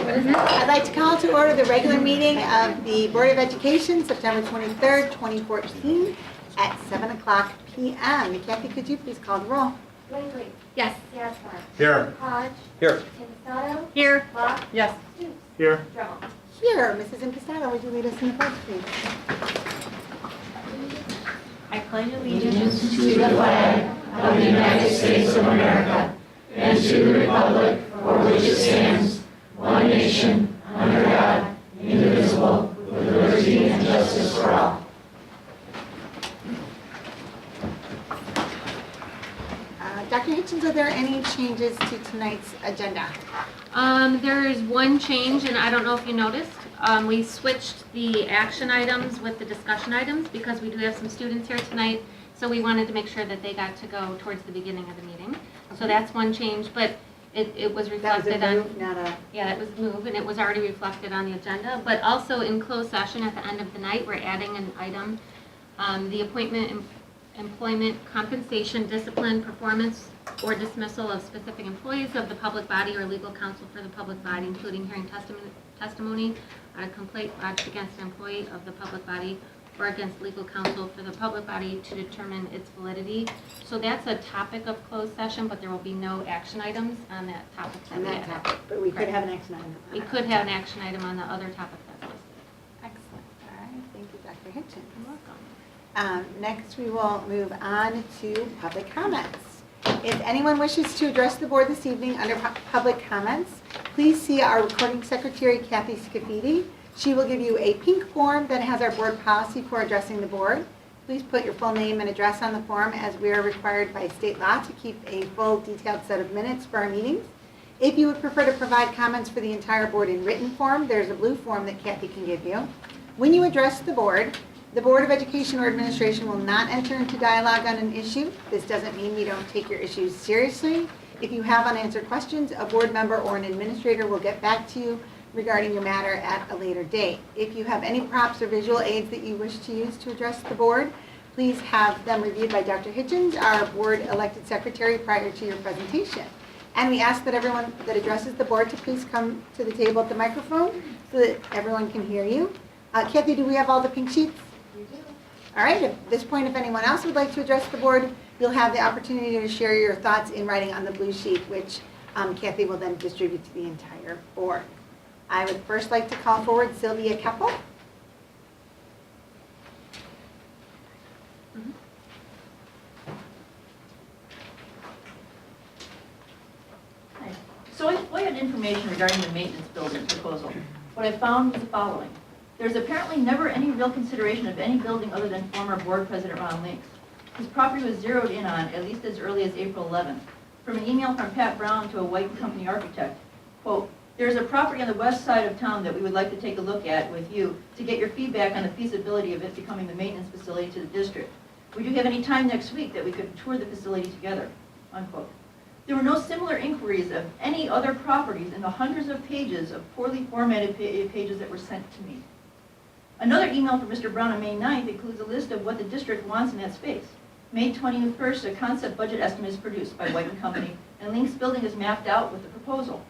I'd like to call to order the regular meeting of the Board of Education, September 23rd, 2014, at 7 o'clock p.m. Kathy, could you please call the roll? Langley. Yes. Gaspar. Here. Hodge. Here. Impastato. Here. Bach. Yes. Stoops. Here. Drummond. Here, Mrs. Impastato, would you lead us in the pledge, please? I pledge allegiance to the flag of the United States of America and to the republic for which it stands, one nation, under God, indivisible, with liberty and justice for all. Dr. Hitchens, are there any changes to tonight's agenda? There is one change, and I don't know if you noticed. We switched the action items with the discussion items because we do have some students here tonight, so we wanted to make sure that they got to go towards the beginning of the meeting. So that's one change, but it was reflected That was a on. move, not a... Yeah, it was a move, and it was already reflected on the agenda. But also in closed session at the end of the night, we're adding an item, the appointment, employment, compensation, discipline, performance, or dismissal of specific employees of the public body or legal counsel for the public body, including hearing testimony on a complaint lodged against an employee of the public body or against legal counsel for the public body to determine its validity. So that's a topic of closed session, but there will be no action items on that topic. On that topic, but we could have an action item. We could have an action item on the other topic that's listed. Excellent. All right, thank you, Dr. Hitchens. You're welcome. Next, we will move on to public comments. If anyone wishes to address the board this evening under public comments, please see our recording secretary, Kathy Scafidi. She will give you a pink form that has our board policy for addressing the board. Please put your full name and address on the form, as we are required by state law to keep a full detailed set of minutes for our meetings. If you would prefer to provide comments for the entire board in written form, there's a blue form that Kathy can give you. When you address the Board of Education or Administration will not enter into dialogue on an issue. This doesn't mean we don't take your issues seriously. If you have unanswered questions, a board member or an administrator will get back to you regarding your matter at a later date. If you have any props or visual aids that you wish to use to address the board, please have them reviewed by Dr. Hitchens, our board elected secretary, prior to your presentation. And we ask that everyone that addresses the board to please come to the table at the microphone so that everyone can hear you. Kathy, do we have all the pink sheets? You do. All right, at this point, if anyone else would like to address the board, you'll have the opportunity to share your thoughts in writing on the blue sheet, which Kathy will then distribute to the entire board. I would first like to call forward Sylvia Keppel. Hi. So I FOIA'd information regarding the maintenance building proposal. What I found was the following. There's apparently never any real consideration of any building other than former board president Ron Links. His property was zeroed in on at least as early as April 11th. From an email from Pat Brown to a White & Company architect, quote, "There's a property on the west side of town that we would like to take a look at with you to get your feedback on the feasibility of it becoming the maintenance facility to the district. Would you have any time next week that we could tour the facility together?" Unquote. There were no similar inquiries of any other properties in the hundreds of pages of poorly formatted pages that were sent to me. Another email from Mr. Brown on May 9th includes a list of what the district wants in that space. May 21st, a concept budget estimate is produced by White & Company, and Link's building is mapped out with the proposal.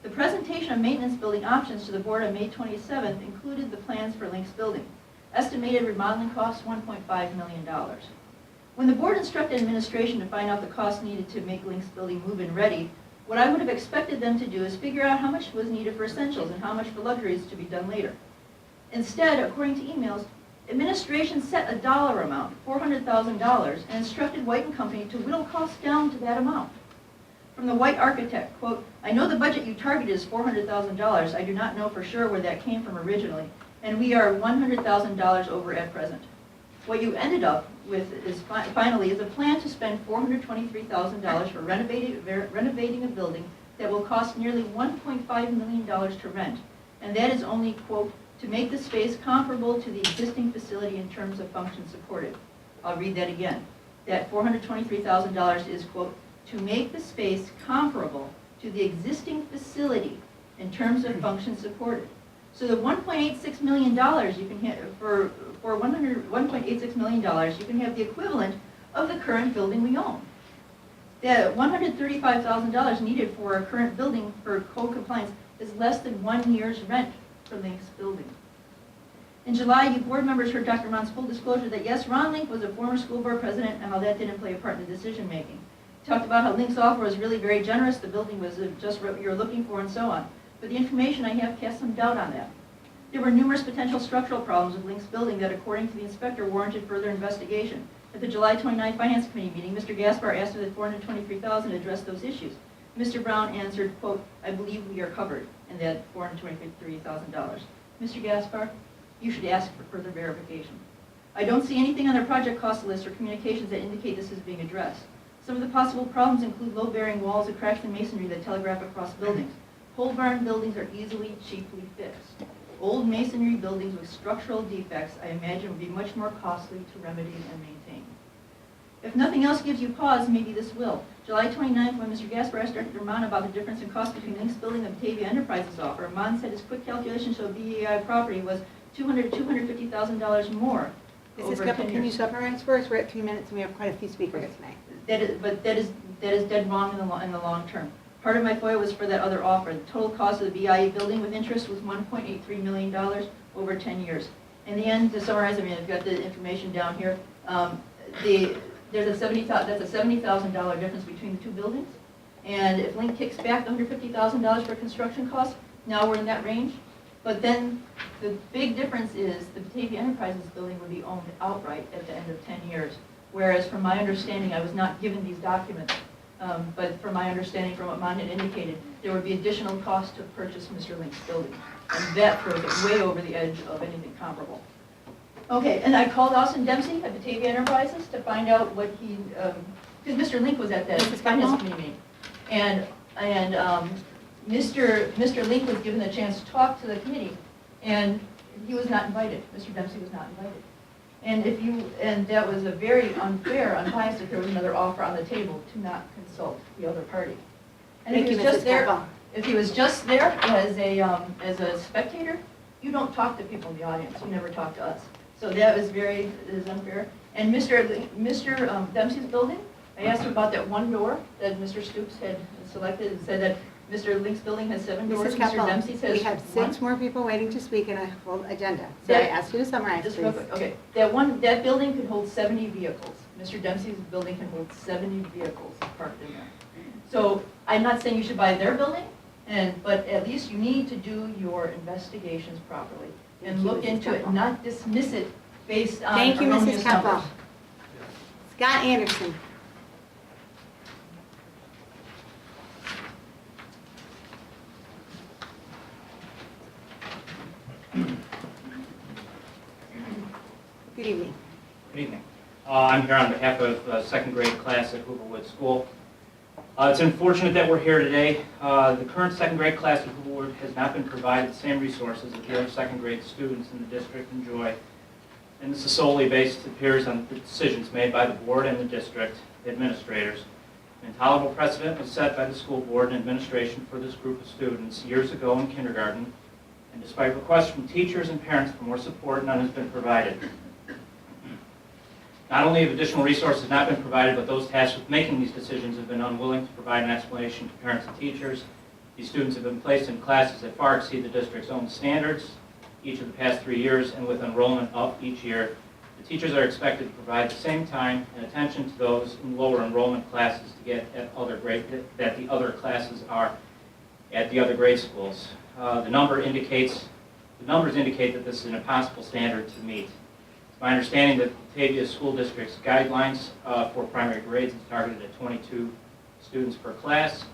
The presentation of maintenance building options to the board on May 27th included the plans for Link's building. Estimated remodeling costs $1.5 million. When the board instructed administration to find out the costs needed to make Link's building move-in ready, what I would have expected them to do is figure out how much was needed for essentials and how much for luxuries to be done later. Instead, according to emails, administration set a dollar amount, $400,000, and instructed White & Company to whittle costs down to that amount. From the White architect, quote, "I know the budget you targeted is $400,000. I do not know for sure where that came from originally, and we are $100,000 over at present. What you ended up with is finally is a plan to spend $423,000 for renovating a building that will cost nearly $1.5 million to rent, and that is only, quote, to make the space comparable to the existing facility in terms of functions supported." I'll read that again. That $423,000 is, quote, to make the space comparable to the existing facility in terms of functions supported. So the $1.86 million you can have for $1.86 million, you can have the equivalent of the current building we own. The $135,000 needed for our current building for code compliance is less than 1 year's rent for Link's building. In July, you board members heard Dr. Ron's full disclosure that yes, Ron Link was a former school board president and how that didn't play a part in the decision making. He talked about how Link's offer was really very generous, the building was just what you were looking for and so on. But the information I have casts some doubt on that. There were numerous potential structural problems with Link's building that, according to the inspector, warranted further investigation. At the July 29 Finance Committee meeting, Mr. Gaspar asked if the $423,000 addressed those issues. Mr. Brown answered, quote, "I believe we are covered in that $423,000. Mr. Gaspar, you should ask for further verification. I don't see anything on their project cost list or communications that indicate this is being addressed. Some of the possible problems include low-bearing walls and cracks in masonry that telegraph across buildings. Pole barn buildings are easily, cheaply fixed. Old masonry buildings with structural defects, I imagine, would be much more costly to remedy and maintain. If nothing else gives you pause, maybe this will. July 29th, when Mr. Gaspar asked Dr. Rahman about the difference in cost between Link's building and Batavia Enterprises offer, Rahman said his quick calculation showed BEI property was $200,000 to $250,000 more Mrs. over Keppel, 10 can you years. summarize for us? We're at 3 minutes and we have quite a few speakers tonight. That is dead wrong in the long term. Part of my FOIA was for that other offer. The total cost of the BIE building with interest was $1.83 million over 10 years. In the end, to summarize, I mean, I've got the information down here. That's a $70,000 difference between the two buildings. And if Link kicks back the $150,000 for construction costs, now we're in that range. But then the big difference is the Batavia Enterprises building would be owned outright at the end of 10 years. Whereas from my understanding, I was not given these documents, but from my understanding from what Mon had indicated, there would be additional cost to purchase Mr. Link's building. And that throws it way over the edge of anything comparable. Okay, and I called Austin Dempsey at Batavia Enterprises to find out what he, because Mr. Link was at that Mrs. finance Keppel? committee meeting. And Mr. Link was given a chance to talk to the committee, and he was not invited. Mr. Dempsey was not invited. And that was a very unfair, unbiased, if there was another offer on the table to not consult the other party. And Thank if you, he was just Mrs. there, Keppel. if he was just there as a spectator, you don't talk to people in the audience. You never talk to us. So that was it is unfair. And Mr. Dempsey's building, I asked him about that one door that Mr. Stoops had selected and said that Mr. Link's building has 7 doors. Mrs. Mr. Keppel, Dempsey's has we have 6 one. more people waiting to speak in a full agenda. So I asked you to summarize, Just please. real quick, okay. That building could hold 70 vehicles. Mr. Dempsey's building can hold 70 vehicles parked in there. So I'm not saying you should buy their building, but at least you need to do your investigations properly and Thank you, look Mrs. into it, Keppel. not dismiss it based on Thank you, erroneous Mrs. Keppel. numbers. Scott Anderson. Good evening. Good evening. I'm here on behalf of a second grade class at Hooverwood School. It's unfortunate that we're here today. The current second grade class at Hooverwood has not been provided the same resources that the other second grade students in the district enjoy. And this is solely based, it appears, on the decisions made by the board and the district administrators. An intolerable precedent was set by the school board and administration for this group of students years ago in kindergarten. And despite requests from teachers and parents for more support, none has been provided. Not only have additional resources not been provided, but those tasked with making these decisions have been unwilling to provide an explanation to parents and teachers. These students have been placed in classes that far exceed the district's own standards each of the past 3 years, and with enrollment up each year, the teachers are expected to provide the same time and attention to those in lower enrollment classes to get at that the other classes are at the other grade schools. The numbers indicate that this is an impossible standard to meet. It's my understanding that Batavia School District's guidelines for primary grades is targeted at 22 students per class.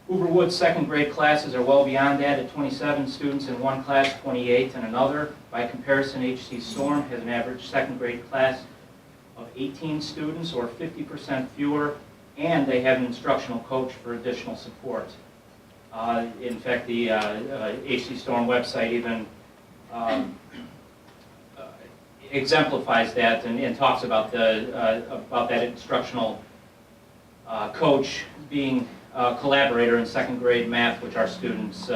Hooverwood's second grade classes are well beyond that at 27 students in one class, 28 in another. By comparison, H.C. Storm has an average second grade class of 18 students, or 50% fewer, and they have an instructional coach for additional support. In fact, the H.C. Storm website even exemplifies that and talks about that instructional coach being a collaborator in second grade math, which our students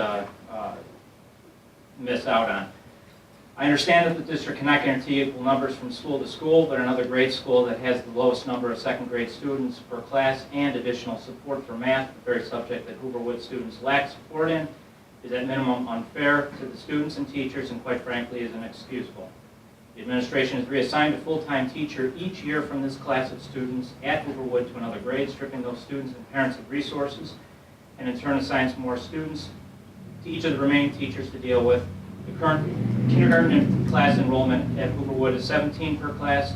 miss out on. I understand that the district cannot guarantee equal numbers from school to school, but another grade school that has the lowest number of second grade students per class and additional support for math, the very subject that Hooverwood students lack support in, is at minimum unfair to the students and teachers and quite frankly is inexcusable. The administration has reassigned a full-time teacher each year from this class of students at Hooverwood to another grade, stripping those students and parents of resources, and in turn assigns more students to each of the remaining teachers to deal with. The current kindergarten class enrollment at Hooverwood is 17 per class.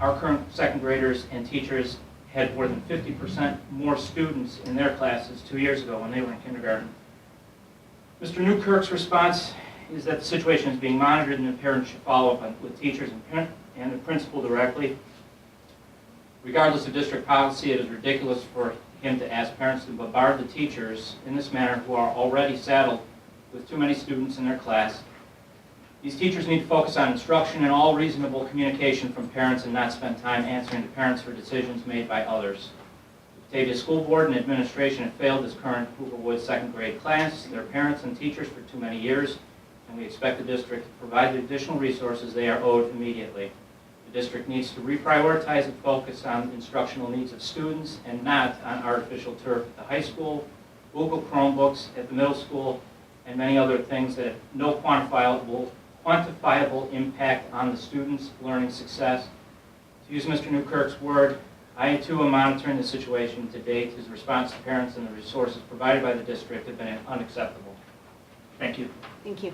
Our current second graders and teachers had more than 50% more students in their classes 2 years ago when they were in kindergarten. Mr. Newkirk's response is that the situation is being monitored and the parents should follow up with teachers and the principal directly. Regardless of district policy, it is ridiculous for him to ask parents to bombard the teachers in this manner who are already saddled with too many students in their class. These teachers need to focus on instruction and all reasonable communication from parents and not spend time answering to parents for decisions made by others. The Batavia School Board and administration have failed this current Hooverwood second grade class, their parents and teachers for too many years, and we expect the district to provide the additional resources they are owed immediately. The district needs to reprioritize and focus on instructional needs of students and not on artificial turf at the high school, Google Chromebooks at the middle school, and many other things that have no quantifiable impact on the students' learning success. To use Mr. Newkirk's word, I too am monitoring the situation. To date, his response to parents and the resources provided by the district have been unacceptable. Thank you. Thank you.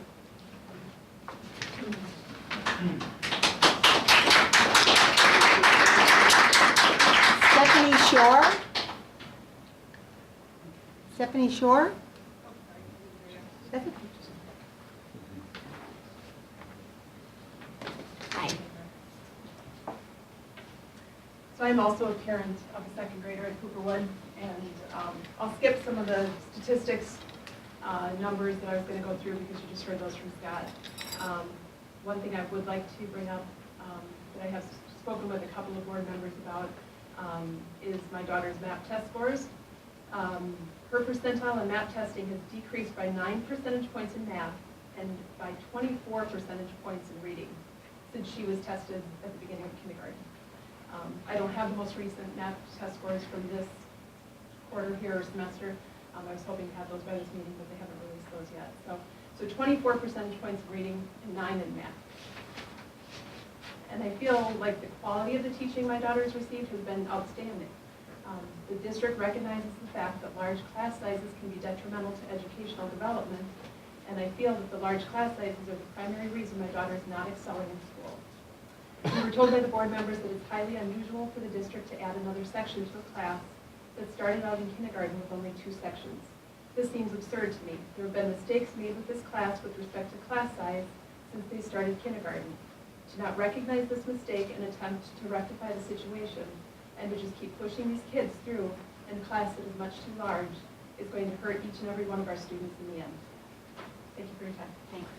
Stephanie Shore? Stephanie Shore? Stephanie? Hi. So I'm also a parent of a second grader at Hooverwood, and I'll skip some of the statistics, numbers that I was going to go through because you just heard those from Scott. One thing I would like to bring up that I have spoken with a couple of board members about is my daughter's MAP test scores. Her percentile in MAP testing has decreased by 9 percentage points in math and by 24 percentage points in reading since she was tested at the beginning of kindergarten. I don't have the most recent MAP test scores from this quarter here or semester. I was hoping to have those by this meeting, but they haven't released those yet. So 24 percentage points in reading and 9 in math. And I feel like the quality of the teaching my daughter's received has been outstanding. The district recognizes the fact that large class sizes can be detrimental to educational development, and I feel that the large class sizes are the primary reason my daughter is not excelling in school. We were told by the board members that it's highly unusual for the district to add another section to a class that started out in kindergarten with only 2 sections. This seems absurd to me. There have been mistakes made with this class with respect to class size since they started kindergarten. To not recognize this mistake and attempt to rectify the situation and to just keep pushing these kids through in a class that is much too large is going to hurt each and every one of our students in the end. Thank you for your time. Thanks.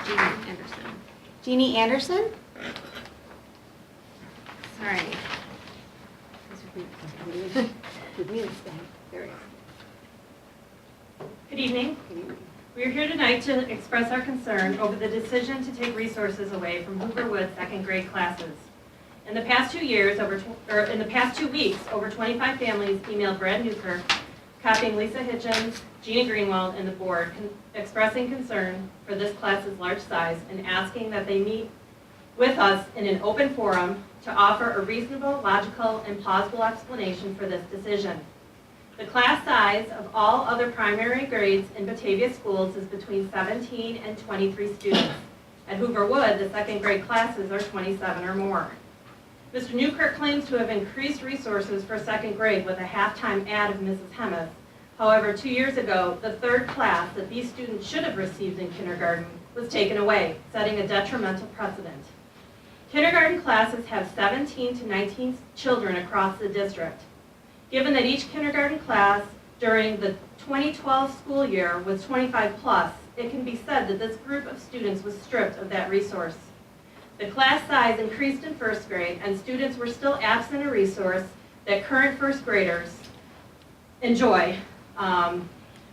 Jeannie Anderson. Jeannie Anderson? Sorry. With me this time. There it is. Good evening. We are here tonight to express our concern over the decision to take resources away from Hooverwood second grade classes. In the past 2 weeks, over 25 families emailed Brad Newkirk, copying Lisa Hitchens, Gina Greenwald, and the board, expressing concern for this class's large size and asking that they meet with us in an open forum to offer a reasonable, logical, and plausible explanation for this decision. The class size of all other primary grades in Batavia schools is between 17 and 23 students. At Hooverwood, the second grade classes are 27 or more. Mr. Newkirk claims to have increased resources for second grade with a halftime ad of Mrs. Hemeth. However, 2 years ago, the third class that these students should have received in kindergarten was taken away, setting a detrimental precedent. Kindergarten classes have 17 to 19 children across the district. Given that each kindergarten class during the 2012 school year was 25 plus, it can be said that this group of students was stripped of that resource. The class size increased in first grade and students were still absent a resource that current first graders enjoy,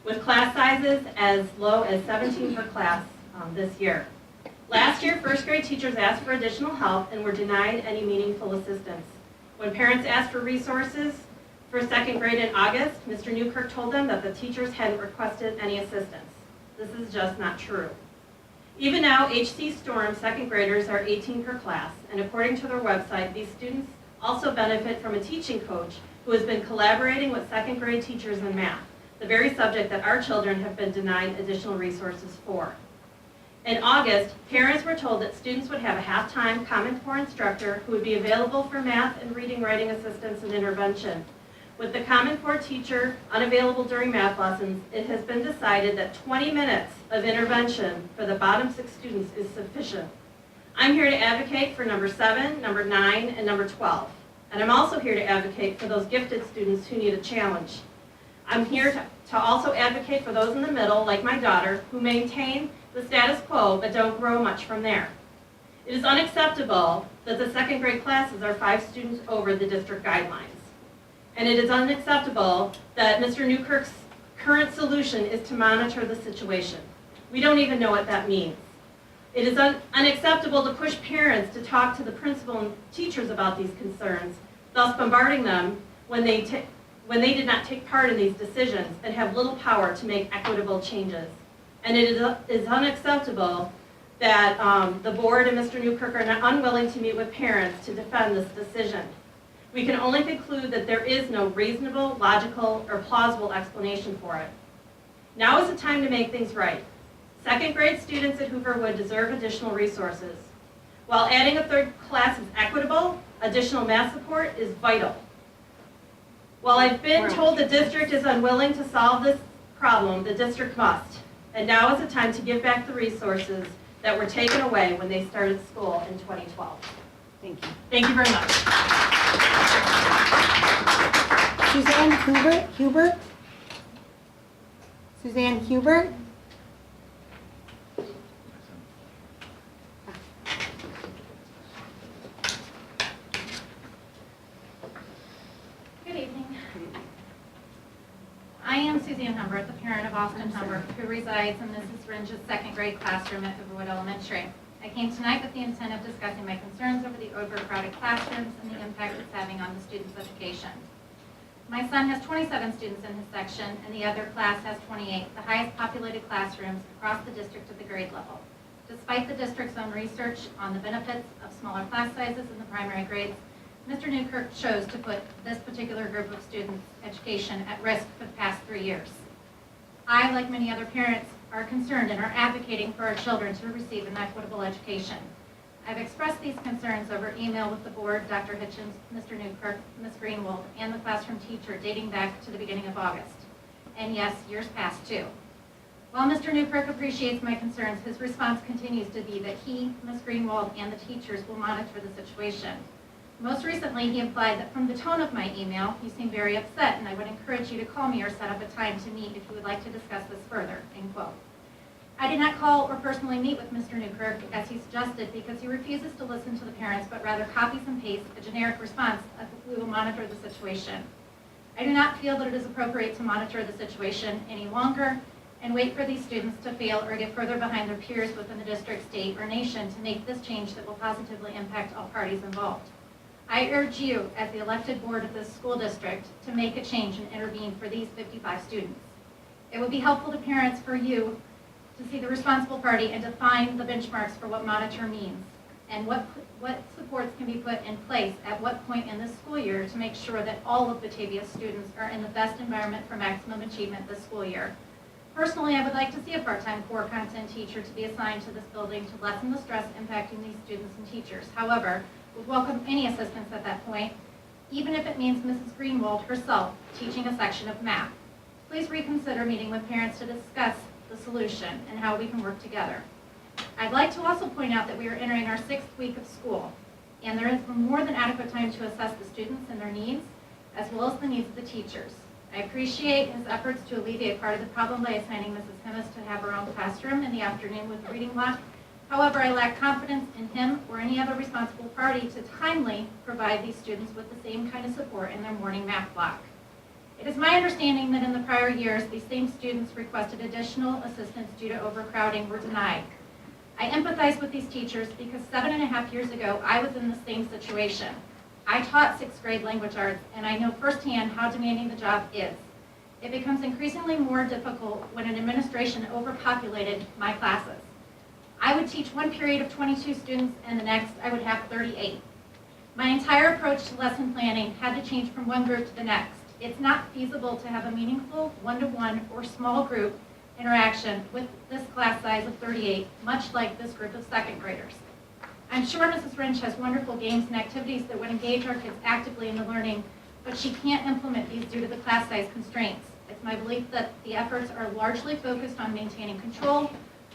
with class sizes as low as 17 per class this year. Last year, first grade teachers asked for additional help and were denied any meaningful assistance. When parents asked for resources, for second grade in August, Mr. Newkirk told them that the teachers hadn't requested any assistance. This is just not true. Even now, HC Storm second graders are 18 per class, and according to their website, these students also benefit from a teaching coach who has been collaborating with second grade teachers in math, the very subject that our children have been denied additional resources for. In August, parents were told that students would have a half-time Common Core instructor who would be available for math and reading writing assistance and intervention. With the Common Core teacher unavailable during math lessons, it has been decided that 20 minutes of intervention for the bottom 6 students is sufficient. I'm here to advocate for number 7, number 9, and number 12. And I'm also here to advocate for those gifted students who need a challenge. I'm here to also advocate for those in the middle, like my daughter, who maintain the status quo but don't grow much from there. It is unacceptable that the second grade classes are 5 students over the district guidelines. And it is unacceptable that Mr. Newkirk's current solution is to monitor the situation. We don't even know what that means. It is unacceptable to push parents to talk to the principal and teachers about these concerns, thus bombarding them when they did not take part in these decisions and have little power to make equitable changes. And it is unacceptable that the board and Mr. Newkirk are not unwilling to meet with parents to defend this decision. We can only conclude that there is no reasonable, logical, or plausible explanation for it. Now is the time to make things right. Second grade students at Hooverwood deserve additional resources. While adding a 3rd class is equitable, additional math support is vital. While I've been told the district is unwilling to solve this problem, the district must. And now is the time to give back the resources that were taken away when they started school in 2012. Thank you. Thank you very much. Suzanne Hubert? Suzanne Hubert? Good evening. I am Suzanne Humbert, the parent of Austin Humbert, who resides in Mrs. Ringe's second grade classroom at Hooverwood Elementary. I came tonight with the intent of discussing my concerns over the overcrowded classrooms and the impact it's having on the students' education. My son has 27 students in his section, and the other class has 28, the highest populated classrooms across the district at the grade level. Despite the district's own research on the benefits of smaller class sizes in the primary grades, Mr. Newkirk chose to put this particular group of students' education at risk for the past 3 years. I, like many other parents, are concerned and are advocating for our children to receive an equitable education. I've expressed these concerns over email with the board, Dr. Hitchens, Mr. Newkirk, Ms. Greenwald, and the classroom teacher dating back to the beginning of August. And yes, years past too. While Mr. Newkirk appreciates my concerns, his response continues to be that he, Ms. Greenwald, and the teachers will monitor the situation. Most recently, he implied that from the tone of my email, you seem very upset, and I would encourage you to call me or set up a time to meet if you would like to discuss this further, end quote. I did not call or personally meet with Mr. Newkirk, as he suggested, because he refuses to listen to the parents, but rather copies and pastes a generic response of we will monitor the situation. I do not feel that it is appropriate to monitor the situation any longer and wait for these students to fail or get further behind their peers within the district, state, or nation to make this change that will positively impact all parties involved. I urge you, as the elected board of this school district, to make a change and intervene for these 55 students. It would be helpful to parents for you to see the responsible party and define the benchmarks for what monitor means and what supports can be put in place at what point in this school year to make sure that all of Batavia's students are in the best environment for maximum achievement this school year. Personally, I would like to see a part-time core content teacher to be assigned to this building to lessen the stress impacting these students and teachers. However, would welcome any assistance at that point, even if it means Mrs. Greenwald herself teaching a section of math. Please reconsider meeting with parents to discuss the solution and how we can work together. I'd like to also point out that we are entering our 6th week of school, and there is more than adequate time to assess the students and their needs, as well as the needs of the teachers. I appreciate his efforts to alleviate part of the problem by assigning Mrs. Himmis to have her own classroom in the afternoon with a reading block. However, I lack confidence in him or any other responsible party to timely provide these students with the same kind of support in their morning math block. It is my understanding that in the prior years, these same students requested additional assistance due to overcrowding were denied. I empathize with these teachers because 7.5 years ago, I was in the same situation. I taught 6th grade language arts, and I know firsthand how demanding the job is. It becomes increasingly more difficult when an administration overpopulated my classes. I would teach one period of 22 students, and the next I would have 38. My entire approach to lesson planning had to change from one group to the next. It's not feasible to have a meaningful one-to-one or small group interaction with this class size of 38, much like this group of second graders. I'm sure Mrs. Wrench has wonderful games and activities that would engage our kids actively in the learning, but she can't implement these due to the class size constraints. It's my belief that the efforts are largely focused on maintaining control,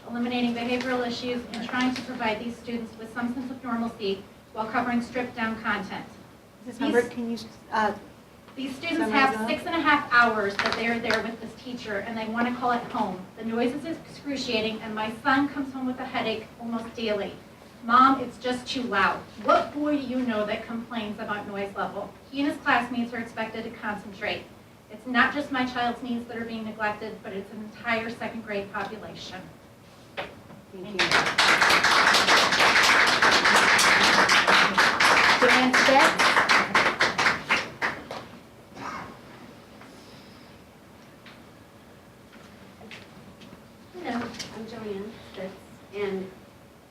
eliminating behavioral issues, and trying to provide these students with some sense of normalcy while covering stripped-down content. Mrs. Humbert, can you, These students Summarize have that. 6.5 hours that they are there with this teacher, and they want to call it home. The noise is excruciating, and my son comes home with a headache almost daily. Mom, it's just too loud. What boy do you know that complains about noise level? He and his classmates are expected to concentrate. It's not just my child's needs that are being neglected, but it's an entire second grade population. thank you. Dan Spitz? Hello, I'm Joanne Spitz, and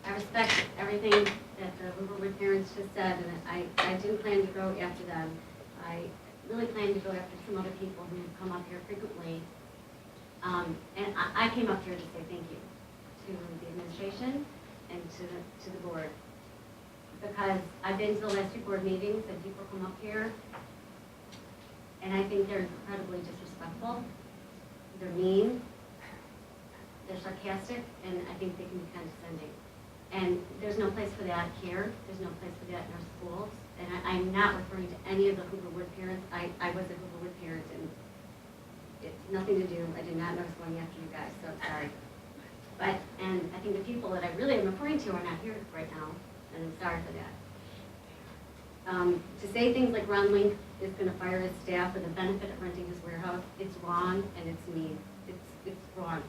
I respect everything that the Hooverwood parents just said, and I do plan to go after them. I really plan to go after some other people who come up here frequently. And I came up here to say thank you to the administration and to the board, because I've been to the last 2 board meetings and people come up here, and I think they're incredibly disrespectful. They're mean. They're sarcastic, and I think they can be condescending. And there's no place for that here. There's no place for that in our schools. And I'm not referring to any of the Hooverwood parents. I was a Hooverwood parent, and it's nothing to do. I did not know I was going after you guys, so I'm sorry. And I think the people that I really am referring to are not here right now, and I'm sorry for that. To say things like Ron Link is going to fire his staff for the benefit of renting his warehouse, it's wrong and it's mean. It's wrong.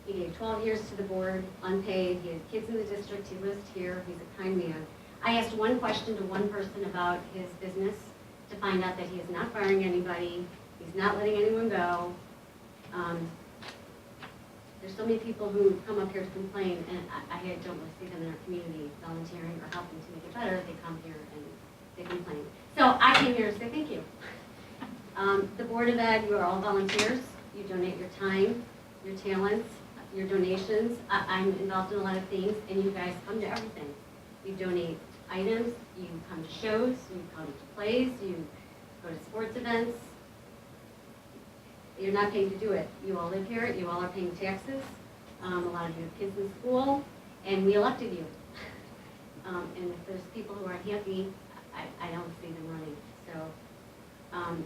He gave 12 years to the board, unpaid. He has kids in the district. He lives here. He's a kind man. I asked one question to one person about his business to find out that he is not firing anybody. He's not letting anyone go. There's so many people who come up here to complain, and I don't really see them in our community volunteering or helping to make it better. They come here and they complain. So I came here to say thank you. The Board of Ed, you are all volunteers. You donate your time, your talents, your donations. I'm involved in a lot of things, and you guys come to everything. You donate items, you come to shows, you come to plays, you go to sports events. You're not paid to do it. You all live here, you all are paying taxes. A lot of you have kids in school, and we elected you. And if there's people who aren't happy, I don't see them running. So,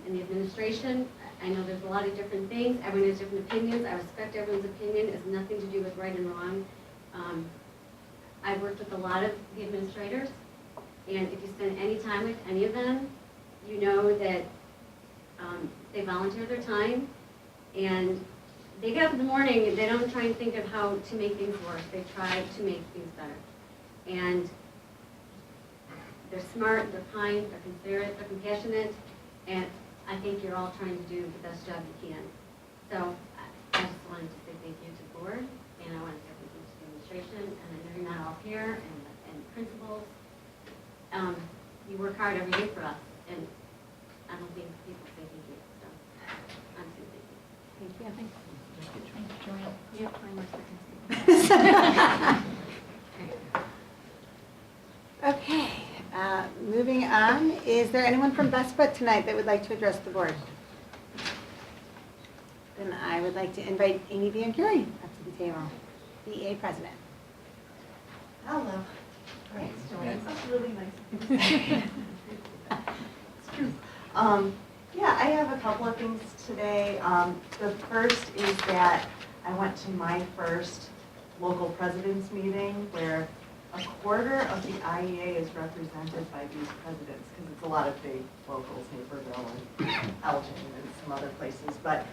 in the administration, I know there's a lot of different things. Everyone has different opinions. I respect everyone's opinion. It has nothing to do with right and wrong. I've worked with a lot of the administrators, and if you spend any time with any of them, you know that they volunteer their time, and they get up in the morning and they don't try and think of how to make things worse. They try to make things better. And they're smart, they're kind, they're considerate, they're compassionate, and I think you're all trying to do the best job you can. So I just wanted to say thank you to the board, and I want to say thank you to the administration, and I know you're not all here, and principals. You work hard every day for us, and I don't think people say thank you. So I'm saying thank you. Thank you. Thank you, Joanne. You have 20 more seconds. Okay, moving on. Is there anyone from VESPA tonight that would like to address the board? Then I would like to invite Amy Van Curie up to the table, BEA president. Hello. Great. That's really nice. It's true. Yeah, I have a couple of things today. The first is that I went to my first local presidents meeting where a quarter of the IEA is represented by these presidents, because it's a lot of big locals, Naperville and Elgin and some other places. But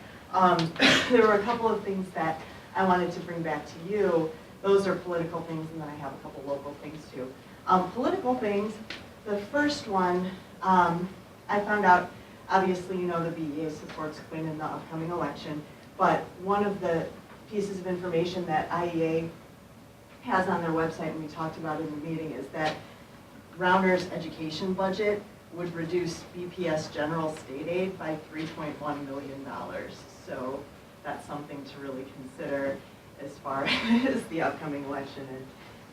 there were a couple of things that I wanted to bring back to you. Those are political things, and then I have a couple local things too. Political things, the first one I found out, obviously, you know, the BEA supports Quinn in the upcoming election, but one of the pieces of information that IEA has on their website, and we talked about it in the meeting, is that Rounder's education budget would reduce BPS general state aid by $3.1 million. So that's something to really consider as far as the upcoming election and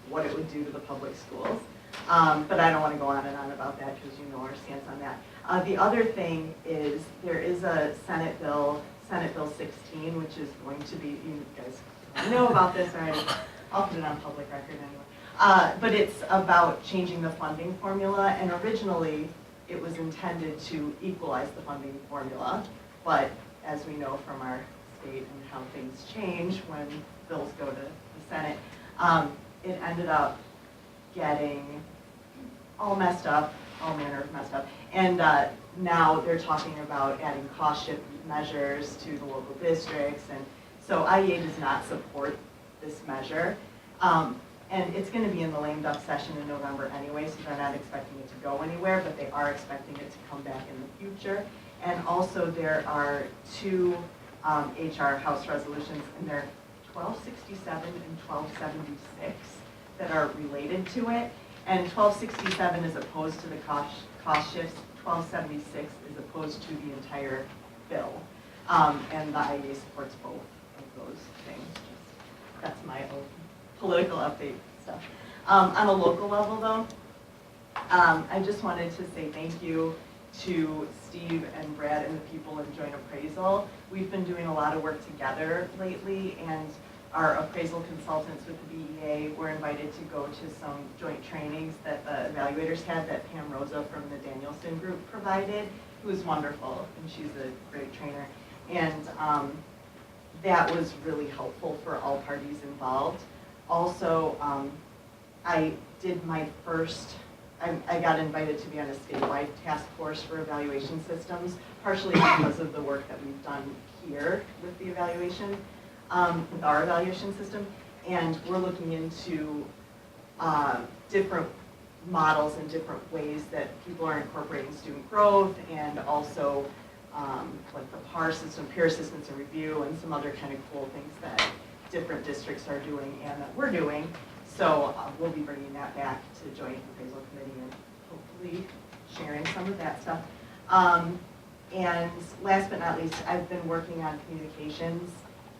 what it would do to the public schools. But I don't want to go on and on about that because you know our stance on that. The other thing is there is a Senate Bill 16, which is going to be, you guys know about this already. I'll put it on public record anyway. But it's about changing the funding formula, and originally it was intended to equalize the funding formula. But as we know from our state and how things change when bills go to the Senate, it ended up getting all messed up, all manner of messed up. And now they're talking about adding cost shift measures to the local districts. And so IEA does not support this measure. And it's going to be in the lame duck session in November anyway, so they're not expecting it to go anywhere, but they are expecting it to come back in the future. And also there are two HR House resolutions, and they're 1267 and 1276 that are related to it. And 1267 is opposed to the cost shifts, 1276 is opposed to the entire bill. And the IEA supports both of those things. That's my political update stuff. On a local level though, I just wanted to say thank you to Steve and Brad and the people in Joint Appraisal. We've been doing a lot of work together lately, and our appraisal consultants with the BEA were invited to go to some joint trainings that the evaluators had that Pam Rosa from the Danielson Group provided, who is wonderful, and she's a great trainer. And that was really helpful for all parties involved. Also, I did my first, I got invited to be on a statewide task force for evaluation systems, partially because of the work that we've done here with the evaluation, with our evaluation system. And we're looking into different models and different ways that people are incorporating student growth, and also like the PAR system, peer assistance and review, and some other kind of cool things that different districts are doing and that we're doing. So we'll be bringing that back to Joint Appraisal Committee and hopefully sharing some of that stuff. And last but not least, I've been working on communications,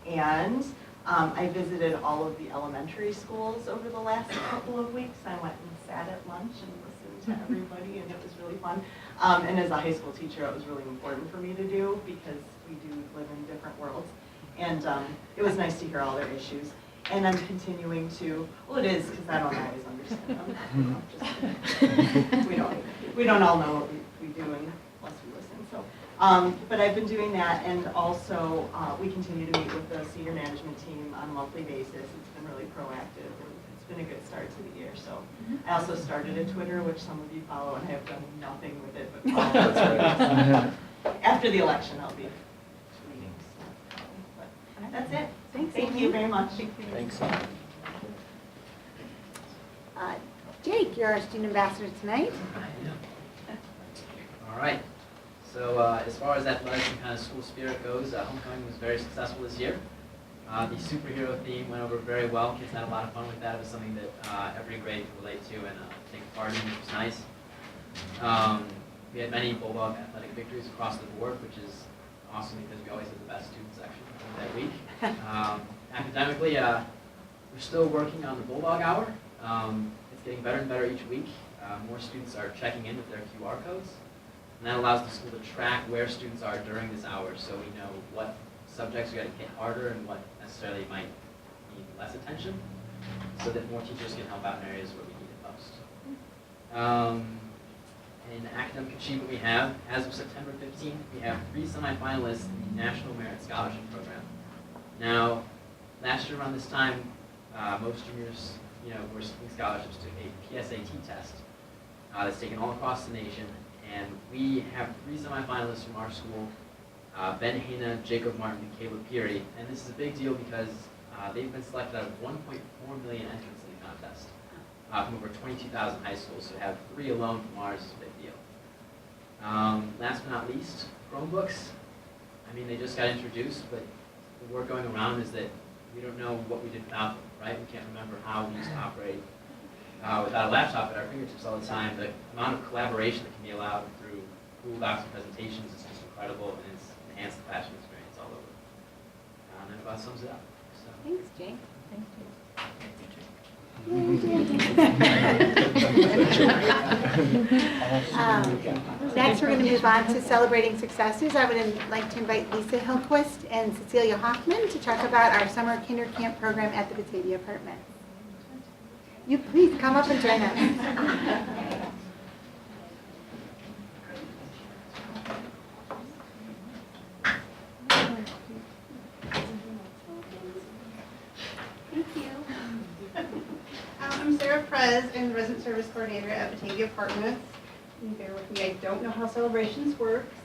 and I visited all of the elementary schools over the last couple of weeks. I went and sat at lunch and listened to everybody, and it was really fun. And as a high school teacher, it was really important for me to do because we do live in different worlds. And it was nice to hear all their issues. And I'm continuing to, well, it is because I don't always understand them. Just, we don't all know what we do unless we listen. So, but I've been doing that, and also we continue to meet with the senior management team on a monthly basis. It's been really proactive, and it's been a good start to the year. So I also started a Twitter, which some of you follow, and I have done nothing with it but follow. That's right. After the election, I'll be tweeting. So, but that's it. Thank you very much. Thanks. Jake, you're our student ambassador tonight. All right. So as far as athletics and kind of school spirit goes, homecoming was very successful this year. The superhero theme went over very well. Kids had a lot of fun with that. It was something that every grade could relate to and take part in, which was nice. We had many Bulldog athletic victories across the board, which is awesome because we always have the best student section that week. Academically, we're still working on the Bulldog Hour. It's getting better and better each week. More students are checking in with their QR codes. And that allows the school to track where students are during this hour, so we know what subjects we got to hit harder and what necessarily might need less attention, so that more teachers can help out in areas where we need it most. In academic achievement we have, as of September 15th, we have 3 semifinalists in the National Merit Scholarship Program. Now, last year around this time, most juniors were seeking scholarships to a PSAT test that's taken all across the nation. And we have 3 semifinalists from our school, Ben Hana, Jacob Martin, and Caleb Peary. And this is a big deal because they've been selected out of 1.4 million entrants in the contest from over 22,000 high schools. So to have 3 alone from ours is a big deal. Last but not least, Chromebooks. I mean, they just got introduced, but the word going around is that we don't know what we did without them, right? We can't remember how we used to operate without a laptop at our fingertips all the time. The amount of collaboration that can be allowed through Google Docs and presentations is just incredible, and it's enhanced the classroom experience all over. And that about sums it up. So. Thanks, Jay. Thank you. Next, we're going to move on to celebrating successes. I would like to invite Lisa Hillquist and Cecilia Hoffman to talk about our summer kinder camp program at the Batavia Apartments. You please come up and join us. I'm Sarah Prez, and Resident Service Coordinator at Batavia Apartments. And bear with me, I don't know how celebrations works,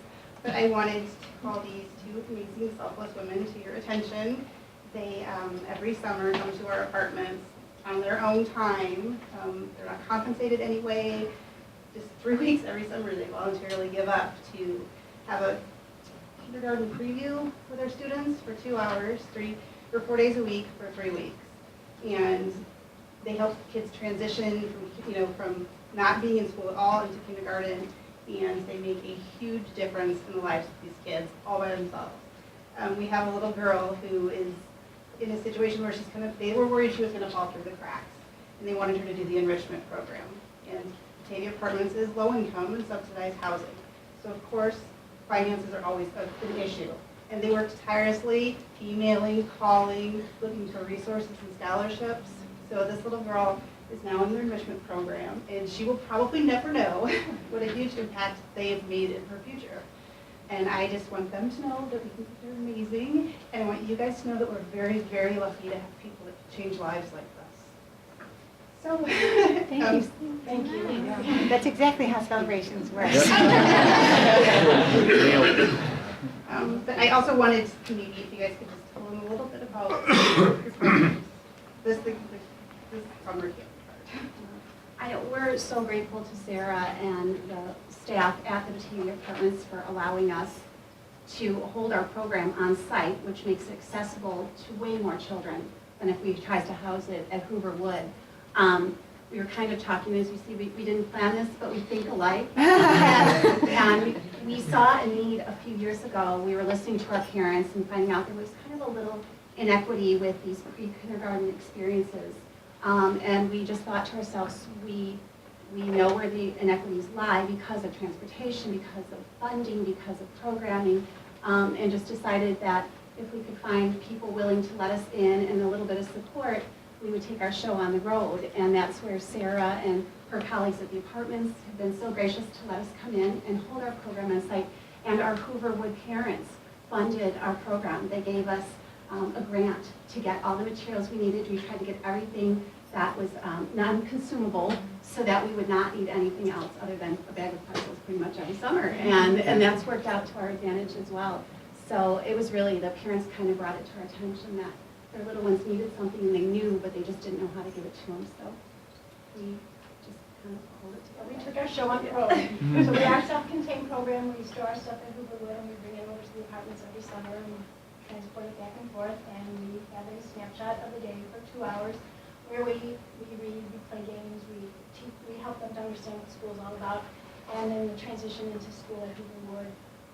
but I wanted to call these two amazing selfless women to your attention. They, every summer, come to our apartments on their own time. They're not compensated anyway. Just 3 weeks every summer they voluntarily give up to have a kindergarten preview with our students for 2 hours, 4 days a week for 3 weeks. And they help kids transition from not being in school at all into kindergarten, and they make a huge difference in the lives of these kids all by themselves. We have a little girl who is in a situation where they were worried she was going to fall through the cracks, and they wanted her to do the enrichment program. And Batavia Apartments is low income and subsidized housing, so of course finances are always an issue. And they worked tirelessly, emailing, calling, looking for resources and scholarships. So this little girl is now in the enrichment program, and she will probably never know what a huge impact they have made in her future. And I just want them to know that we think that they're amazing, and I want you guys to know that we're very, very lucky to have people that change lives like this. So, Thank you. Thank you. That's exactly how celebrations work. But I also wanted maybe if you guys could just tell them a little bit about this summer camp part. We're so grateful to Sarah and the staff at the Batavia Apartments for allowing us to hold our program on site, which makes it accessible to way more children than if we tried to house it at Hoover Wood. We were kind of talking, as you see, we didn't plan this, but we think alike. And we saw a need a few years ago. We were listening to our parents and finding out there was kind of a little inequity with these pre-kindergarten experiences. And we just thought to ourselves, we know where the inequities lie because of transportation, because of funding, because of programming, and just decided that if we could find people willing to let us in and a little bit of support, we would take our show on the road. And that's where Sarah and her colleagues at the apartments have been so gracious to let us come in and hold our program on site. And our Hoover Wood parents funded our program. They gave us a grant to get all the materials we needed. We tried to get everything that was non-consumable so that we would not need anything else other than a bag of pretzels pretty much every summer. And that's worked out to our advantage as well. So it was really, the parents kind of brought it to our attention that their little ones needed something and they knew, but they just didn't know how to give it to them. So we just kind of hold it together. We took our show on the road. So we are a self-contained program. We store our stuff at Hoover Wood and we bring it over to the apartments every summer and transport it back and forth. And we have a snapshot of the day for 2 hours where we read, we play games, we help them to understand what school is all about. And then the transition into school at Hoover Wood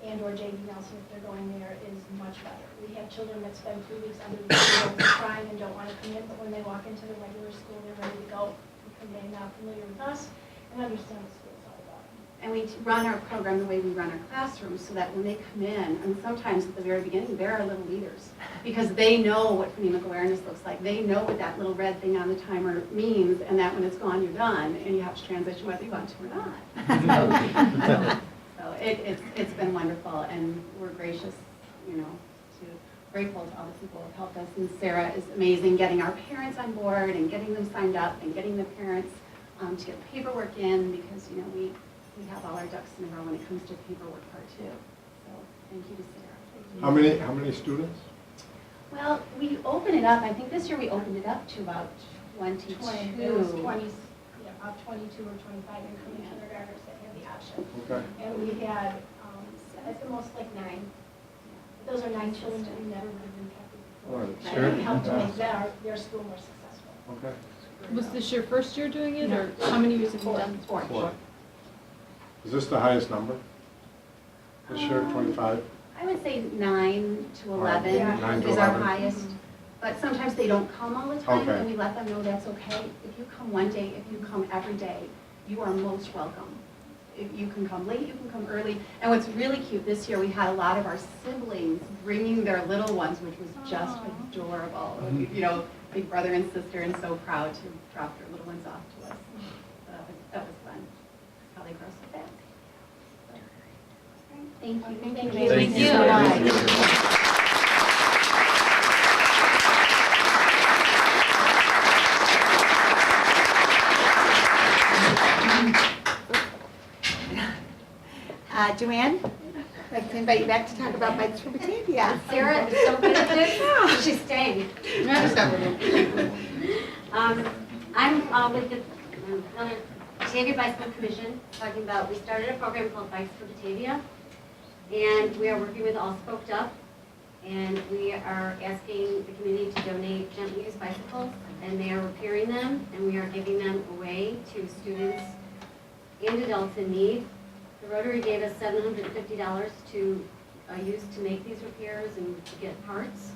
and or J.D. Nelson, if they're going there, is much better. We have children that spend 3 weeks under the school crying and don't want to come in, but when they walk into the regular school, they're ready to go because they're now familiar with us and understand what school is all about. And we run our program the way we run our classrooms so that when they come in, and sometimes at the very beginning, they're our little leaders because they know what phonemic awareness looks like. They know what that little red thing on the timer means and that when it's gone, you're done and you have to transition whether you want to or not. So it's been wonderful, and we're gracious, grateful to all the people who have helped us. And Sarah is amazing getting our parents on board and getting them signed up and getting the parents to get the paperwork in because we have all our ducks in a row when it comes to the paperwork part too. So thank you to Sarah. How many students? Well, we opened it up. I think this year we opened it up to about 22. There was 20, about 22 or 25 incoming kindergartners that had the option. scholarship. Okay. And we had, at the most, like 9. But those are 9 children that we never would have impacted All before. right. And it helped to make their school more successful. Okay. Was this your first year doing it, or how many years have you done? Four. Is this the highest number? This year, 25? I would say 9 to 11 Yeah. 9 to is our 11. highest. But sometimes they don't come all the time, Okay. and we let them know that's okay. If you come one day, if you come every day, you are most welcome. If you can come late, you can come early. And what's really cute, this year we had a lot of our siblings bringing their little ones, which was just adorable. You know, big brother and sister, and so proud to drop their little ones off to us. So that was fun. How they grow so fast. Thank you. Thank you. Thank you. so much. Joanne, I'd like to invite you back to talk about Bikes for Batavia. Sarah is so good at this. She's staying. I'm with the Batavia Bicycle Commission, talking about, we started a program called Bikes for Batavia, and we are working with All Spoked Up, and we are asking the community to donate gently used bicycles, and they are repairing them, and we are giving them away to students and adults in need. The Rotary gave us $750 to use to make these repairs and to get parts.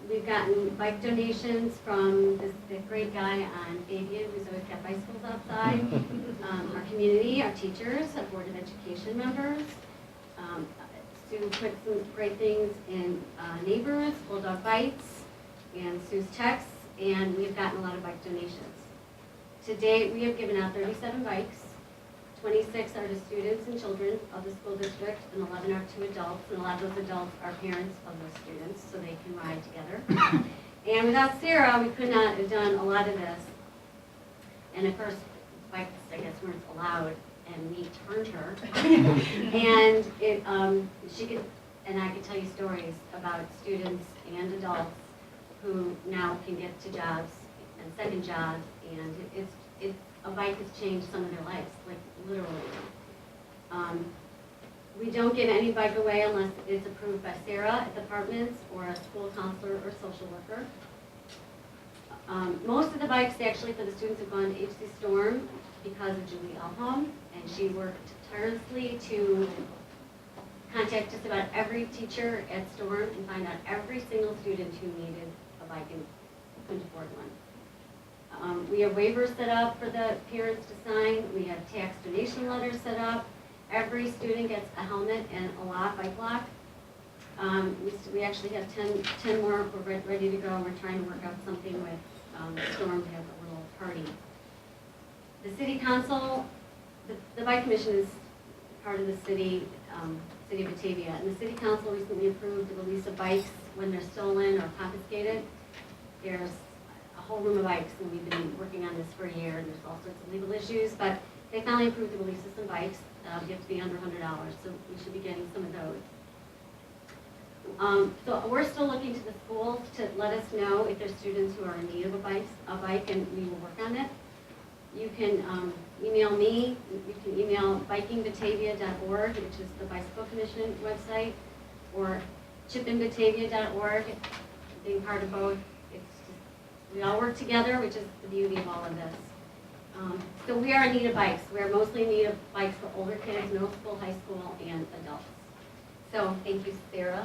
We've gotten bike donations from this fifth grade guy on Fabian, who's always got bicycles outside. Our community, our teachers, our Board of Education members. Sue put some great things in Neighbors, Bulldog Bites, and Sue's Texts, and we've gotten a lot of bike donations. To date, we have given out 37 bikes. 26 are to students and children of the school district, and 11 are to adults, and a lot of those adults are parents of those students, so they can ride together. And without Sarah, we could not have done a lot of this. And of course, bikes, I guess, weren't allowed, and we turned her. And she could, and I could tell you stories about students and adults who now can get to jobs and second jobs, and a bike has changed some of their lives, like literally. We don't give any bike away unless it's approved by Sarah at departments or a school counselor or social worker. Most of the bikes actually for the students have gone to HC Storm because of Julie Elholm, and she worked tirelessly to contact just about every teacher at Storm and find out every single student who needed a bike and couldn't afford one. We have waivers set up for the parents to sign. We have tax donation letters set up. Every student gets a helmet and a bike lock. We actually have 10 more. We're ready to go. We're trying to work out something with Storm to have a little party. The city council, the bike commission is part of the city of Batavia, and the city council recently approved the release of bikes when they're stolen or confiscated. There's a whole room of bikes, and we've been working on this for a year, and there's all sorts of legal issues, but they finally approved the release of some bikes. You have to be under $100, so we should be getting some of those. So we're still looking to the schools to let us know if there's students who are in need of a bike, and we will work on it. You can email me. You can email bikingbatavia.org, which is the Bicycle Commission website, or chipinbatavia.org. Being part of both, we all work together, which is the beauty of all of this. So we are in need of bikes. We are mostly in need of bikes for older kids, middle school, high school, and adults. So thank you, Sarah.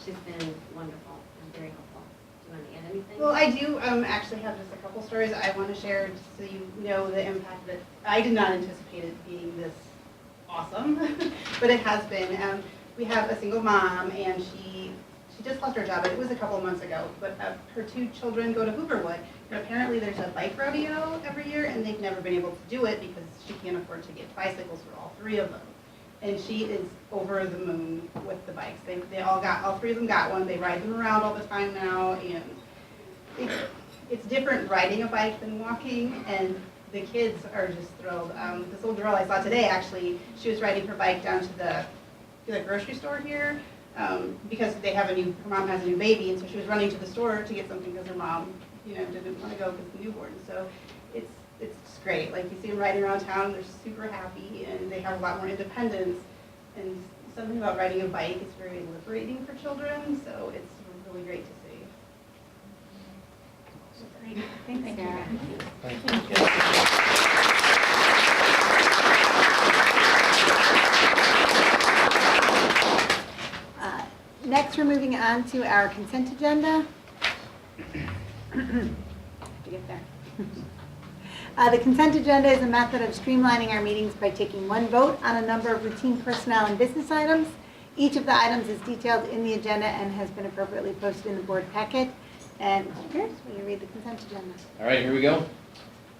She's been wonderful and very helpful. Do you want to add anything? Well, I do actually have just a couple stories I want to share just so you know the impact that I did not anticipate it being this awesome, but it has been. We have a single mom, and she just lost her job. It was a couple of months ago, but her 2 children go to Hooverwood, and apparently there's a bike rodeo every year, and they've never been able to do it because she can't afford to get bicycles for all 3 of them. And she is over the moon with the bikes. All 3 of them got one. They ride them around all the time now, and it's different riding a bike than walking, and the kids are just thrilled. This little girl I saw today, actually, she was riding her bike down to the grocery store here, because her mom has a new baby, and so she was running to the store to get something because her mom, didn't want to go because of the newborn. So it's just great. Like, you see them riding around town, they're super happy, and they have a lot more independence. And something about riding a bike is very liberating for children, so it's really great to see. Great. Thanks, Sarah. Next, we're moving on to our consent agenda. Have to get there. The consent agenda is a method of streamlining our meetings by taking one vote on a number of routine personnel and business items. Each of the items is detailed in the agenda and has been appropriately posted in the board packet. And Mr. Pierce, will you read the consent agenda? All right, here we go.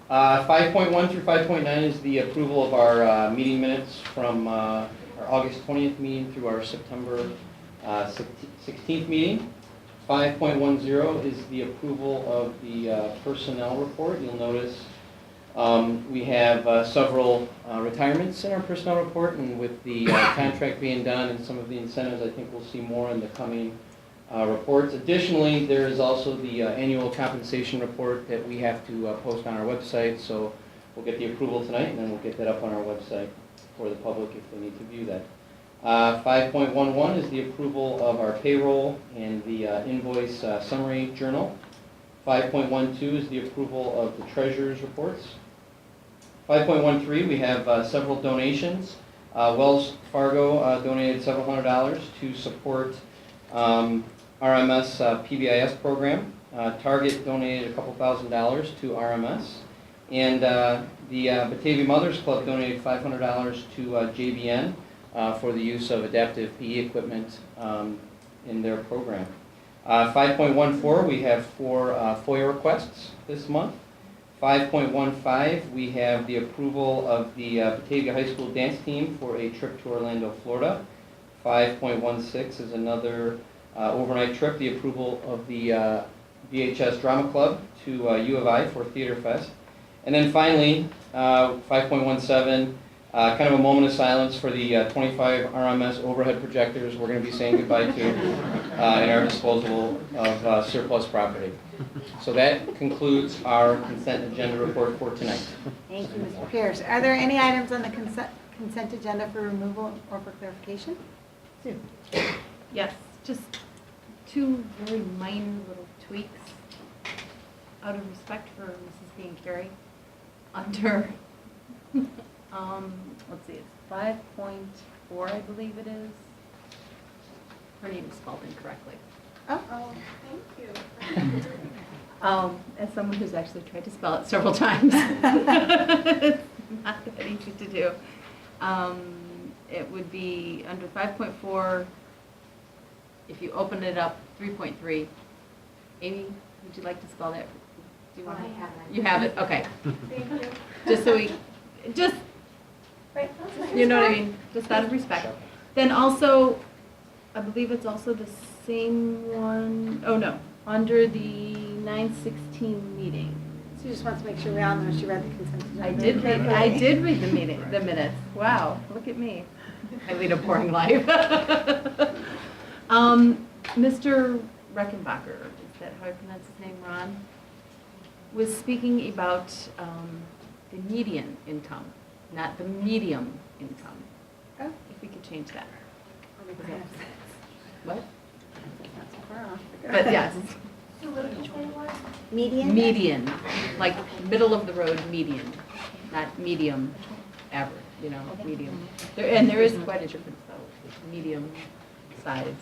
5.1 through 5.9 is the approval of our meeting minutes from our August 20th meeting through our September 16th meeting. 5.10 is the approval of the personnel report. You'll notice we have several retirements in our personnel report, and with the contract being done and some of the incentives, I think we'll see more in the coming reports. Additionally, there is also the annual compensation report that we have to post on our website, so we'll get the approval tonight, and then we'll get that up on our website for the public if they need to view that. 5.11 is the approval of our payroll and the invoice summary journal. 5.12 is the approval of the treasurer's reports. 5.13, we have several donations. Wells Fargo donated several $100s to support RMS PBIS program. Target donated a couple $1,000s to RMS. And the Batavia Mothers Club donated $500 to JBN for the use of adaptive PE equipment in their program. 5.14, we have 4 FOIA requests this month. 5.15, we have the approval of the Batavia High School dance team for a trip to Orlando, Florida. 5.16 is another overnight trip, the approval of the VHS Drama Club to U of I for Theater Fest. And then finally, 5.17, kind of a moment of silence for the 25 RMS overhead projectors we're going to be saying goodbye to in our disposal of surplus property. So that concludes our consent agenda report for tonight. Thank you, Mr. Pierce. Are there any items on the consent agenda for removal or for clarification? Sue? Yes, just 2 very minor little tweaks out of respect for Mrs. Bean Carey. Under, let's see, it's 5.4, I believe it is. Her name is spelled incorrectly. Oh, thank you. As someone who's actually tried to spell it several times. It's not that easy to do. It would be under 5.4, if you open it up, 3.3. Amy, would you like to spell that? Do you want I have it. You have it, okay. Thank you. Just so we, just, Right. you know what I mean, just out of respect. Then also, I believe it's also the same one, oh no, under the 9/16 meeting. Sue just wants to make sure we all know she read the consent agenda. I did read the minutes. Wow, look at me. I lead a boring life. Mr. Reckenbacher, is that how I pronounce his name, Ron? Was speaking about the median income, not the medium income. Oh. If we could change that. Perhaps. What? That's not so far off. But yes, So what did you say it was? Median? median, like middle of the road median, not medium average, medium. And there is quite a difference though, medium size,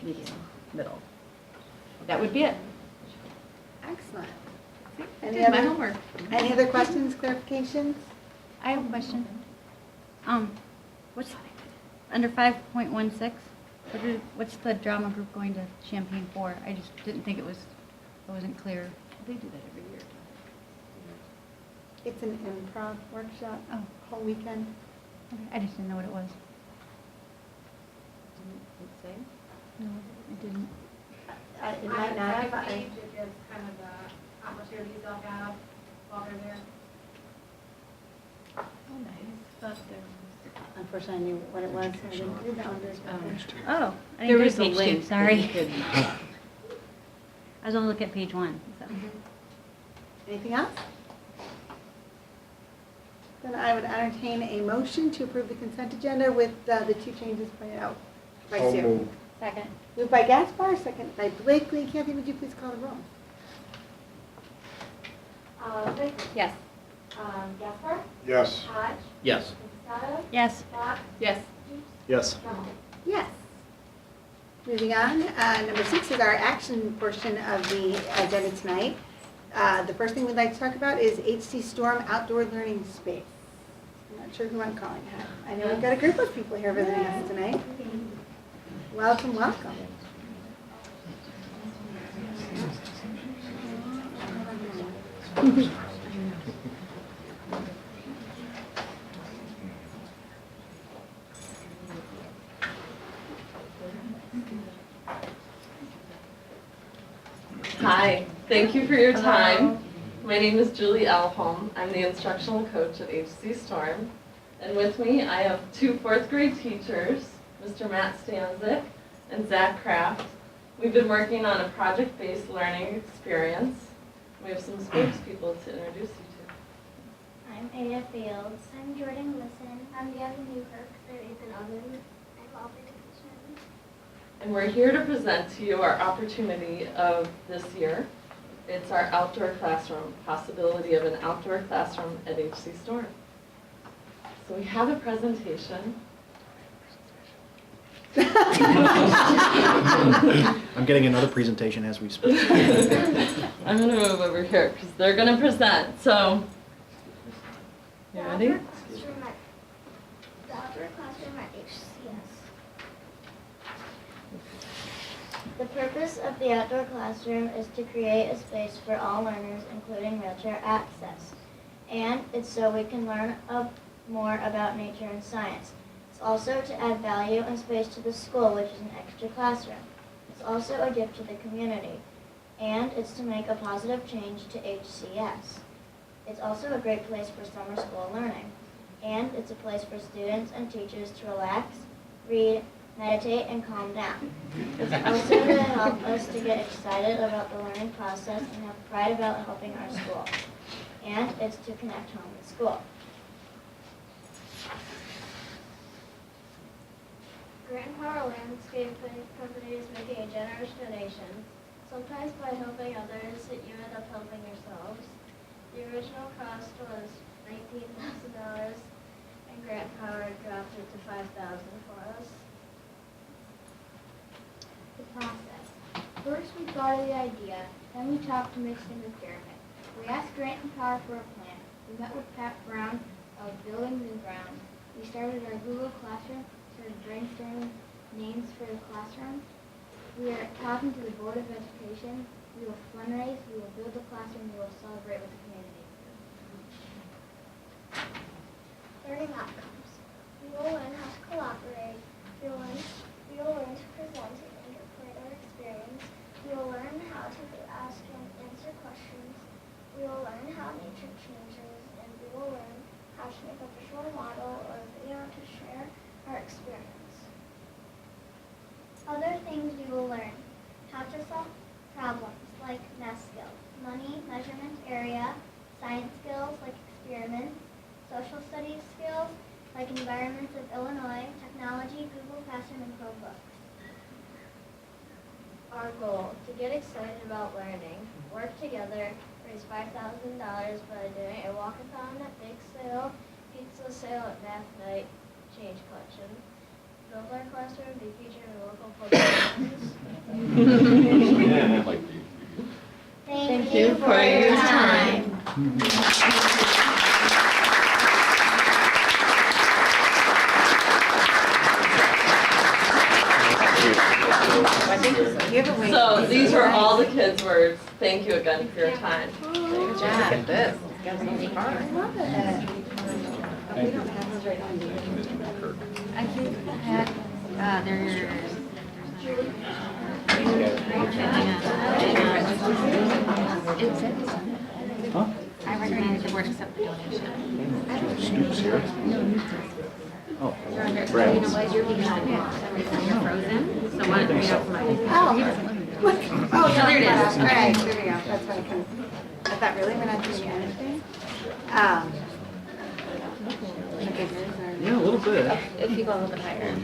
medium, middle. That would be it. Excellent. I Any did my other- homework. Any other questions, clarifications? I have a question. What's, under 5.16, what's the drama group going to Champaign for? I just didn't think it wasn't clear. They do that every year. It's an improv workshop, Oh, whole weekend. okay. I just didn't know what it was. Didn't it say? No, it didn't. It might not, but It gives kind of the opportunities they'll have while they're there. Oh, nice. Thought there unfortunately I knew what it was, so I didn't do that one. Oh, I There didn't is go a to page link. 2, sorry. that you could- I was only looking at page 1. So. Anything else? Then I would entertain a motion to approve the consent agenda with the two changes pointed out by So Sue. moved. Second. Moved by Gaspar, second by Blakely. Kathy, would you please call the roll? Blakely. Yes. Gaspar? Yes. Hodge? Yes. Sato? Yes. Fox? Yes. Yes. Trumbull. Yes. Moving on, number 6 is our action portion of the agenda tonight. The first thing we'd like to talk about is HC Storm Outdoor Learning Space. I'm not sure who I'm calling. I know we've got a group of people here visiting us tonight. Welcome, welcome. Hi, thank you for your time. My name is Julie Elholm. I'm the instructional coach at HC Storm. And with me, I have two fourth grade teachers, Mr. Matt Stanzik and Zach Kraft. We've been working on a project-based learning experience. We have some spokespeople to introduce you to. I'm Ada Fields. I'm Jordan Wilson. I'm Gavin Newkirk. I'm Ethan Oven. I'm Aubrey Dickinson. And we're here to present to you our opportunity of this year. It's our outdoor classroom, possibility of an outdoor classroom at HC Storm. So we have a presentation. I'm getting another presentation as we speak. I'm going to move over here because they're going to present. So, you ready? The outdoor classroom at HCS. The purpose of the outdoor classroom is to create a space for all learners, including wheelchair access. And it's so we can learn more about nature and science. It's also to add value and space to the school, which is an extra classroom. It's also a gift to the community. And it's to make a positive change to HCS. It's also a great place for summer school learning. And it's a place for students and teachers to relax, read, meditate, and calm down. It's also to help us to get excited about the learning process and have pride about helping our school. And it's to connect home with school. Grant and Power Landscape Company is making a generous donation. Sometimes by helping others, you end up helping yourselves. The original cost was $19,000, and Grant Power dropped it to $5,000 for us. The process. First, we thought of the idea, then we talked to Mixon and McDermott. We asked Grant and Power for a plan. We met with Pat Brown of Buildings and Grounds. We started our Google Classroom, started brainstorming names for the classroom. We are talking to the Board of Education. We will fundraise, we will build the classroom, we will celebrate with the community. Learning outcomes. We will learn how to cooperate. We will learn to present and interpret our experience. We will learn how to ask and answer questions. We will learn how nature changes, and we will learn how to make a visual model or video to share our experience. Other things we will learn: how to solve problems like math skills, money, measurement, area, science skills like experiments, social studies skills like environments of Illinois, technology, Google Classroom, and Chromebooks. Our goal: to get excited about learning, work together, raise $5,000 by doing a walkathon at bake sale, pizza sale at math night, change collection. Build our classroom, be featured in local publications. Thank you for your time. So these are all the kids' words. Thank you again for your time. Look at this. I love it. We don't have those right now. I think that there's. I recommend the board accept the donation. Snoop's here. Oh, You're under, you Brad. know what, you're behind, you're frozen, so why don't you read out mine? Oh, So there it is. All right, there we go. That's what I thought, really, we're not doing anything? Yeah, a little bit. If you go a little bit higher.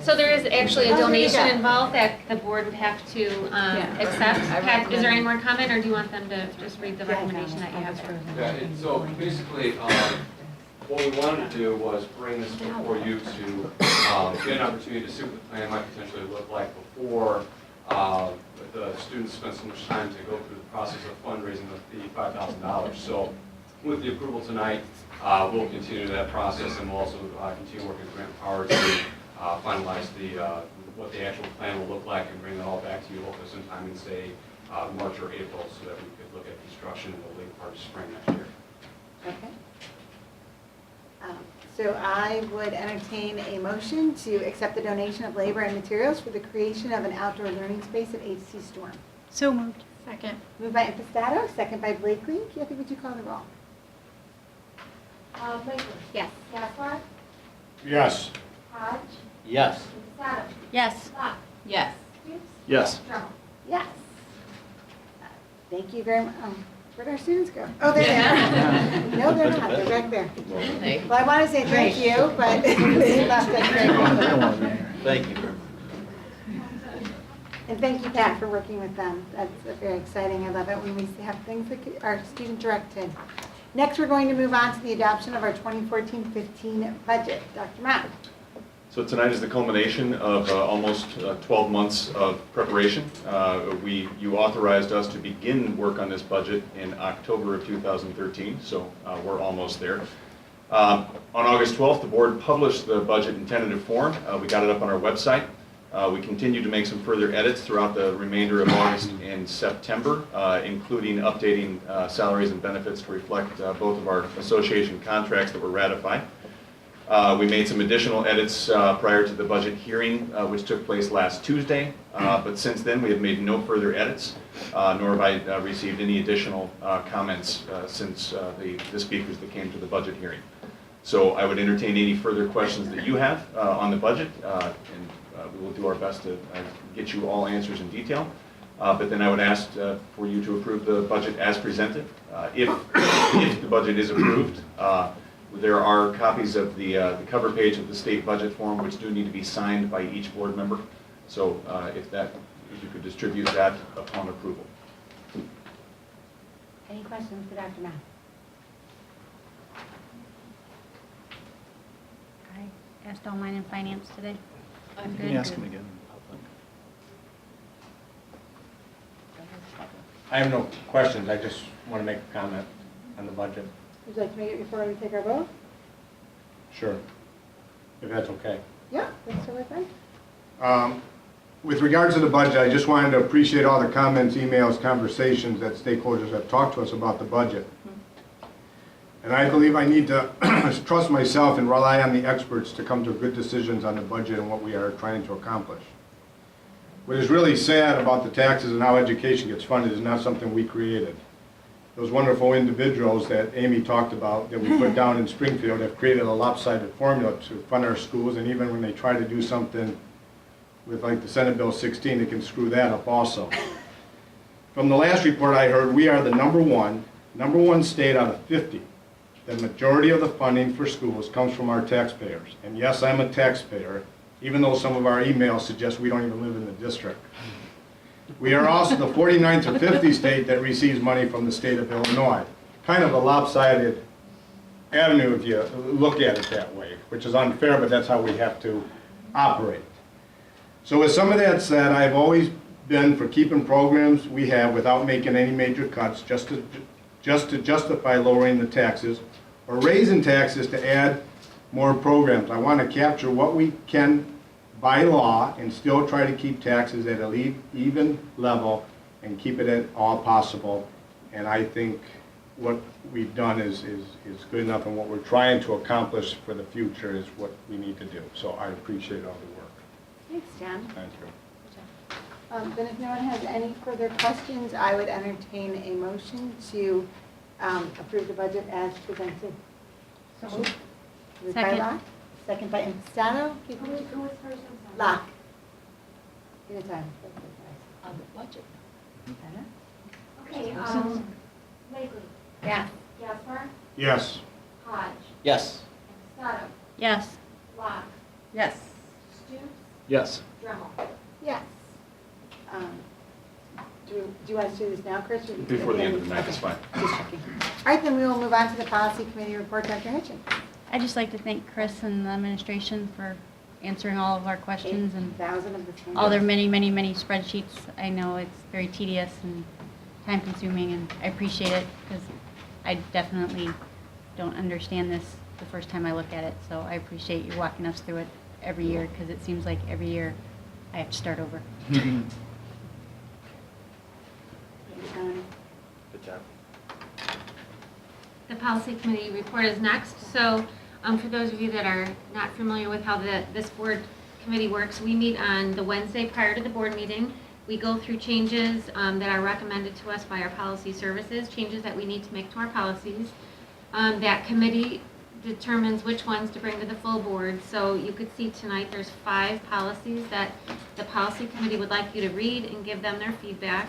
So there is actually a donation involved that the board would have to accept. Pat, is there any more comment, or do you want them to just read the recommendation that you have? So basically, what we wanted to do was bring this before you to get an opportunity to see what the plan might potentially look like before the students spend so much time to go through the process of fundraising the $5,000. So with the approval tonight, we'll continue that process, and we'll also continue working with Grant Power to finalize what the actual plan will look like and bring it all back to you hopefully sometime in, say, March or April, so that we could look at construction in the late part of spring next year. Okay. So I would entertain a motion to accept the donation of labor and materials for the creation of an outdoor learning space at HC Storm. So moved. Second. Moved by Impastato, second by Blakely. Kathy, would you call the roll? Blakely. Yes. Castler. Yes. Hodge. Yes. Sato. Yes. Locke. Yes. Hughes. Yes. Drummond. Yes. Thank you very much. Where'd our students go? Oh, there they are. No, they're not. They're back there. Well, I want to say thank you, but they left us very quickly. Thank you very much. And thank you, Pat, for working with them. That's very exciting. I love it when we have things that are student-directed. Next, we're going to move on to the adoption of our 2014-15 budget. Dr. Matt. So tonight is the culmination of almost 12 months of preparation. You authorized us to begin work on this budget in October of 2013, so we're almost there. On August 12th, the board published the budget in tentative form. We got it up on our website. We continued to make some further edits throughout the remainder of August and September, including updating salaries and benefits to reflect both of our association contracts that were ratified. We made some additional edits prior to the budget hearing, which took place last Tuesday, but since then we have made no further edits, nor have I received any additional comments since the speakers that came to the budget hearing. So I would entertain any further questions that you have on the budget, and we will do our best to get you all answers in detail. But then I would ask for you to approve the budget as presented. If the budget is approved, there are copies of the cover page of the state budget form, which do need to be signed by each board member. So if you could distribute that upon approval. Any questions for Dr. Matt? I asked all mine in finance today. I'm You good. can ask them again in public. I have no questions, I just want to make a comment on the budget. Would you like to make it before we take our vote? Sure. If that's okay. Yeah, that's totally fine. With regards to the budget, I just wanted to appreciate all the comments, emails, conversations that stakeholders have talked to us about the budget. And I believe I need to trust myself and rely on the experts to come to good decisions on the budget and what we are trying to accomplish. What is really sad about the taxes and how education gets funded is not something we created. Those wonderful individuals that Amy talked about that we put down in Springfield have created a lopsided formula to fund our schools, and even when they try to do something with like the Senate Bill 16, they can screw that up also. From the last report I heard, we are the number one state out of 50. The majority of the funding for schools comes from our taxpayers. And yes, I'm a taxpayer, even though some of our emails suggest we don't even live in the district. We are also the 49th or 50th state that receives money from the state of Illinois. Kind of a lopsided avenue if you look at it that way, which is unfair, but that's how we have to operate. So with some of that said, I've always been for keeping programs we have without making any major cuts, just to justify lowering the taxes or raising taxes to add more programs. I want to capture what we can by law and still try to keep taxes at an even level and keep it at all possible. And I think what we've done is good enough, and what we're trying to accomplish for the future is what we need to do. So I appreciate all the work. Thanks, John. Thank you. Then if no one has any further questions, I would entertain a motion to approve the budget as presented. So moved. Moved by Second. Locke, second by Impastato. Who was first? Locke. Give it time. On the budget. Okay, Blakely. Yes. Gasper. Yes. Hodge. Yes. Scotto, Yes. Locke, Yes. Stoops, Yes. Dremel. Yes. Do you want us to do this now, Chris? or Before the end of the night, Okay. it's fine. Just checking. All right, then we will move on to the policy committee report. Dr. Hitchin. I'd just like to thank Chris and the administration for answering all of our questions and 8,000 of the same. all their many, many, many spreadsheets. I know it's very tedious and time consuming, and I appreciate it because I definitely don't understand this the first time I look at it. So I appreciate you walking us through it every year because it seems like every year I have to start over. Good job. The policy committee report is next. So for those of you that are not familiar with how this board committee works, we meet on the Wednesday prior to the board meeting. We go through changes that are recommended to us by our policy services, changes that we need to make to our policies. That committee determines which ones to bring to the full board. So you could see tonight there's 5 policies that the policy committee would like you to read and give them their feedback.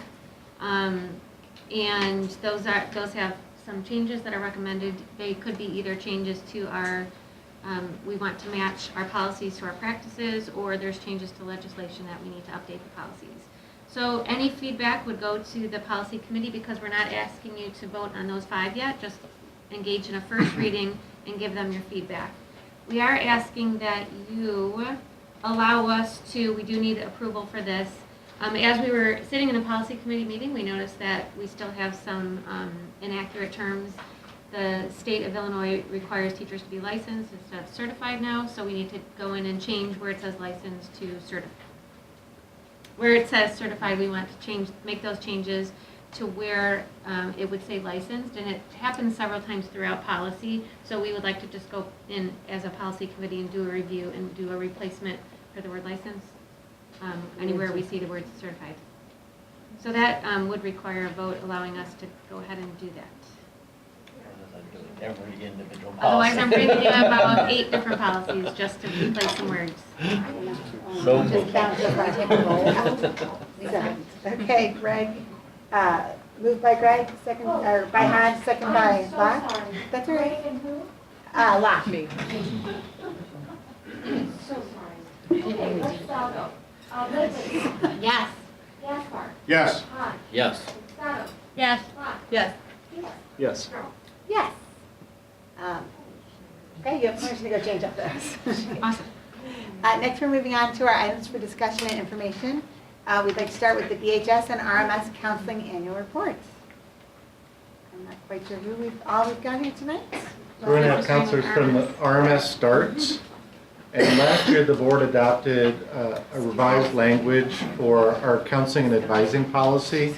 And those have some changes that are recommended. They could be either changes to our, we want to match our policies to our practices, or there's changes to legislation that we need to update the policies. So any feedback would go to the policy committee because we're not asking you to vote on those 5 yet, just engage in a first reading and give them your feedback. We are asking that you allow us to, we do need approval for this. As we were sitting in a policy committee meeting, we noticed that we still have some inaccurate terms. The state of Illinois requires teachers to be licensed instead of certified now, so we need to go in and change where it says licensed to certified. Where it says certified, we want to make those changes to where it would say licensed, and it happens several times throughout policy, so we would like to just go in as a policy committee and do a review and do a replacement for the word license. Anywhere we see the word certified. So that would require a vote allowing us to go ahead and do that. Every individual policy. Otherwise, I'm bringing you about 8 different policies just to replace some words. So Just bounce it right, take a roll. Okay, Greg, moved by Greg, second, or by Hans, second by So Locke. sorry. That's all right. Greg and who? Locke. So sorry. Okay, let's go. Lippman, Yes. Gaspar, Yes. Hodge, Yes. Scotto, Yes. Locke, Yes. Stoops, Yes. Dremel. Yes. Okay, you have permission to go change up those. Awesome. Next, we're moving on to our items for discussion and information. We'd like to start with the BHS and RMS Counseling Annual Reports. I'm not quite sure who we've got here tonight. So we're going to have counselors from the RMS starts. And last year, the board adopted a revised language for our counseling and advising policy.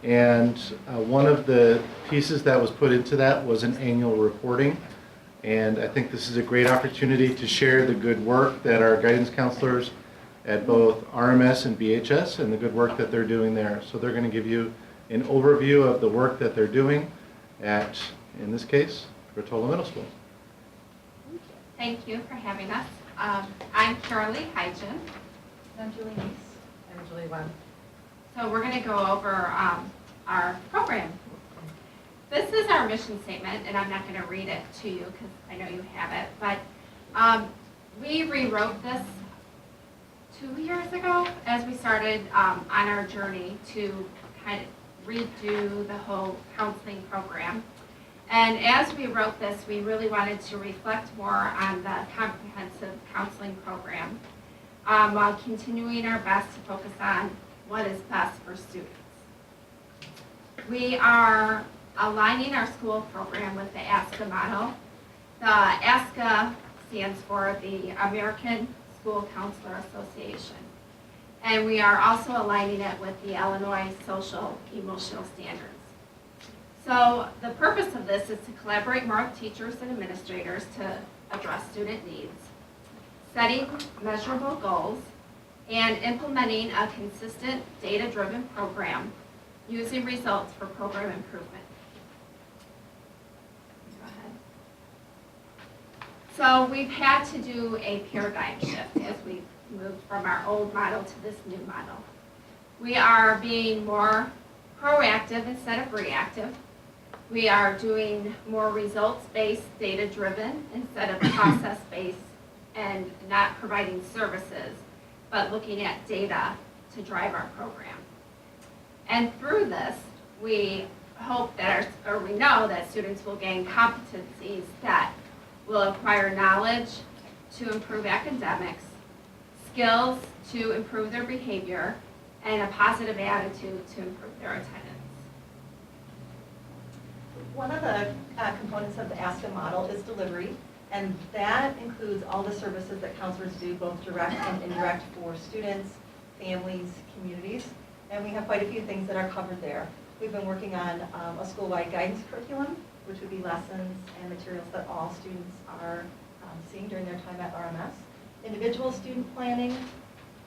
And one of the pieces that was put into that was an annual reporting. And I think this is a great opportunity to share the good work that our guidance counselors at both RMS and BHS and the good work that they're doing there. So they're going to give you an overview of the work that they're doing at, in this case, Rotolo Middle School. Thank you for having us. I'm Carolee Hygen. I'm Julie Neese. I'm Julie Webb. So we're going to go over our program. This is our mission statement, and I'm not going to read it to you because I know you have it, but we rewrote this 2 years ago as we started on our journey to kind of redo the whole counseling program. And as we wrote this, we really wanted to reflect more on the comprehensive counseling program while continuing our best to focus on what is best for students. We are aligning our school program with the ASCA model. The ASCA stands for the American School Counselor Association. And we are also aligning it with the Illinois Social Emotional Standards. So the purpose of this is to collaborate more with teachers and administrators to address student needs, setting measurable goals, and implementing a consistent data-driven program using results for program improvement. Go ahead. So we've had to do a paradigm shift as we've moved from our old model to this new model. We are being more proactive instead of reactive. We are doing more results-based, data-driven instead of process-based, and not providing services, but looking at data to drive our program. And through this, we hope that, or we know that students will gain competencies that will acquire knowledge to improve academics, skills to improve their behavior, and a positive attitude to improve their attendance. One of the components of the ASTA model is delivery, and that includes all the services that counselors do, both direct and indirect, for students, families, communities, and we have quite a few things that are covered there. We've been working on a school-wide guidance curriculum, which would be lessons and materials that all students are seeing during their time at RMS. Individual student planning,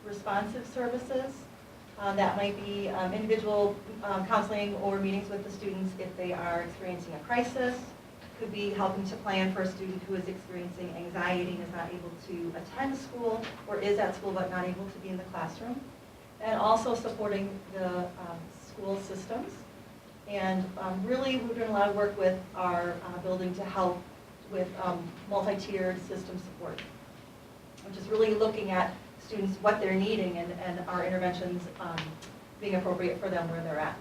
responsive services, that might be individual counseling or meetings with the students if they are experiencing a crisis. Could be helping to plan for a student who is experiencing anxiety and is not able to attend school, or is at school but not able to be in the classroom. And also supporting the school systems. And really, we're doing a lot of work with our building to help with multi-tiered system support, which is really looking at students, what they're needing, and our interventions being appropriate for them where they're at.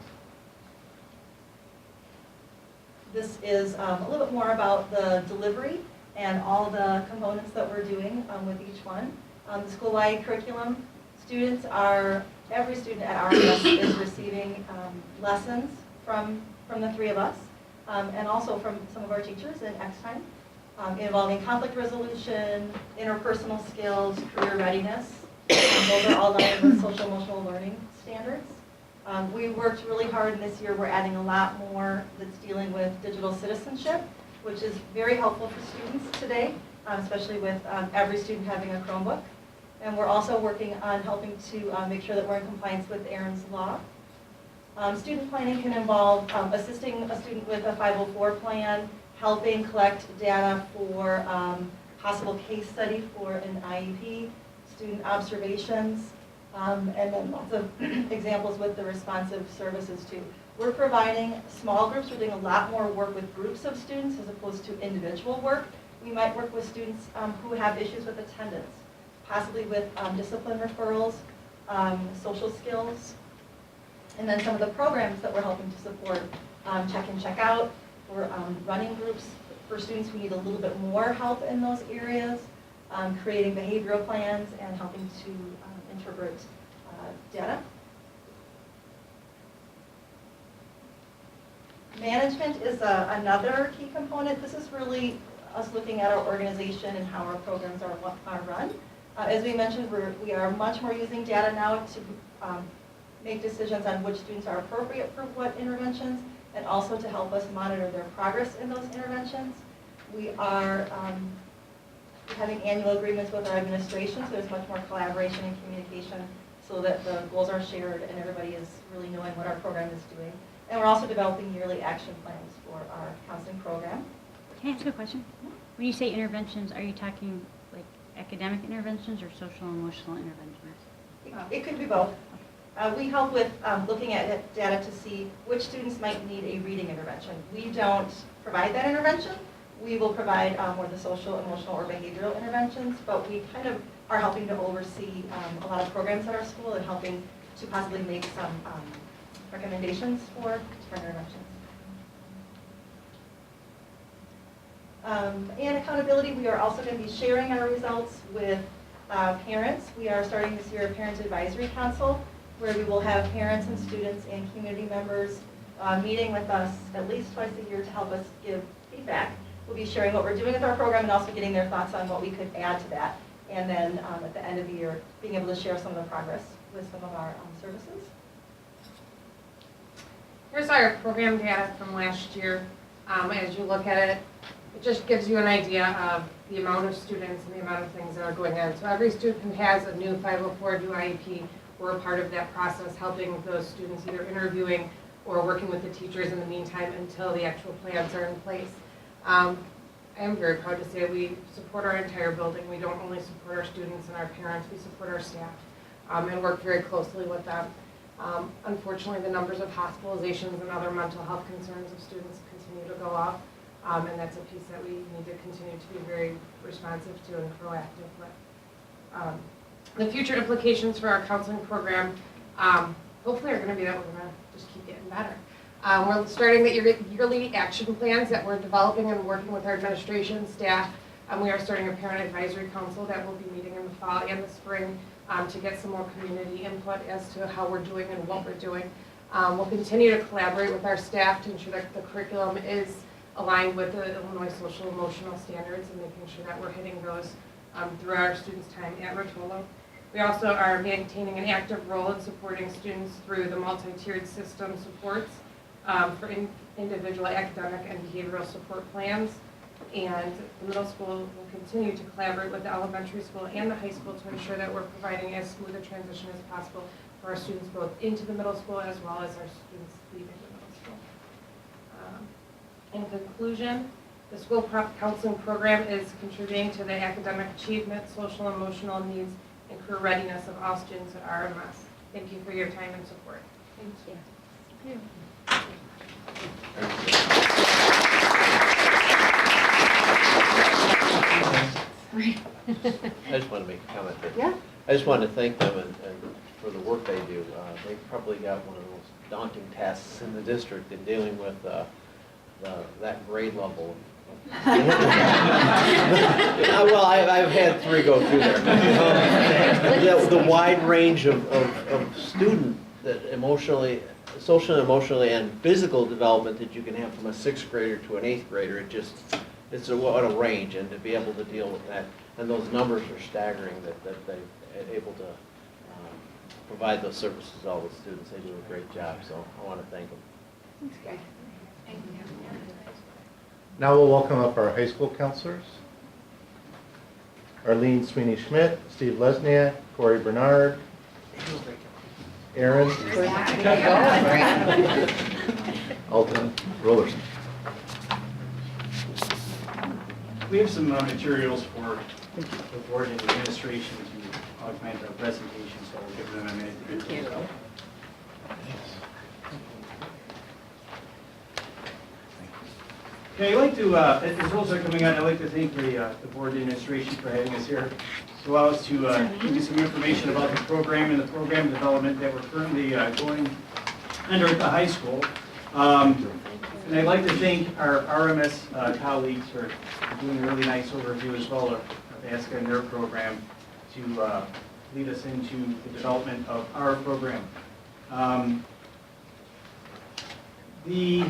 This is a little bit more about the delivery and all the components that we're doing with each one. The school-wide curriculum, every student at RMS is receiving lessons from the three of us, and also from some of our teachers in X time, involving conflict resolution, interpersonal skills, career readiness. Those are all done with social emotional learning standards. We worked really hard, and this year we're adding a lot more that's dealing with digital citizenship, which is very helpful for students today, especially with every student having a Chromebook. And we're also working on helping to make sure that we're in compliance with Aaron's Law. Student planning can involve assisting a student with a 504 plan, helping collect data for possible case study for an IEP, student observations, and then lots of examples with the responsive services too. We're providing small groups. We're doing a lot more work with groups of students as opposed to individual work. We might work with students who have issues with attendance, possibly with discipline referrals, social skills, and then some of the programs that we're helping to support, check in, check out. We're running groups for students who need a little bit more help in those areas, creating behavioral plans and helping to interpret data. Management is another key component. This is really us looking at our organization and how our programs are run. As we mentioned, we are much more using data now to make decisions on which students are appropriate for what interventions, and also to help us monitor their progress in those interventions. We are having annual agreements with our administration, so there's much more collaboration and communication so that the goals are shared and everybody is really knowing what our program is doing. And we're also developing yearly action plans for our counseling program. Can I ask a question? When you say interventions, are you talking like academic interventions or social and emotional interventions? It could be both. We help with looking at data to see which students might need a reading intervention. We don't provide that intervention. We will provide more the social, emotional, or behavioral interventions, but we kind of are helping to oversee a lot of programs at our school and helping to possibly make some recommendations for different interventions. And accountability, we are also going to be sharing our results with parents. We are starting this year a Parent Advisory Council, where we will have parents and students and community members meeting with us at least twice a year to help us give feedback. We'll be sharing what we're doing with our program and also getting their thoughts on what we could add to that. And then at the end of the year, being able to share some of the progress with some of our services. Here's our program data from last year. As you look at it, it just gives you an idea of the amount of students and the amount of things that are going on. So every student who has a new 504 new IEP, we're a part of that process, helping those students either interviewing or working with the teachers in the meantime until the actual plans are in place. I am very proud to say we support our entire building. We don't only support our students and our parents, we support our staff and work very closely with them. Unfortunately, the numbers of hospitalizations and other mental health concerns of students continue to go up, and that's a piece that we need to continue to be very responsive to and proactive with. The future implications for our counseling program hopefully are going to be that we're going to just keep getting better. We're starting the yearly action plans that we're developing and working with our administration, staff. We are starting a parent advisory council that will be meeting in the fall and the spring to get some more community input as to how we're doing and what we're doing. We'll continue to collaborate with our staff to ensure that the curriculum is aligned with the Illinois social emotional standards and making sure that we're hitting those throughout our students' time at Rotolo. We also are maintaining an active role in supporting students through the multi-tiered system supports for individual academic and behavioral support plans. And the middle school will continue to collaborate with the elementary school and the high school to ensure that we're providing as smooth a transition as possible for our students both into the middle school as well as our students leaving the middle school. In conclusion, the school counseling program is contributing to the academic achievement, social and emotional needs, and career readiness of all students at RMS. Thank you for your time and support. Thank you. I just want to make a comment there. Yeah. I just wanted to thank them and for the work they do. They probably got one of the most daunting tasks in the district in dealing with that grade level. Well, I've had 3 go through there. The wide range of student that social and emotionally and physical development that you can have from a 6th grader to an 8th grader, it's what a range, and to be able to deal with that. And those numbers are staggering that they're able to provide those services to all the students. They do a great job, so I want to thank them. That's great. Thank you. Now we'll welcome up our high school counselors. Arlene Sweeney-Schmidt, Steve Lesniak, Corey Bernard, Aaron, Alton Rollers. We have some materials for the board and administration to augment our presentation, so we'll give them a minute to get those out. Okay, I'd like to, as the results are coming out, I'd like to thank the board administration for having us here to allow us to give you some information about the program and the program development that we're currently going under at the high school. And I'd like to thank our RMS colleagues for doing a really nice overview as well of ASCA and their program to lead us into the development of our program. The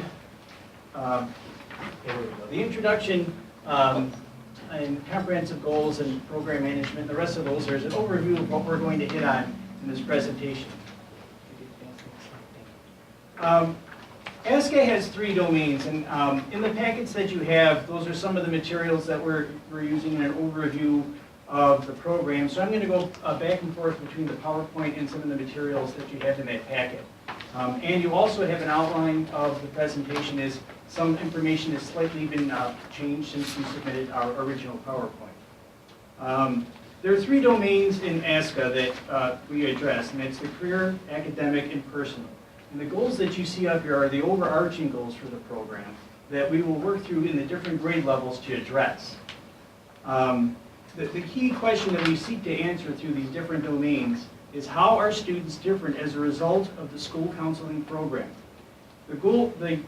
introduction and comprehensive goals and program management, the rest of those, there's an overview of what we're going to hit on in this presentation. ASCA has 3 domains, and in the packets that you have, those are some of the materials that we're using in an overview of the program. So I'm going to go back and forth between the PowerPoint and some of the materials that you have in that packet. And you also have an outline of the presentation as some information has slightly been changed since we submitted our original PowerPoint. There are 3 domains in ASCA that we address, and it's the career, academic, and personal. And the goals that you see up here are the overarching goals for the program that we will work through in the different grade levels to address. The key question that we seek to answer through these different domains is how are students different as a result of the school counseling program? The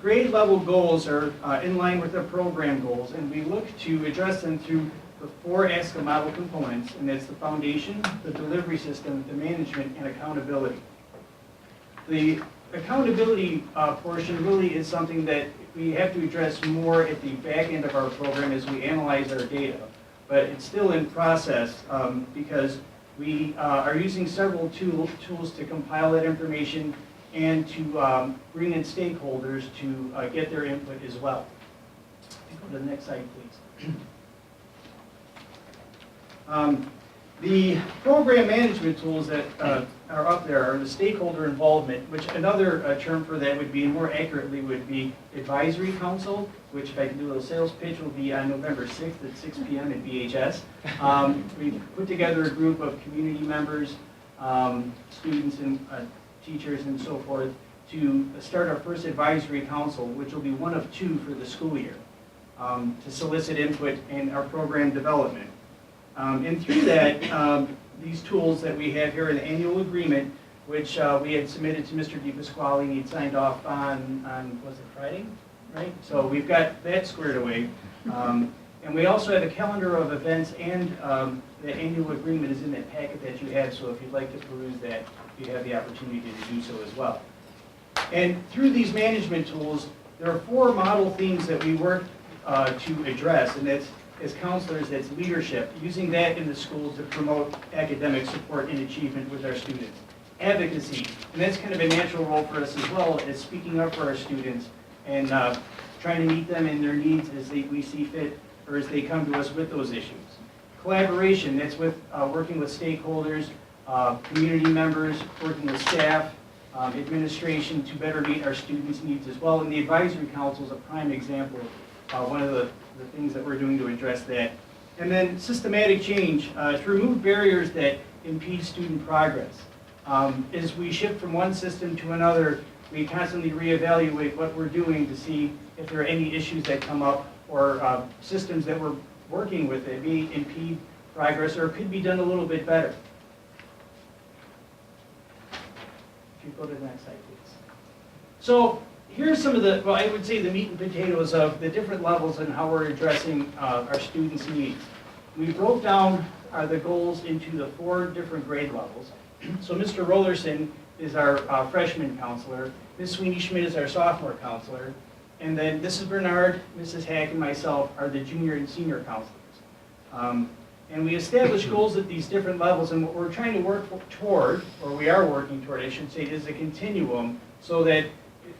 grade level goals are in line with the program goals, and we look to address them through the 4 ASCA model components, and that's the foundation, the delivery system, the management, and accountability. The accountability portion really is something that we have to address more at the back end of our program as we analyze our data. But it's still in process because we are using several tools to compile that information and to bring in stakeholders to get their input as well. Go to the next slide, please. The program management tools that are up there are the stakeholder involvement, which another term for that would be, and more accurately would be advisory council, which if I can do a little sales pitch will be on November 6th at 6 p.m. at BHS. We've put together a group of community members, students, and teachers and so forth to start our first advisory council, which will be one of 2 for the school year, to solicit input in our program development. And through that, these tools that we have here, an annual agreement, which we had submitted to Mr. DePasquale, and he'd signed off on, was it Friday? Right? So we've got that squared away. And we also have a calendar of events, and the annual agreement is in that packet that you have, so if you'd like to peruse that, you have the opportunity to do so as well. And through these management tools, there are 4 model themes that we work to address, and that's, as counselors, that's leadership, using that in the schools to promote academic support and achievement with our students. Advocacy, and that's kind of a natural role for us as well, as speaking up for our students and trying to meet them in their needs as we see fit, or as they come to us with those issues. Collaboration, that's with working with stakeholders, community members, working with staff, administration to better meet our students' needs as well. And the advisory council is a prime example of one of the things that we're doing to address that. And then systematic change, to remove barriers that impede student progress. As we shift from one system to another, we constantly reevaluate what we're doing to see if there are any issues that come up, or systems that we're working with that may impede progress or could be done a little bit better. If you go to the next slide, please. So here's some of the, well, I would say the meat and potatoes of the different levels and how we're addressing our students' needs. We broke down the goals into the 4 different grade levels. So Mr. Rollerson is our freshman counselor, Ms. Sweeney Schmidt is our sophomore counselor, and then Mrs. Bernard, Mrs. Hack, and myself are the junior and senior counselors. And we establish goals at these different levels, and what we're trying to work toward, or we are working toward, I should say, is a continuum, so that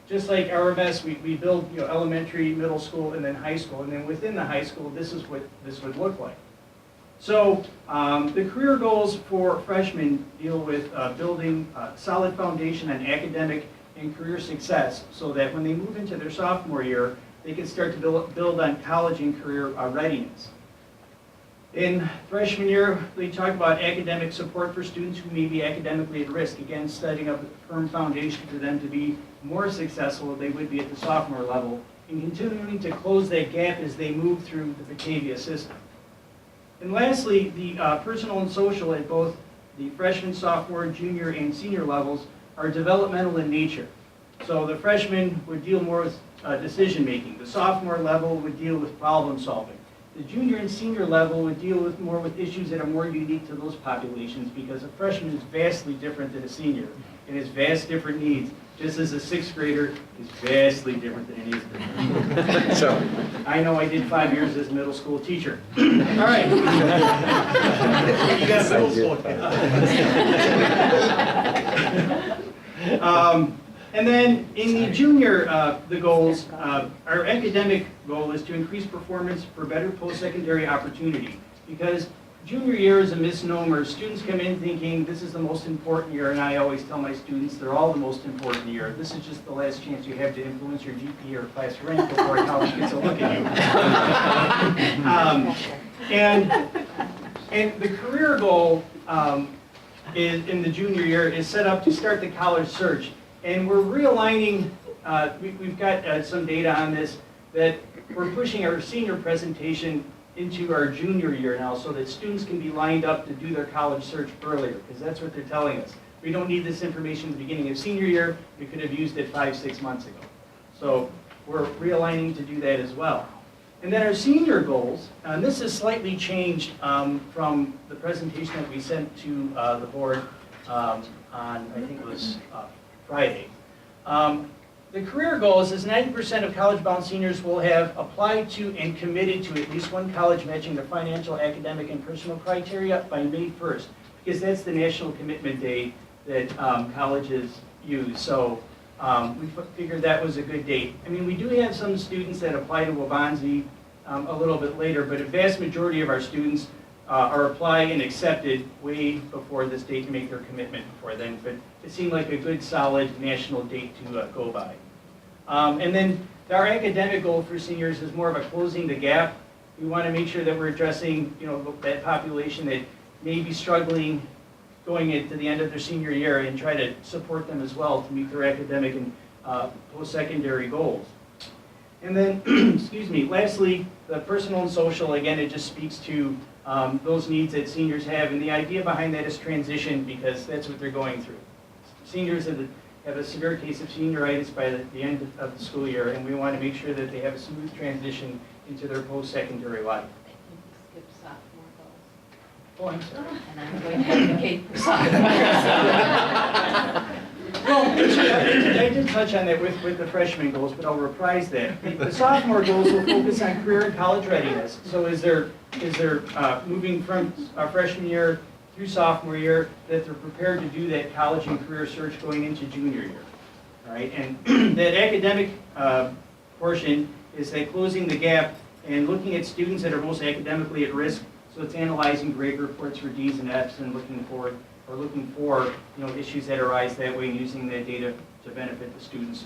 just like RMS, we build elementary, middle school, and then high school, and then within the high school, this is what this would look like. So the career goals for freshmen deal with building a solid foundation on academic and career success, so that when they move into their sophomore year, they can start to build on college and career readiness. In freshman year, we talk about academic support for students who may be academically at risk. Again, setting up a firm foundation for them to be more successful than they would be at the sophomore level, and continuing to close that gap as they move through the Batavia system. And lastly, the personal and social at both the freshman, sophomore, junior, and senior levels are developmental in nature. So the freshman would deal more with decision making. The sophomore level would deal with problem solving. The junior and senior level would deal with more with issues that are more unique to those populations, because a freshman is vastly different than a senior and has vast different needs, just as a 6th grader is vastly different than an 8th grader. So I know I did 5 years as a middle school teacher. All right. You got middle school. And then in the junior, the goals, our academic goal is to increase performance for better post-secondary opportunity. Because junior year is a misnomer. Students come in thinking this is the most important year, and I always tell my students they're all the most important year. This is just the last chance you have to influence your GPA or class rank before college gets a look at you. And the career goal is, in the junior year, is set up to start the college search. And we're realigning, we've got some data on this, that we're pushing our senior presentation into our junior year now, so that students can be lined up to do their college search earlier, because that's what they're telling us. We don't need this information at the beginning of senior year, we could have used it 5-6 months ago. So we're realigning to do that as well. And then our senior goals, and this has slightly changed from the presentation that we sent to the board on, I think it was Friday. The career goals is 90% of college-bound seniors will have applied to and committed to at least one college matching their financial, academic, and personal criteria by May 1st, because that's the national commitment day that colleges use. So we figured that was a good date. I mean, we do have some students that apply to Waubonsie a little bit later, but a vast majority of our students are applied and accepted way before this date to make their commitment before then. But it seemed like a good, solid national date to go by. And then our academic goal for seniors is more of a closing the gap. We want to make sure that we're addressing, that population that may be struggling going into the end of their senior year and try to support them as well to meet their academic and post-secondary goals. And then, excuse me, lastly, the personal and social, again, it just speaks to those needs that seniors have. And the idea behind that is transition, because that's what they're going through. Seniors have a severe case of senioritis by the end of the school year, and we want to make sure that they have a smooth transition into their post-secondary life. Skip sophomore goals. Oh, I'm sorry. And I'm going to advocate for sophomore. Well, I did touch on that with the freshman goals, but I'll reprise that. The sophomore goals will focus on career and college readiness. So is there moving from freshman year through sophomore year, that they're prepared to do that college and career search going into junior year, right? And that academic portion is that closing the gap and looking at students that are most academically at risk. So it's analyzing grade reports for D's and F's and looking for issues that arise that way and using that data to benefit the students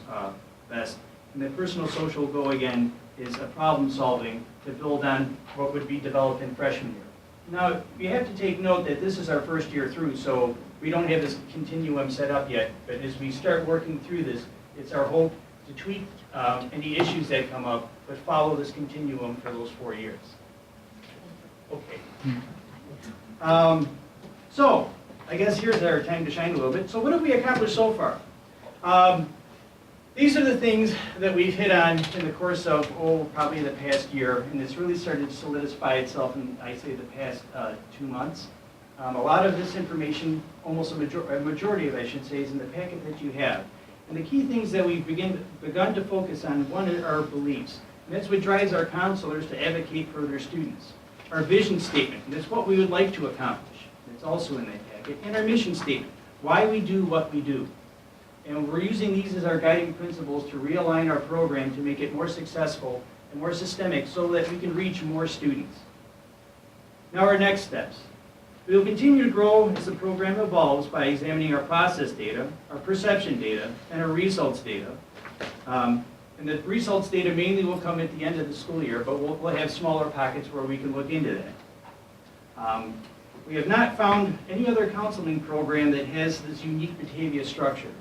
best. And the personal social goal, again, is a problem solving to build on what would be developed in freshman year. Now, you have to take note that this is our first year through, so we don't have this continuum set up yet. But as we start working through this, it's our hope to tweak any issues that come up, but follow this continuum for those 4 years. Okay. So, I guess here's our time to shine a little bit. So what have we accomplished so far? These are the things that we've hit on in the course of, probably the past year, and it's really started to solidify itself in, I say, the past 2 months. A lot of this information, almost a majority of it, I should say, is in the packet that you have. And the key things that we've begun to focus on, one are our beliefs. And that's what drives our counselors to advocate for their students. Our vision statement, and that's what we would like to accomplish. It's also in that packet. And our mission statement, why we do what we do. And we're using these as our guiding principles to realign our program to make it more successful and more systemic so that we can reach more students. Now our next steps. We will continue to grow as the program evolves by examining our process data, our perception data, and our results data. And the results data mainly will come at the end of the school year, but we'll have smaller pockets where we can look into that. We have not found any other counseling program that has this unique Batavia structure.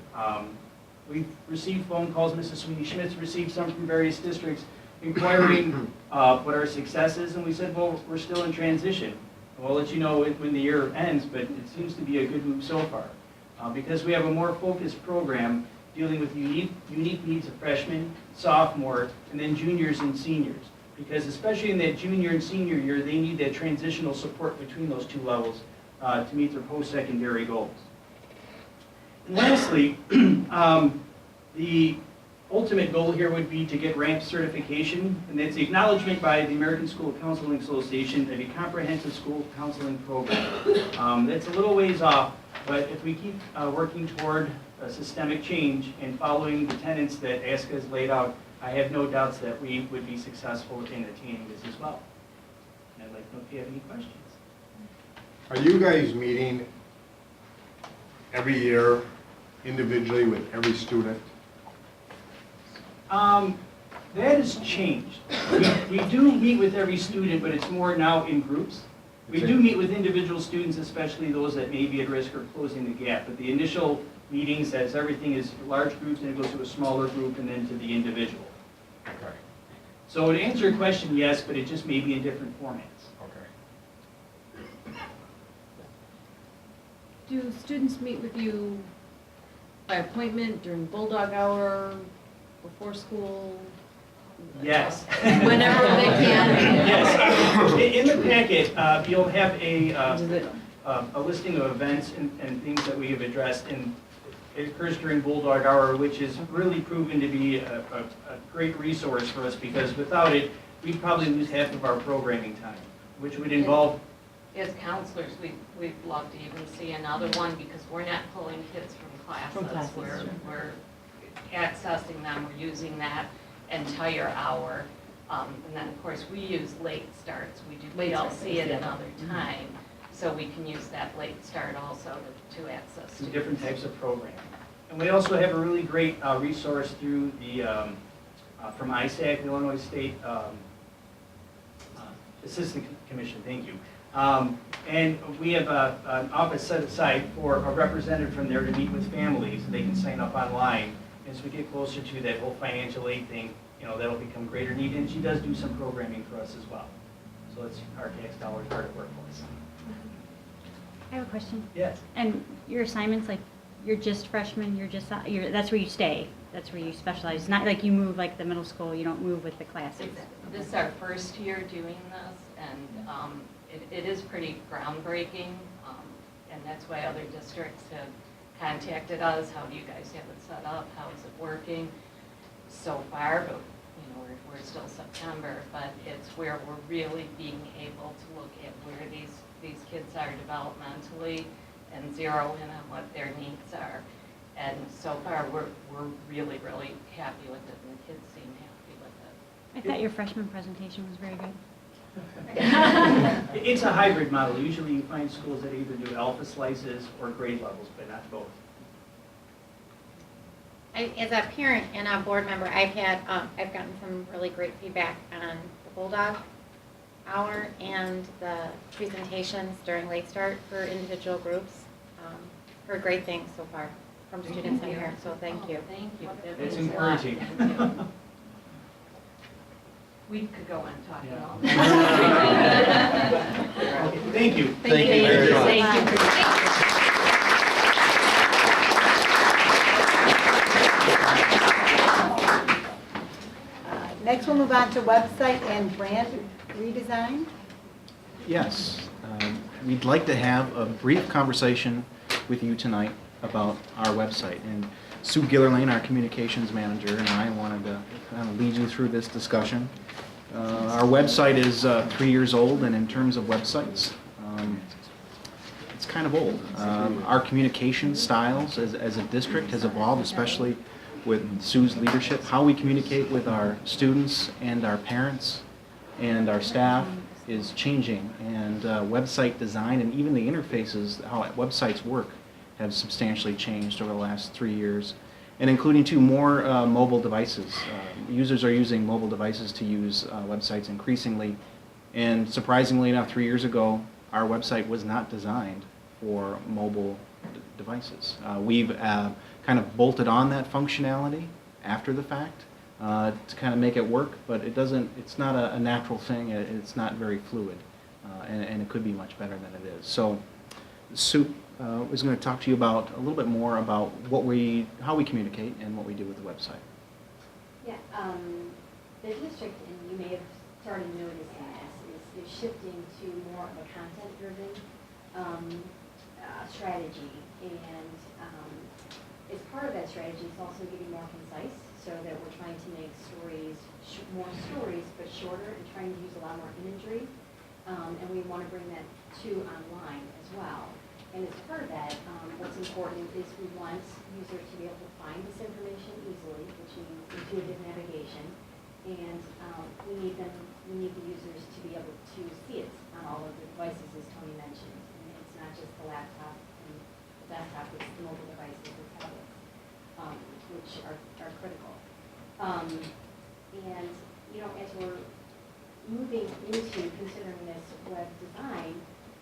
We've received phone calls, Mrs. Sweeney-Schmidt's received some from various districts inquiring what our success is, and we said, well, we're still in transition. And we'll let you know when the year ends, but it seems to be a good move so far. Because we have a more focused program dealing with unique needs of freshmen, sophomore, and then juniors and seniors. Because especially in that junior and senior year, they need that transitional support between those two levels to meet their post-secondary goals. And lastly, the ultimate goal here would be to get RAMP certification, and that's the acknowledgement by the American School Counseling Association of a comprehensive school counseling program. That's a little ways off, but if we keep working toward a systemic change and following the tenets that ASCA has laid out, I have no doubts that we would be successful in attaining this as well. And I'd like to know if you have any questions. Are you guys meeting every year individually with every student? That has changed. We do meet with every student, but it's more now in groups. We do meet with individual students, especially those that may be at risk of closing the gap. But the initial meetings, as everything is large groups, and it goes to a smaller group and then to the individual. Okay. So to answer your question, yes, but it just may be in different formats. Okay. Do students meet with you by appointment during Bulldog Hour, before school? Yes. Whenever they can? Yes. In the packet, you'll have a listing of events and things that we have addressed, and it occurs during Bulldog Hour, which is really proven to be a great resource for us, because without it, we'd probably lose half of our programming time, which would involve... As counselors, we'd love to even see another one, because we're not pulling kids from classes. We're accessing them, we're using that entire hour. And then, of course, we use late starts. We all see it another time. So we can use that late start also to access some different types of programming. And we also have a really great resource through the, from ISAC, the Illinois State Assistant Commission, thank you. And we have an office set aside for a representative from there to meet with families. They can sign up online. As we get closer to that whole financial aid thing, that'll become greater need. And she does do some programming for us as well. So it's our tax dollars hard at work for us. I have a question. Yes. And your assignments, like, you're just freshmen, that's where you stay, that's where you specialize, not like you move like the middle school, you don't move with the classes. This is our first year doing this, and it is pretty groundbreaking, and that's why other districts have contacted us. How do you guys have it set up? How is it working? So far, but we're still September, but it's where we're really being able to look at where these kids are developmentally and zero in on what their needs are. And so far, we're really, really happy with it, and the kids seem happy with it. I thought your freshman presentation was very good. It's a hybrid model. Usually you find schools that either do alpha slices or grade levels, but not both. As a parent and a board member, I've gotten some really great feedback on the Bulldog Hour and the presentations during Late Start for individual groups. Heard great things so far from students in here, so thank you. Thank you. It's encouraging. We could go on talking Yeah. all day. Okay, thank you. Thank you very much. Thank you. Next, we'll move on to website and brand redesign. Yes, we'd like to have a brief conversation with you tonight about our website. And Sue Gillerlane, our communications manager, and I wanted to kind of lead you through this discussion. Our website is 3 years old, and in terms of websites, it's kind of old. Our communication styles as a district has evolved, especially with Sue's leadership. How we communicate with our students and our parents and our staff is changing, and website design and even the interfaces, how websites work, have substantially changed over the last 3 years, and including more mobile devices. Users are using mobile devices to use websites increasingly, and surprisingly enough, 3 years ago, our website was not designed for mobile devices. We've kind of bolted on that functionality after the fact to kind of make it work, but it's not a natural thing. It's not very fluid, and it could be much better than it is. So Sue is going to talk to you about a little bit more about how we communicate and what we do with the website. Yeah, the district, and you may have started noticing this, is shifting to more of a content-driven strategy, and as part of that strategy, it's also getting more concise, so that we're trying to make more stories, but shorter, and trying to use a lot more imagery, and we want to bring that to online as well. And as part of that, what's important is we want users to be able to find this information easily, which means intuitive navigation, and we need the users to be able to see it on all of the devices, as Tony mentioned. And it's not just the laptop and the desktop, it's the mobile devices and tablets, which are critical. And, as we're moving into considering this web design,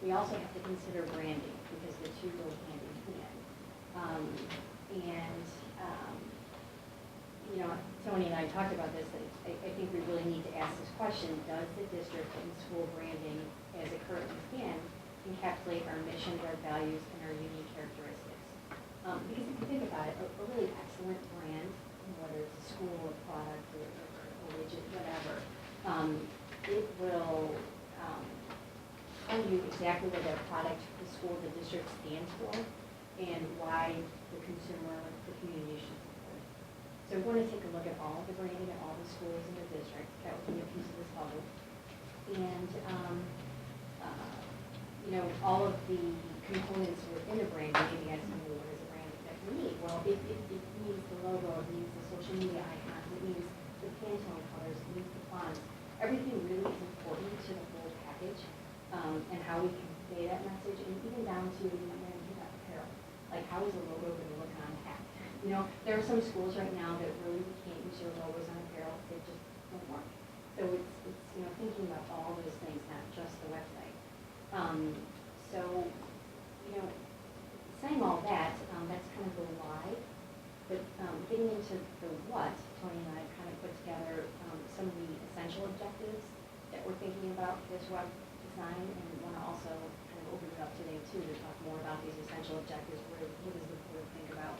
we also have to consider branding, because the two go hand in hand. Tony and I talked about this. I think we really need to ask this question: does the district and school branding, as it currently stands, encapsulate our mission, our values, and our unique characteristics? Because if you think about it, a really excellent brand, whether it's a school, a product, or a widget, whatever, it will tell you exactly what that product, the school, the district stands for, and why the consumer, the community should support it. So we want to take a look at all the branding at all the schools in the district. That would be a piece of this puzzle. And, all of the components within the brand, maybe as some what is a brand that we need? Well, it needs the logo, it needs the social media icons, it needs the Pantone colors, it needs the fonts. Everything really is important to the whole package. And how we convey that message, and even down to apparel. Like, how is a logo going to look on a hat? There are some schools right now that really can't use their logos on apparel; they just don't work. So it's thinking about all those things, not just the website. So, you know, saying all that, that's kind of the why. But getting into the what, Tony and I kind of put together some of the essential objectives that we're thinking about for this web design, and we want to also kind of open it up today too to talk more about these essential objectives. What does the board think about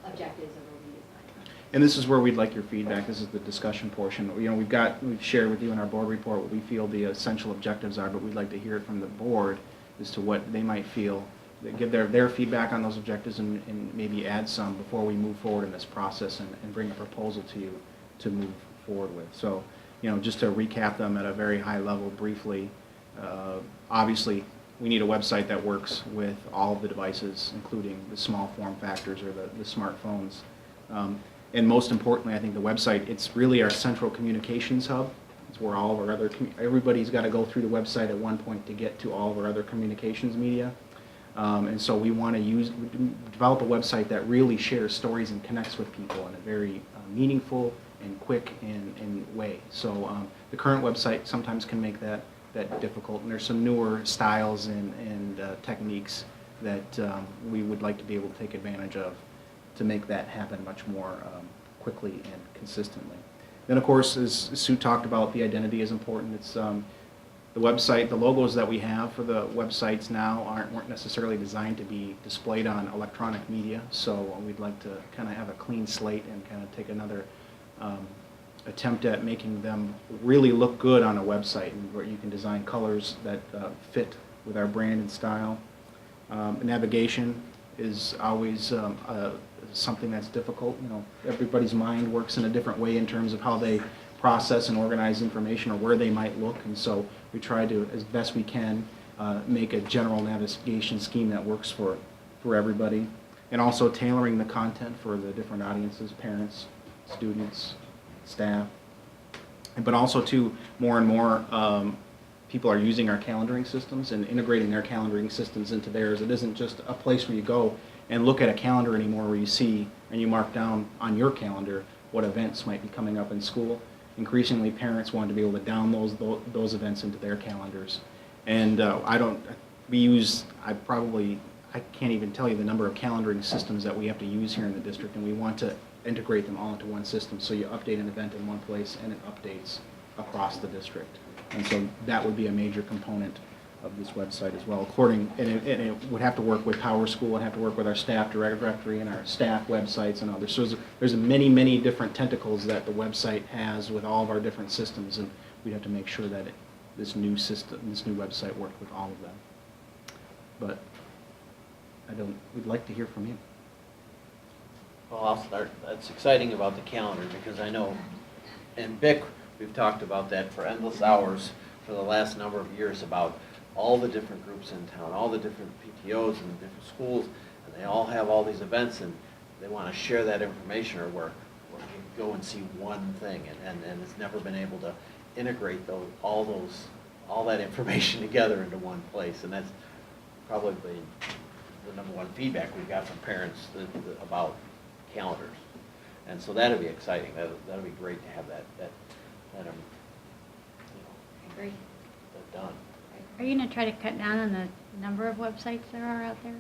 objectives of a redesign? And this is where we'd like your feedback. This is the discussion portion. You know, we've shared with you in our board report what we feel the essential objectives are, but we'd like to hear it from the board as to what they might feel, give their feedback on those objectives and maybe add some before we move forward in this process and bring a proposal to you to move forward with. So, you know, just to recap them at a very high level briefly, obviously we need a website that works with all of the devices, including the small form factors or the smartphones. And most importantly, I think the website, it's really our central communications hub. It's where all of our other, everybody's got to go through the website at one point to get to all of our other communications media. And so we want to develop a website that really shares stories and connects with people in a very meaningful and quick and way. So the current website sometimes can make that difficult, and there's some newer styles and techniques that we would like to be able to take advantage of to make that happen much more quickly and consistently. Then, of course, as Sue talked about, the identity is important. It's the website, the logos that we have for the websites now weren't necessarily designed to be displayed on electronic media, so we'd like to kind of have a clean slate and kind of take another attempt at making them really look good on a website, and where you can design colors that fit with our brand and style. Navigation is always something that's difficult. You know, everybody's mind works in a different way in terms of how they process and organize information or where they might look, and so we try to, as best we can, make a general navigation scheme that works for everybody, and also tailoring the content for the different audiences, parents, students, staff, but also too, more and more people are using our calendaring systems and integrating their calendaring systems into theirs. It isn't just a place where you go and look at a calendar anymore where you see and you mark down on your calendar what events might be coming up in school. Increasingly, parents want to be able to download those events into their calendars. And I can't even tell you the number of calendaring systems that we have to use here in the district, and we want to integrate them all into one system, so you update an event in one place and it updates across the district. And so that would be a major component of this website as well. And it would have to work with Power School, it would have to work with our staff directory and our staff websites and others. So there's many, many different tentacles that the website has with all of our different systems, and we'd have to make sure that this new website worked with all of them. But we'd like to hear from you. Well, I'll start. That's exciting about the calendar, because I know in BIC we've talked about that for endless hours for the last number of years, about all the different groups in town, all the different PTOs and the different schools, and they all have all these events, and they want to share that information, or where you go and see one thing, and it's never been able to integrate all that information together into one place, and that's probably the number one feedback we've got from parents about calendars. And so that'll be exciting. That'll be great to have that I agree. done. Are you going to try to cut down on the number of websites there are out there?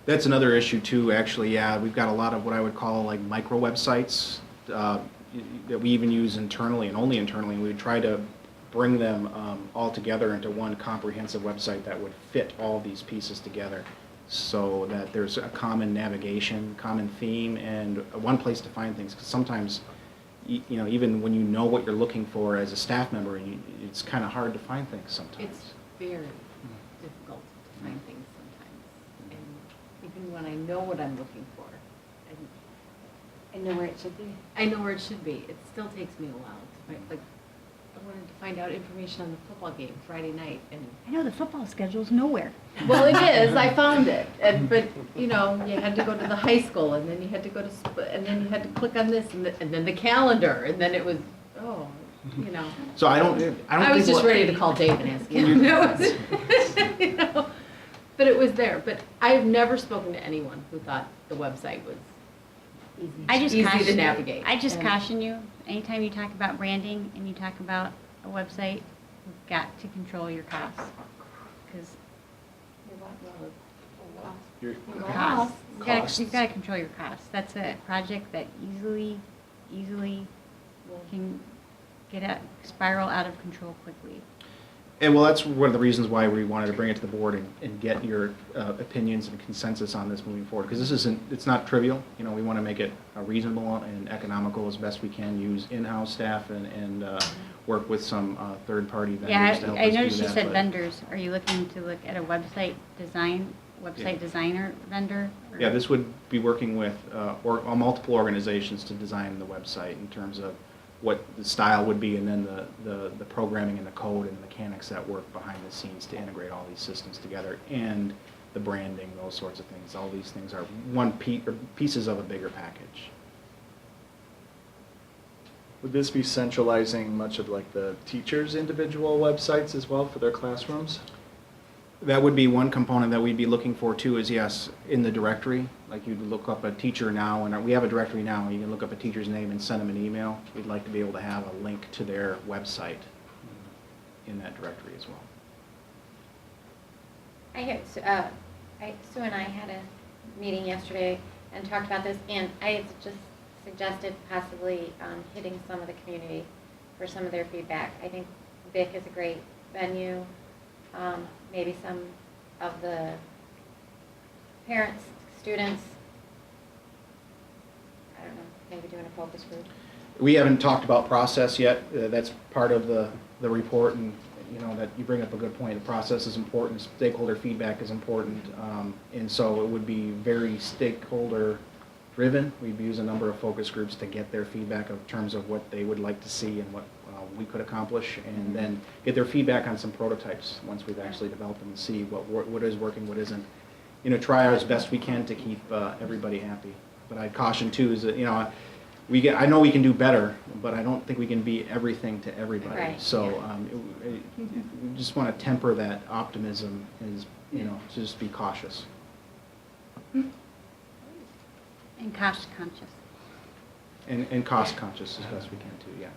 That's another issue too, actually. Yeah, we've got a lot of what I would call like micro websites that we even use internally and only internally, and we try to bring them all together into one comprehensive website that would fit all these pieces together, so that there's a common navigation, common theme, and one place to find things. Because sometimes, you know, even when you know what you're looking for as a staff member, it's kind of hard to find things sometimes. It's very difficult to find things sometimes. And even when I know what I'm looking for, I know where it should be. I know where it should be. It still takes me a while to find, like, I wanted to find out information on the football game Friday night, and I know the football schedule's nowhere. well, it is. I found it, but you know, you had to go to the high school, and then you had to go to, and then you had to click on this, and then the calendar, and then it was, you know. So I don't. I was just ready to call Dave and ask him. You know, but it was there. But I have never spoken to anyone who thought the website was easy to navigate. I just caution you, anytime you talk about branding and you talk about a website, you've got to control your costs. because Your costs. costs. You've got to control your costs. That's a project that easily can spiral out of control quickly. And well, that's one of the reasons why we wanted to bring it to the board and get your opinions and consensus on this moving forward. Because it's not trivial. You know, we want to make it reasonable and economical as best we can, use in-house staff and work with some third-party vendors to help us do I that. noticed you said but- vendors. Are you looking to look at a website designer vendor? or- Yeah, this would be working with multiple organizations to design the website in terms of what the style would be, and then the programming and the code and the mechanics that work behind the scenes to integrate all these systems together, and the branding, those sorts of things. All these things are pieces of a bigger package. Would this be centralizing much of like the teachers' individual websites as well for their classrooms? That would be one component that we'd be looking for too, is yes, in the directory, like you'd look up a teacher now, and we have a directory now, you can look up a teacher's name and send them an email. We'd like to be able to have a link to their website in that directory as well. Sue and I had a meeting yesterday and talked about this, and I had just suggested possibly hitting some of the community for some of their feedback. I think Vic is a great venue. Maybe some of the parents, students, I don't know, maybe doing a focus group. We haven't talked about process yet. That's part of the report, and you know that you bring up a good point. The process is important. Stakeholder feedback is important, and so it would be very stakeholder driven. We'd use a number of focus groups to get their feedback in terms of what they would like to see and what we could accomplish, and then get their feedback on some prototypes once we've actually developed them and see what is working, what isn't. You know, try as best we can to keep everybody happy. But I'd caution too is that, you know, I know we can do better, but I don't think we can be everything to everybody. Right, So yeah. we just want to temper that optimism, is, you know, to just be cautious. And cost conscious. And cost conscious as best we can too, yes.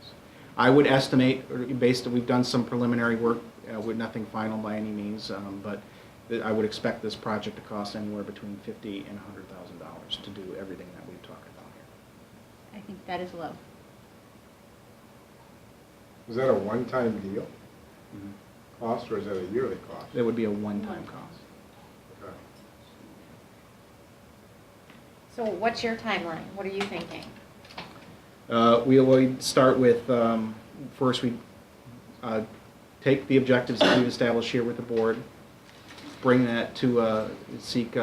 I would estimate, we've done some preliminary work, with nothing final by any means, but I would expect this project to cost anywhere between $50,000 and $100,000 to do everything that we've talked about here. I think that is low. Is that a one-time deal cost, or is that a yearly cost? That would be a one-time cost. Okay. So what's your timeline? What are you thinking? We start with, first we take the objectives that we've established here with the board, bring that to seek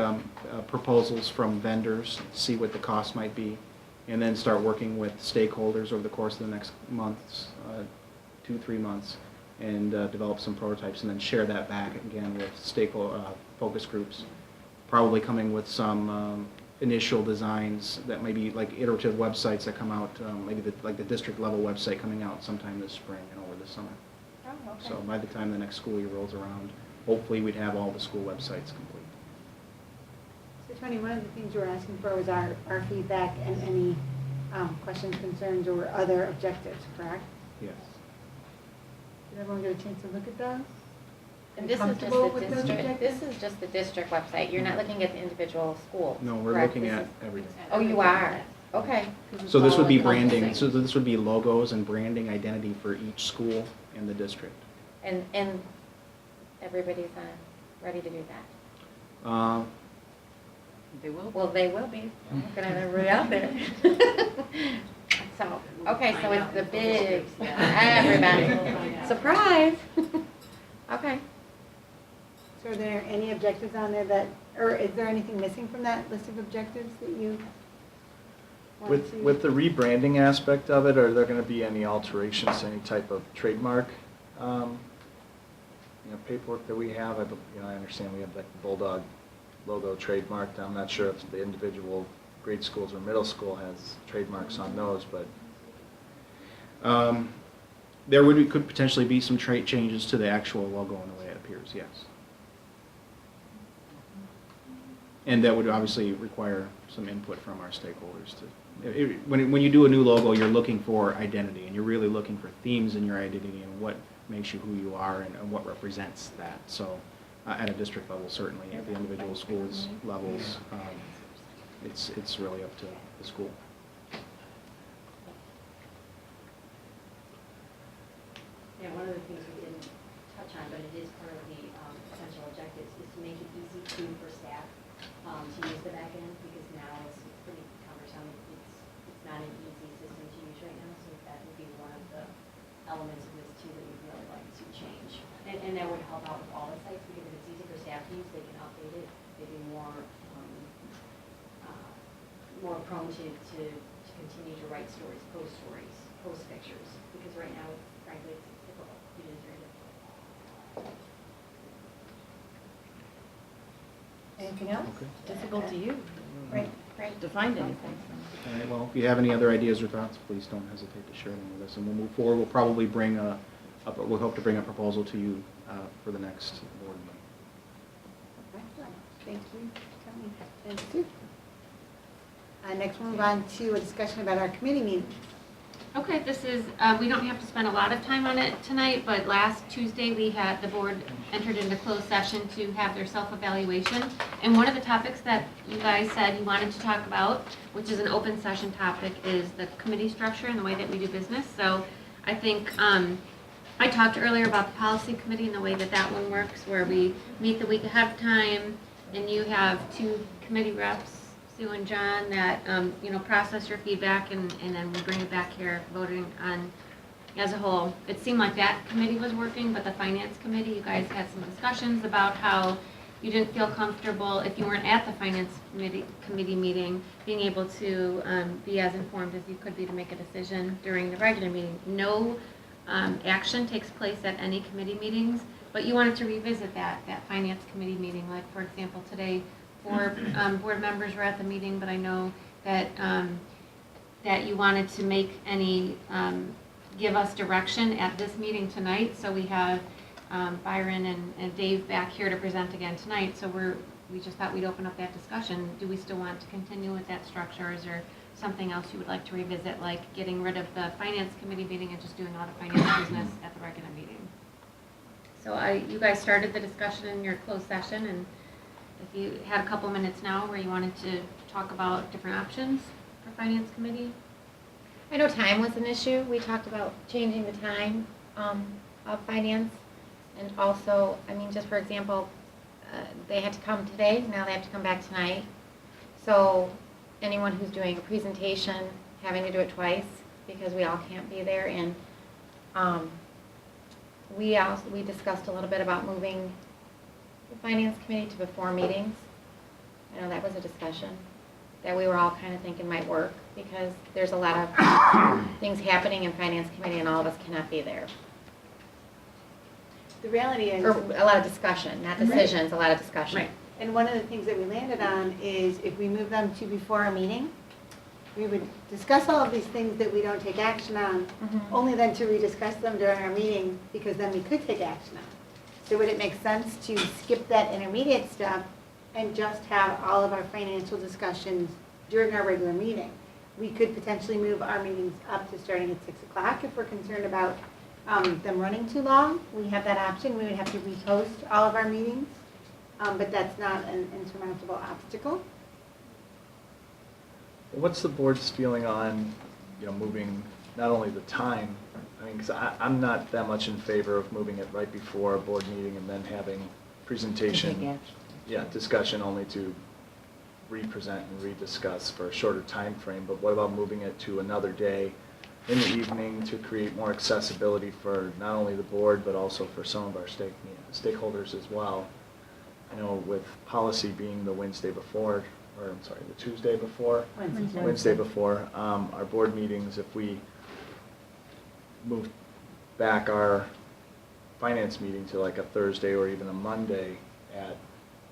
proposals from vendors, see what the cost might be, and then start working with stakeholders over the course of the next months, 2-3 months, and develop some prototypes, and then share that back again with stakeholder focus groups, probably coming with some initial designs that may be like iterative websites that come out, maybe like the district level website coming out sometime this spring and over the summer. Oh, okay. So by the time the next school year rolls around, hopefully we'd have all the school websites complete. So Tony, one of the things you were asking for was our feedback and any questions, concerns, or other objectives, correct? Yes. Did everyone get a chance to look at those? And this is just Comfortable the with those district, objectives? this is just the district website. You're not looking at the individual schools. No, we're correct? looking This at is- everything. Oh, you are? Okay. So this would be All branding, encompassing. so this would be logos and branding identity for each school in the district. And everybody's ready to do that? They will. Well, they will be. I'm looking at everybody out there. So, okay, so it's the big, everybody. Surprise! Okay. So are there any objectives on there that, or is there anything missing from that list of objectives that you want to see? With the rebranding aspect of it, are there going to be any alterations to any type of trademark, paperwork that we have? I understand we have like the Bulldog logo trademarked. I'm not sure if the individual grade schools or middle school has trademarks on those, but There could potentially be some trait changes to the actual logo and the way it appears, yes. And that would obviously require some input from our stakeholders. When you do a new logo, you're looking for identity, and you're really looking for themes in your identity and what makes you who you are and what represents that. So at a district level, certainly, at the individual schools levels. It's really up to the school. Yeah, one of the things we didn't touch on, but it is part of the potential objectives, is to make it easy for staff to use the back end, because now it's pretty cumbersome. It's not an easy system to use right now, so that would be one of the elements of this too that we'd really like to change. And that would help out with all the sites, because if it's easy for staff to use, they can update it, they'd be more prone to continue to write stories, post pictures, because right now, frankly, it's difficult. It is very difficult. Anything else? Okay. Difficult to use. Right. To find anything. All right, well, if you have any other ideas or thoughts, please don't hesitate to share them with us. And we'll move forward. We'll probably bring we'll hope to bring a proposal to you for the next board meeting. Excellent. Thank you, Tony and Sue. Next, we'll move on to a discussion about our committee meeting. Okay, this is, we don't have to spend a lot of time on it tonight, but last Tuesday, the board entered into closed session to have their self-evaluation. And one of the topics that you guys said you wanted to talk about, which is an open session topic, is the committee structure and the way that we do business. So I think, I talked earlier about the policy committee and the way that one works, where we meet the week ahead of time, and you have 2 committee reps, Sue and John, that, process your feedback, and then we bring it back here, voting on as a whole. It seemed like that committee was working, but the finance committee, you guys had some discussions about how you didn't feel comfortable, if you weren't at the finance committee meeting, being able to be as informed as you could be to make a decision during the regular meeting. No action takes place at any committee meetings, but you wanted to revisit that finance committee meeting. Like, for example, today, 4 board members were at the meeting, but I know that that you wanted to make give us direction at this meeting tonight. So we have Byron and Dave back here to present again tonight. So we just thought we'd open up that discussion. Do we still want to continue with that structure, or is there something else you would like to revisit, like getting rid of the finance committee meeting and just doing all the finance business at the regular meeting? So you guys started the discussion in your closed session, and if you had a couple minutes now where you wanted to talk about different options for finance committee. I know time was an issue. We talked about changing the time of finance. And also, just for example, they had to come today, now they have to come back tonight. So anyone who's doing a presentation, having to do it twice, because we all can't be there. And we discussed a little bit about moving the finance committee to before meetings. I know that was a discussion that we were all kind of thinking might work, because there's a lot of things happening in finance committee and all of us cannot be there. The reality is... Or a lot of discussion, not decisions, a lot of discussion. Right. And one of the things that we landed on is if we move them to before a meeting, we would discuss all of these things that we don't take action on, only then to rediscuss them during our meeting, because then we could take action on. So would it make sense to skip that intermediate step and just have all of our financial discussions during our regular meeting? We could potentially move our meetings up to starting at 6 o'clock if we're concerned about them running too long. We have that option. We would have to repost all of our meetings, but that's not an insurmountable obstacle. What's the board's feeling on, moving not only the time, because I'm not that much in favor of moving it right before a board meeting and then having presentation, discussion only to re-present and re-discuss for a shorter time frame. But what about moving it to another day in the evening to create more accessibility for not only the board but also for some of our stakeholders as well? With policy being the Tuesday before, our board meetings, if we move back our finance meeting to like a Thursday or even a Monday at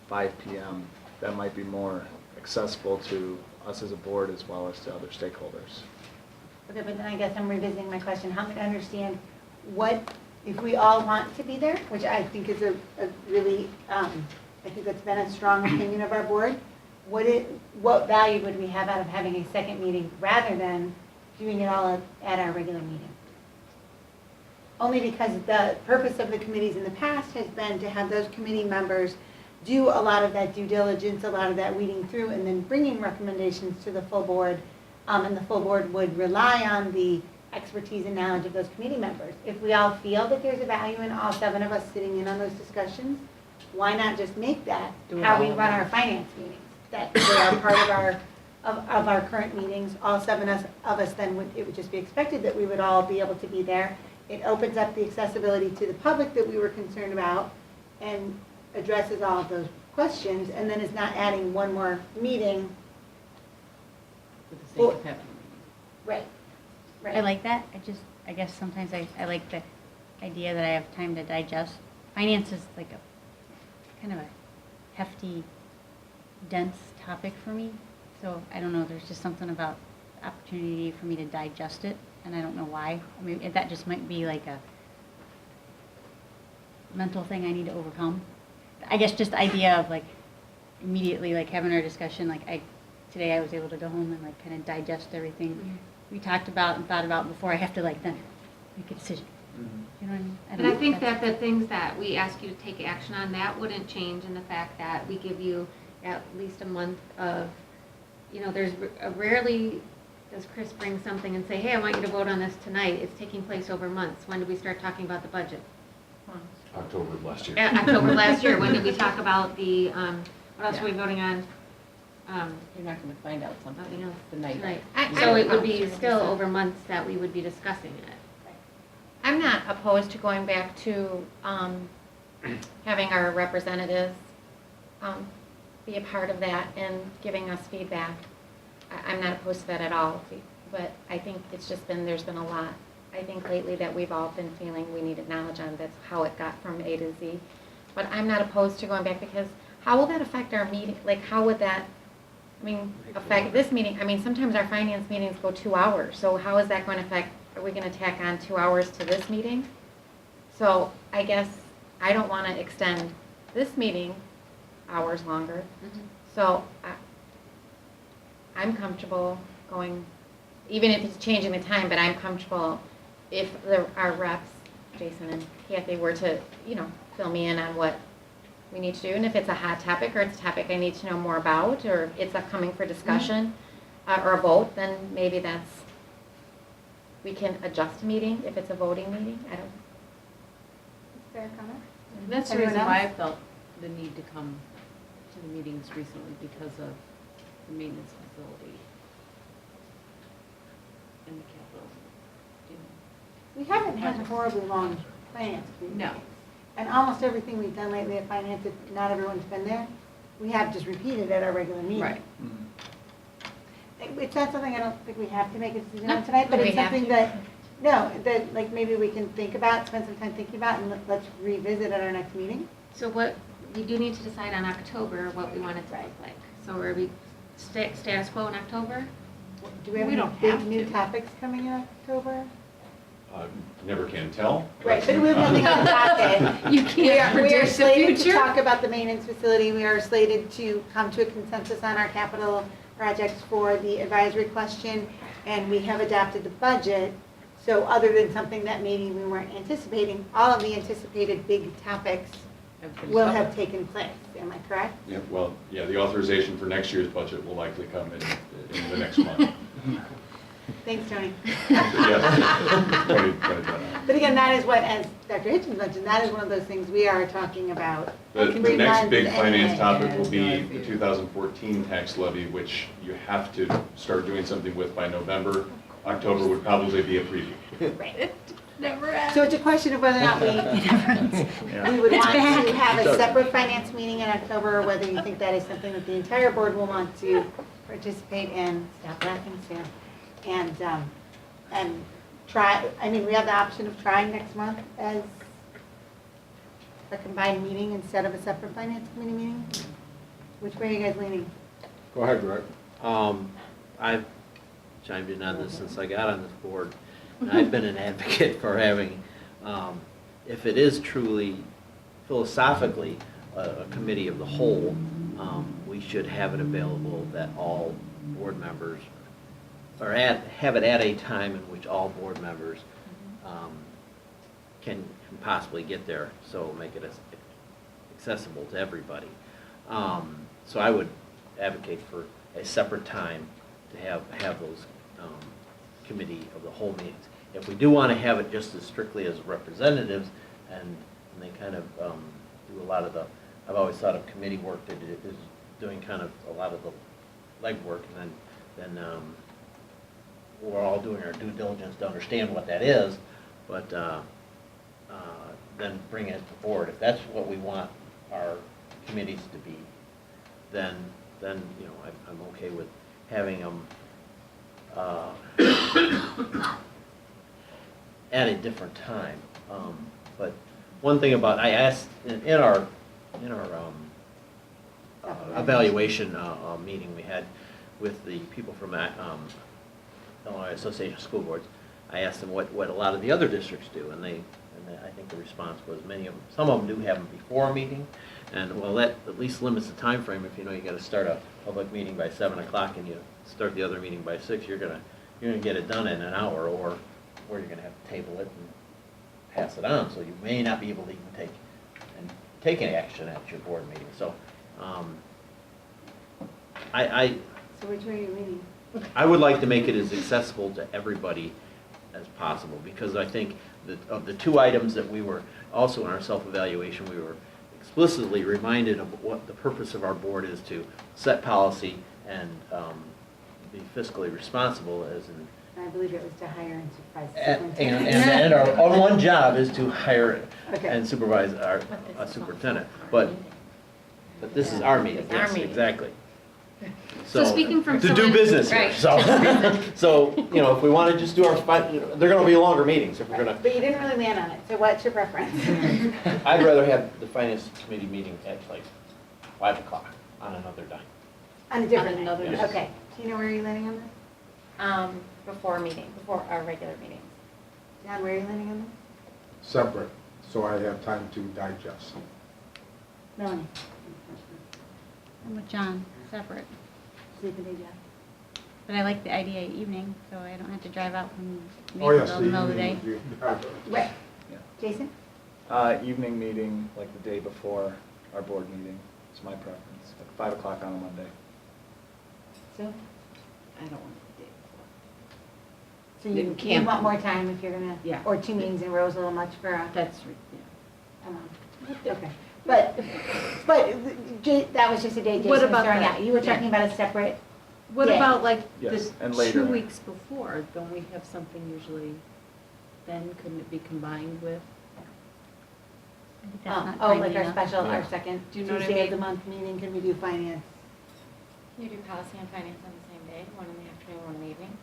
5 p.m., that might be more accessible to us as a board as well as to other stakeholders. Okay, but then I guess I'm revisiting my question. Help me to understand what, if we all want to be there, which I think is a really, I think that's been a strong opinion of our board, what value would we have out of having a second meeting rather than doing it all at our regular meeting? only because the purpose of the committees in the past has been to have those committee members do a lot of that due diligence, a lot of that weeding through, and then bringing recommendations to the full board. And the full board would rely on the expertise and knowledge of those committee members. If we all feel that there's a value in all 7 of us sitting in on those discussions, why not just make that how we run our finance meetings? That they are part of our current meetings, all 7 of us then it would just be expected that we would all be able to be there. It opens up the accessibility to the public that we were concerned about and addresses all of those questions, and then is not adding one more meeting. For the sake of having a Right. Right. I like that. I guess sometimes I like the idea that I have time to digest. Finance is like a kind of a hefty, dense topic for me. So I don't know, there's just something about the opportunity for me to digest it, and I don't know why. I mean, that just might be like a mental thing I need to overcome. I guess just the idea of like immediately like having our discussion, like today I was able to go home and like kind of digest everything we talked about and thought about before I have to like then make a decision. You know what I mean? And I think that the things that we ask you to take action on, that wouldn't change in the fact that we give you at least a month of, you know, there's rarely does Chris bring something and say, hey, I want you to vote on this tonight. It's taking place over months. When did we start talking about the budget? October of last year. October last year. When did we talk about the, what else Yeah. are we voting on? You're not going to find out something Nothing else the night. tonight. I- So I'm it would be comfortable still with that. over months that we would be discussing it. I'm not opposed to going back to having our representatives be a part of that and giving us feedback. I'm not opposed to that at all, but I think it's just there's been a lot, I think lately that we've all been feeling we needed knowledge on. That's how it got from A to Z. But I'm not opposed to going back because how will that affect our meeting? Like, how would that, affect this meeting? I mean, sometimes our finance meetings go 2 hours, so how is that going to affect, are we going to tack on 2 hours to this meeting? So I guess I don't want to extend this meeting hours longer. So I'm comfortable going, even if it's changing the time, but I'm comfortable if our reps, Jason and Kathy, were to, fill me in on what we need to do. And if it's a hot topic or it's a topic I need to know more about, or it's upcoming for discussion or a vote, then maybe we can adjust a meeting if it's a voting meeting. I don't. Fair comment? And that's the Anyone reason why I else? felt the need to come to the meetings recently, because of the maintenance facility and the capital. We haven't had horribly long finance meetings. No. And almost everything we've done lately at finance, if not everyone's been there, we have just repeated at our regular meeting. Right. It's not something I don't think we have to make a decision No, on tonight, but do we it's have something to? that like maybe we can think about, spend some time thinking about, and let's revisit at our next meeting. So we do need to decide on October what we want it to look like. So are we status quo in October? Do we have We any don't big have new to. topics coming in October? Never can tell. Right, but we have nothing on the docket. You can't We are predict the slated to future. talk about the maintenance facility. We are slated to come to a consensus on our capital projects for the advisory question, and we have adopted the budget. So other than something that maybe we weren't anticipating, all of the anticipated big topics will have taken place. Am I correct? Yeah, well, yeah, the authorization for next year's budget will likely come in the next month. Thanks, Tony. Yes. 2020. But again, that is what, as Dr. Hitchens mentioned, that is one of those things we are talking about. The in 3 next months big anyway. finance topic will be the 2014 tax levy, which you have to start doing something with by November. October would probably be a preview. Right. Never ends. So it's a question of whether or not we would want to have a separate finance meeting in October, or whether you think that is something that the entire board will want to participate in. Stop laughing, Sam. And try, we have the option of trying next month as a combined meeting instead of a separate finance committee meeting. Which way are you guys leaning? Go ahead, Greg. I've chimed in on this since I got on this board, and I've been an advocate for having, if it is truly philosophically a committee of the whole, we should have it available that all board members, or have it at a time in which all board members can possibly get there, so make it as accessible to everybody. So I would advocate for a separate time to have those committee of the whole meetings. If we do want to have it just as strictly as representatives, and they kind of do a lot of the, I've always thought of committee work that is doing kind of a lot of the legwork, and then we're all doing our due diligence to understand what that is, but then bring it to board. If that's what we want our committees to be, then you know, I'm okay with having them at a different time. But one thing about, I asked in our evaluation meeting we had with the people from Illinois Association of School Boards, I asked them what a lot of the other districts do, and I think the response was some of them do have them before a meeting, and well, that at least limits the time frame. If you know you got to start a public meeting by 7 o'clock and you start the other meeting by 6, you're gonna get it done in an hour, or you're gonna have to table it and pass it on. So you may not be able to even take any action at your board meeting. So So which way are you leaning? I would like to make it as accessible to everybody as possible, because I think that of the two items that we were also in our self-evaluation, we were explicitly reminded of what the purpose of our board is: to set policy and be fiscally responsible as an. I believe it was to hire and supervise. And our one job is to hire Okay. and supervise our superintendent. But this is our meeting. It's our Yes, meeting. exactly. So speaking from to do someone- business here. Right. So you know, if we want to just do our they're going to be longer meetings if we're going to. But you didn't really land on it, so what's your preference? I'd rather have the finance committee meeting at like 5 o'clock on another dime. On a different On night? another night. Okay. Tina, where are you landing on this? Before our regular meetings. John, where are you landing on Separate, so I have time to digest. this? Melanie? I'm with John, separate. Sleeping day, John? But I like the IDA evening, so I don't have to drive out from Oh, yes. Maysville in the middle of the day. Right. Yeah. Jason? Evening meeting, like the day before our board meeting, is my preference, like 5 o'clock on a Monday. So? I don't want the day before. So Then you camp. want more time if you're gonna, Yeah. or 2 meetings in a row is a little much for a, That's, yeah. okay. But that was just a day Jason What was about throwing that? out. You were Yeah. talking about a separate, What Yeah. about like Yes, the and later. 2 weeks before? Don't we have something usually then? Couldn't it be combined with? I think that's not like timely our enough. special, our Yeah. second Do you know what I Tuesday of the mean? month meeting, can we do finance? Can you do policy and finance on the same day, one in the afternoon, one in the evening?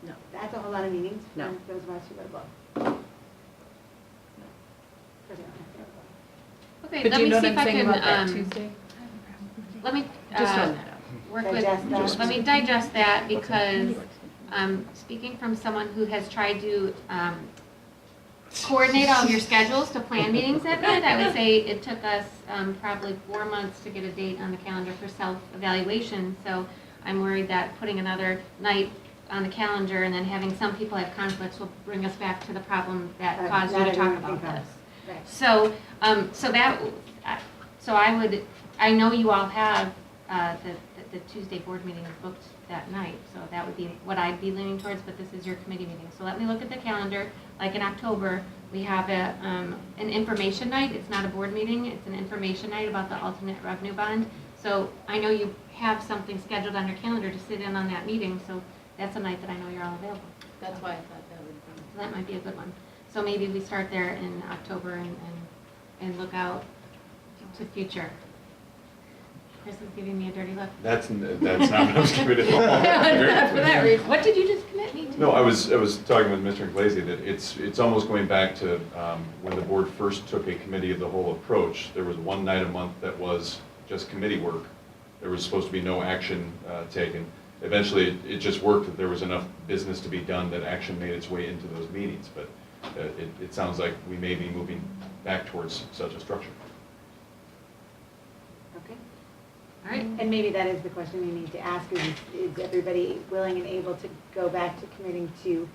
No. That's a whole lot of meetings. No. And those of us who go to both. Okay, But let do you me know see what if I'm I saying can, about that Tuesday? let me, Just throwing that out. work with, Digest that. let me digest that, because, speaking from someone who has tried to, coordinate all of your schedules to plan meetings that night, I would say it took us, probably 4 months to get a date on the calendar for self-evaluation, so I'm worried that putting another night on the calendar and then having some people have conflicts will bring us back to the problem that caused you Not to talk everyone about can come. this. Right. So I know you all have, the Tuesday board meeting is booked that night, so that would be what I'd be leaning towards, but this is your committee meeting. So let me look at the calendar. Like in October, we have an information night. It's not a board meeting, it's an information night about the alternate revenue bond. So I know you have something scheduled on your calendar to sit in on that meeting, so that's a night that I know you're all available. That's why I thought that would be. So that might be a good one. So maybe we start there in October and look out to future. Chris is giving me a dirty look. That's not what I was committed to. For that reason. What did you just commit me to? No, I was talking with Mr. Iglesias that it's almost going back to when the board first took a committee of the whole approach. There was one night a month that was just committee work. There was supposed to be no action taken. Eventually, it just worked that there was enough business to be done that action made its way into those meetings. But it sounds like we may be moving back towards such a structure. Okay. All right. And maybe that is the question we need to ask, is everybody willing and able to go back to committing to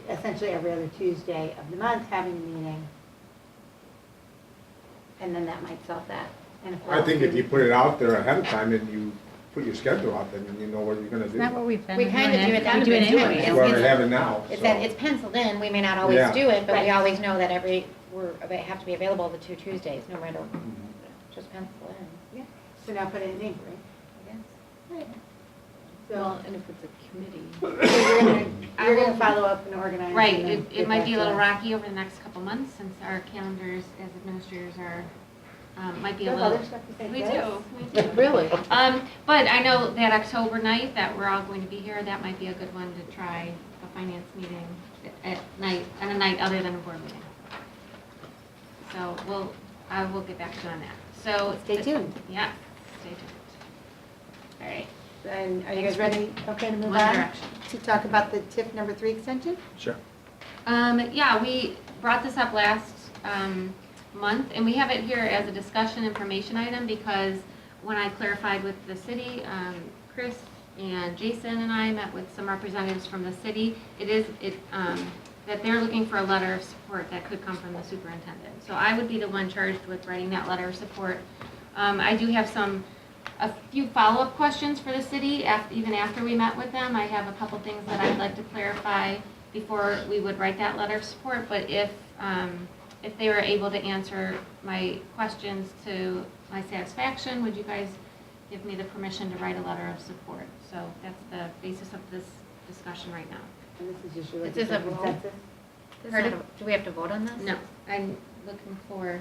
essentially every other Tuesday of the month, having a meeting. And then that might solve that. And I think if you put it out there ahead of time and you put your schedule out, then you know what you're gonna do. Isn't that what we've been We doing? kind of do it, We do it anyway. It's- That's what we it's- have it now. It's so. that, it's penciled in, we may not always Yeah. do it, but we Right. always know that we have to be available the 2 Tuesdays, no matter, just pencil in, Yeah, so now put it in ink, right? I guess. Right. Well, So, and if it's a committee. you're gonna follow up and organize. Right, and then it get might back be a to little us. rocky over the next couple months since our calendars as administrators are, might be You a have little. other stuff to say We first? do, we do. Really? But I know that October night that we're all going to be here, that might be a good one to try a finance meeting at night, on a night other than a board meeting. So I will get back to you on that. So. Stay tuned. Yeah, stay tuned. All right. Then, are you guys ready, okay, to move One on? direction. To talk about the TIF number 3 extension? Sure. Yeah, we brought this up last month, and we have it here as a discussion information item because when I clarified with the city, Chris and Jason and I met with some representatives from the city. That they're looking for a letter of support that could come from the superintendent. So I would be the one charged with writing that letter of support. I do have a few follow-up questions for the city, even after we met with them. I have a couple things that I'd like to clarify before we would write that letter of support, but if they were able to answer my questions to my satisfaction, would you guys give me the permission to write a letter of support? So that's the basis of this discussion right now. And this is just your Is this a vote? consensus? Do we have to vote on this? No, I'm looking for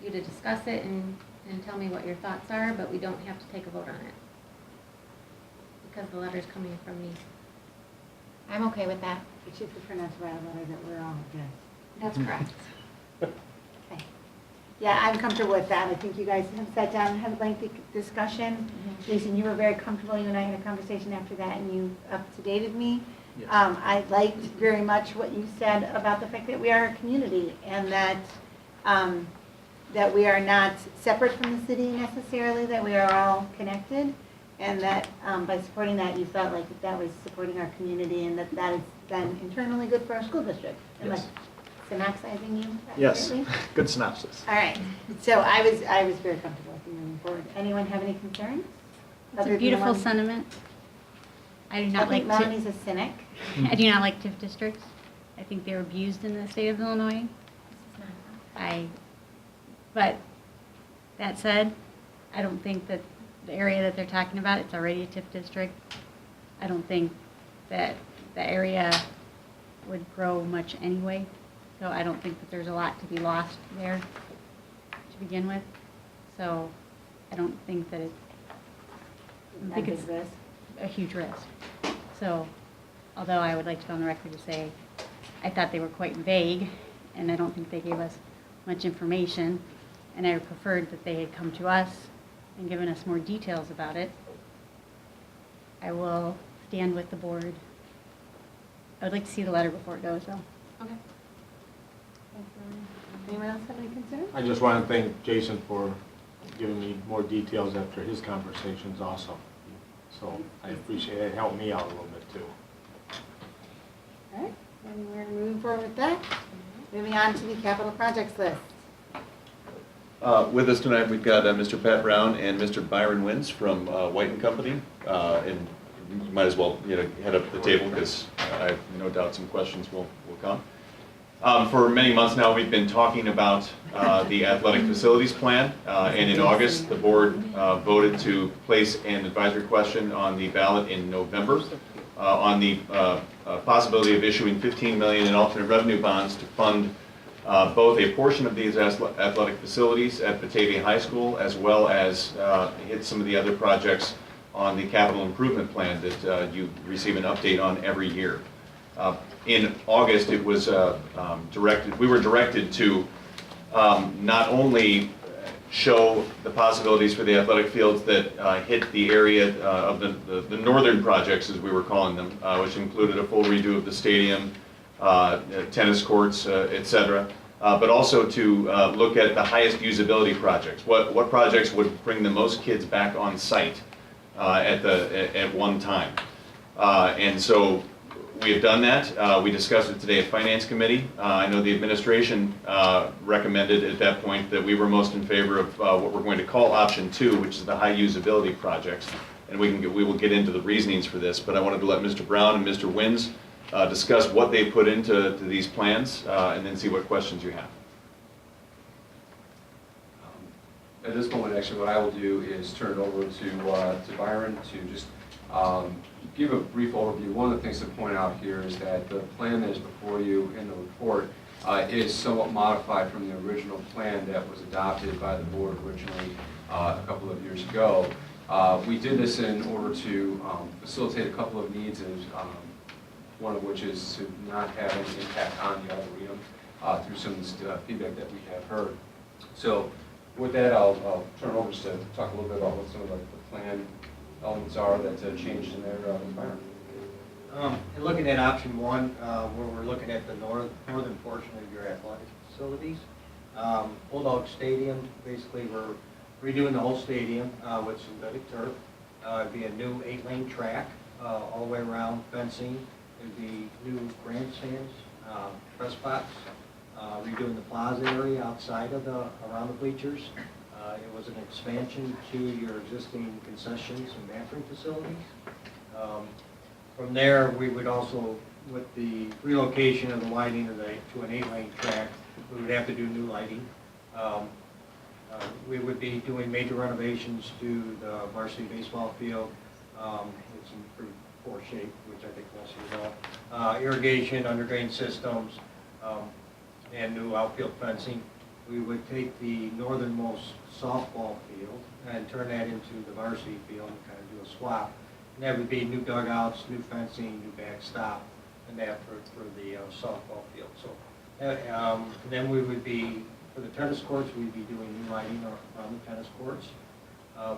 you to discuss it and tell me what your thoughts are, but we don't have to take a vote on it. Because the letter's coming from me. I'm okay with that. But you prefer not to write a letter that we're all against. That's correct. Okay. Yeah, I'm comfortable with that. I think you guys have sat down and had a lengthy discussion. Jason, you were very comfortable. You and I had a conversation after that, and you up-to-dated me. Yes. I liked very much what you said about the fact that we are a community and that that we are not separate from the city necessarily, that we are all connected, and that by supporting that, you felt like that was supporting our community and that is then internally good for our school district. Am I Yes. synopsizing you Yes, accurately? good synopsis. All right, so I was very comfortable with you moving forward. Anyone have any concerns? It's Other a than beautiful one- sentiment. I do I not like think Melanie's a cynic. I do not like TIF districts. I think they're abused in the state of Illinois. But that said, I don't think that the area that they're talking about, it's already a TIF district. I don't think that the area would grow much anyway. So I don't think that there's a lot to be lost there to begin with. So I don't think that I think it's a huge risk. So, although I would like to go on the record to say, I thought they were quite vague, and I don't think they gave us much information, and I preferred that they had come to us and given us more details about it. I will stand with the board. I would like to see the letter before it goes, though. Okay. Anyone else have any concerns? I just want to thank Jason for giving me more details after his conversations also. So I appreciate it. It helped me out a little bit too. All right, and we're moving forward with that. Moving on to the capital projects list. With us tonight, we've got Mr. Pat Brown and Mr. Byron Wins from White and Company. And you might as well, head up to the table because I have no doubt some questions will come. For many months now, we've been talking about the athletic facilities plan. And in August, the board voted to place an advisory question on the ballot in November on the possibility of issuing $15 million in alternate revenue bonds to fund both a portion of these athletic facilities at Batavia High School, as well as hit some of the other projects on the capital improvement plan that you receive an update on every year. In August, it was we were directed to not only show the possibilities for the athletic fields that hit the area of the northern projects, as we were calling them, which included a full redo of the stadium, tennis courts, et cetera, but also to look at the highest usability projects. What projects would bring the most kids back on site at one time? And so we have done that. We discussed it today at Finance Committee. I know the administration recommended at that point that we were most in favor of what we're going to call option 2, which is the high usability projects. And we will get into the reasonings for this, but I wanted to let Mr. Brown and Mr. Wins discuss what they put into these plans and then see what questions you have. At this moment, actually, what I will do is turn it over to Byron to just give a brief overview. One of the things to point out here is that the plan that is before you in the report is somewhat modified from the original plan that was adopted by the board originally a couple of years ago. We did this in order to facilitate a couple of needs, one of which is to not have any impact on the Arboretum through some feedback that we have heard. So with that, I'll turn it over just to talk a little bit about what some of the plan elements are that changed in their environment. And looking at option 1, where we're looking at the northern portion of your athletic facilities, Bulldog Stadium, basically we're redoing the whole stadium with synthetic turf. It'd be a new 8-lane track all the way around, fencing. It'd be new grandstands, press box, redoing the plaza area outside of around the bleachers. It was an expansion to your existing concessions and bathroom facilities. From there, we would also, with the relocation of the lighting to an 8-lane track, we would have to do new lighting. We would be doing major renovations to the varsity baseball field. It's in pretty poor shape, which I think most of you know. Irrigation, underdrain systems, and new outfield fencing. We would take the northernmost softball field and turn that into the varsity field and kind of do a swap. And that would be new dugouts, new fencing, new backstop, and that for the softball field. So then we would be, for the tennis courts, we'd be doing new lighting around the tennis courts.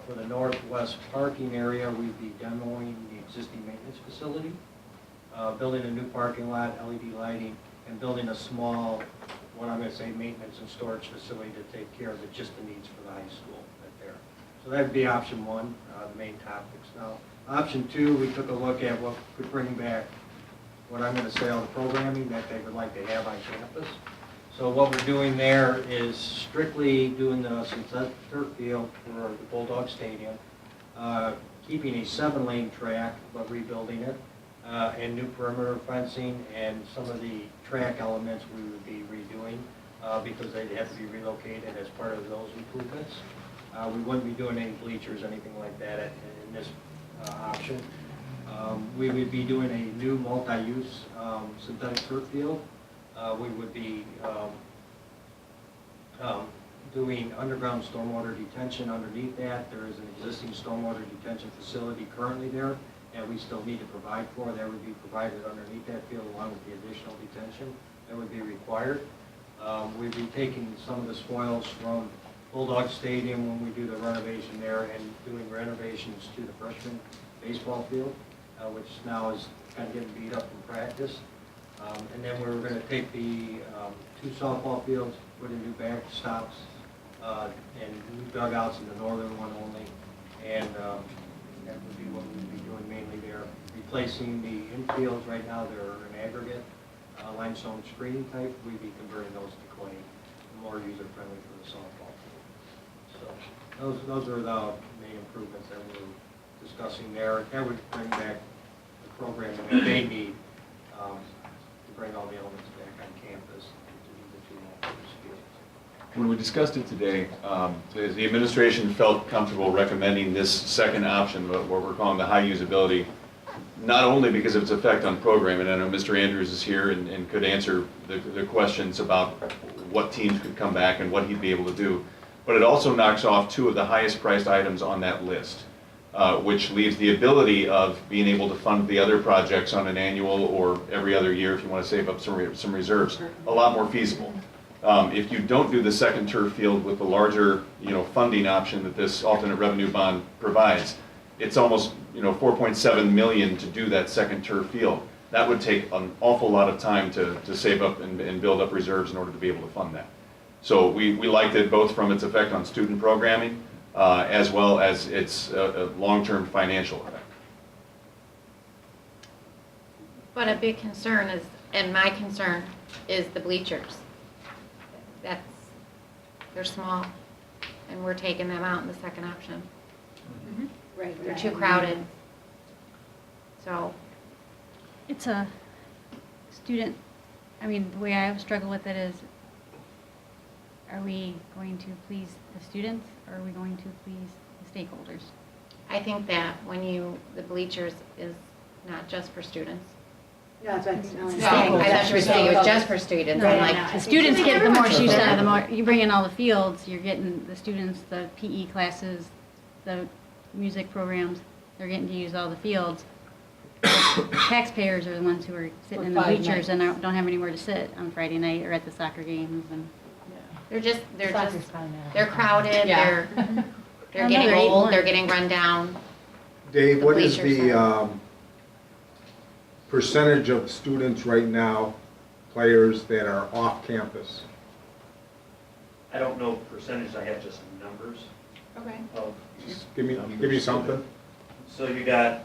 For the northwest parking area, we'd be demoing the existing maintenance facility, building a new parking lot, LED lighting, and building a small, what I'm going to say, maintenance and storage facility to take care of just the needs for the high school right there. So that would be option 1, the main topics. Now, option 2, we took a look at what could bring back, what I'm going to say, all the programming that they would like to have on campus. So what we're doing there is strictly doing the synthetic turf field for the Bulldog Stadium, keeping a 7-lane track, but rebuilding it, and new perimeter fencing, and some of the track elements we would be redoing because they'd have to be relocated as part of those improvements. We wouldn't be doing any bleachers, anything like that in this option. We would be doing a new multi-use synthetic turf field. We would be doing underground stormwater detention underneath that. There is an existing stormwater detention facility currently there, and we still need to provide for. That would be provided underneath that field along with the additional detention that would be required. We'd be taking some of the spoils from Bulldog Stadium when we do the renovation there and doing renovations to the freshman baseball field, which now is kind of getting beat up in practice. And then we're going to take the 2 softball fields, put in new backstops, and new dugouts in the northern one only, and that would be what we'd be doing mainly there. Replacing the infields right now, they're an aggregate limestone screening type. We'd be converting those to clay, more user-friendly for the softball field. So those are the main improvements that we're discussing there. That would bring back the programming that they need to bring all the elements back on campus to do the 2 multi-use fields. When we discussed it today, the administration felt comfortable recommending this second option, what we're calling the high usability, not only because of its effect on programming. I know Mr. Andrews is here and could answer the questions about what teams could come back and what he'd be able to do, but it also knocks off 2 of the highest priced items on that list, which leaves the ability of being able to fund the other projects on an annual or every other year if you want to save up some reserves a lot more feasible. If you don't do the second turf field with the larger, funding option that this alternate revenue bond provides, it's almost, $4.7 million to do that second turf field. That would take an awful lot of time to save up and build up reserves in order to be able to fund that. So we liked it both from its effect on student programming as well as its long-term financial effect. But a big concern is, and my concern is the bleachers. They're small, and we're taking them out in the second option. Right. They're too crowded. So, It's a student, I mean, the way I struggle with it is, are we going to please the students, or are we going to please the stakeholders? I think that the bleachers is not just for students. No, that's what I'm saying. I thought you were saying it was just for students. No, I'm no, like, no. The students get, the more Everyone's students, there. the more, you bring in all the fields, you're getting the students, the PE classes, the music programs, they're getting to use all the fields. Taxpayers are the ones who are sitting in the For 5 bleachers and nights. don't have anywhere to sit on Friday night or at the soccer games and. They're crowded, Yeah. they're Oh, no, getting they're old, 8-1. they're getting run down. Dave, The what is bleachers the percentage of students right now, players that are off campus? I don't know percentage, I have just numbers Okay. of, Just give me something. so you got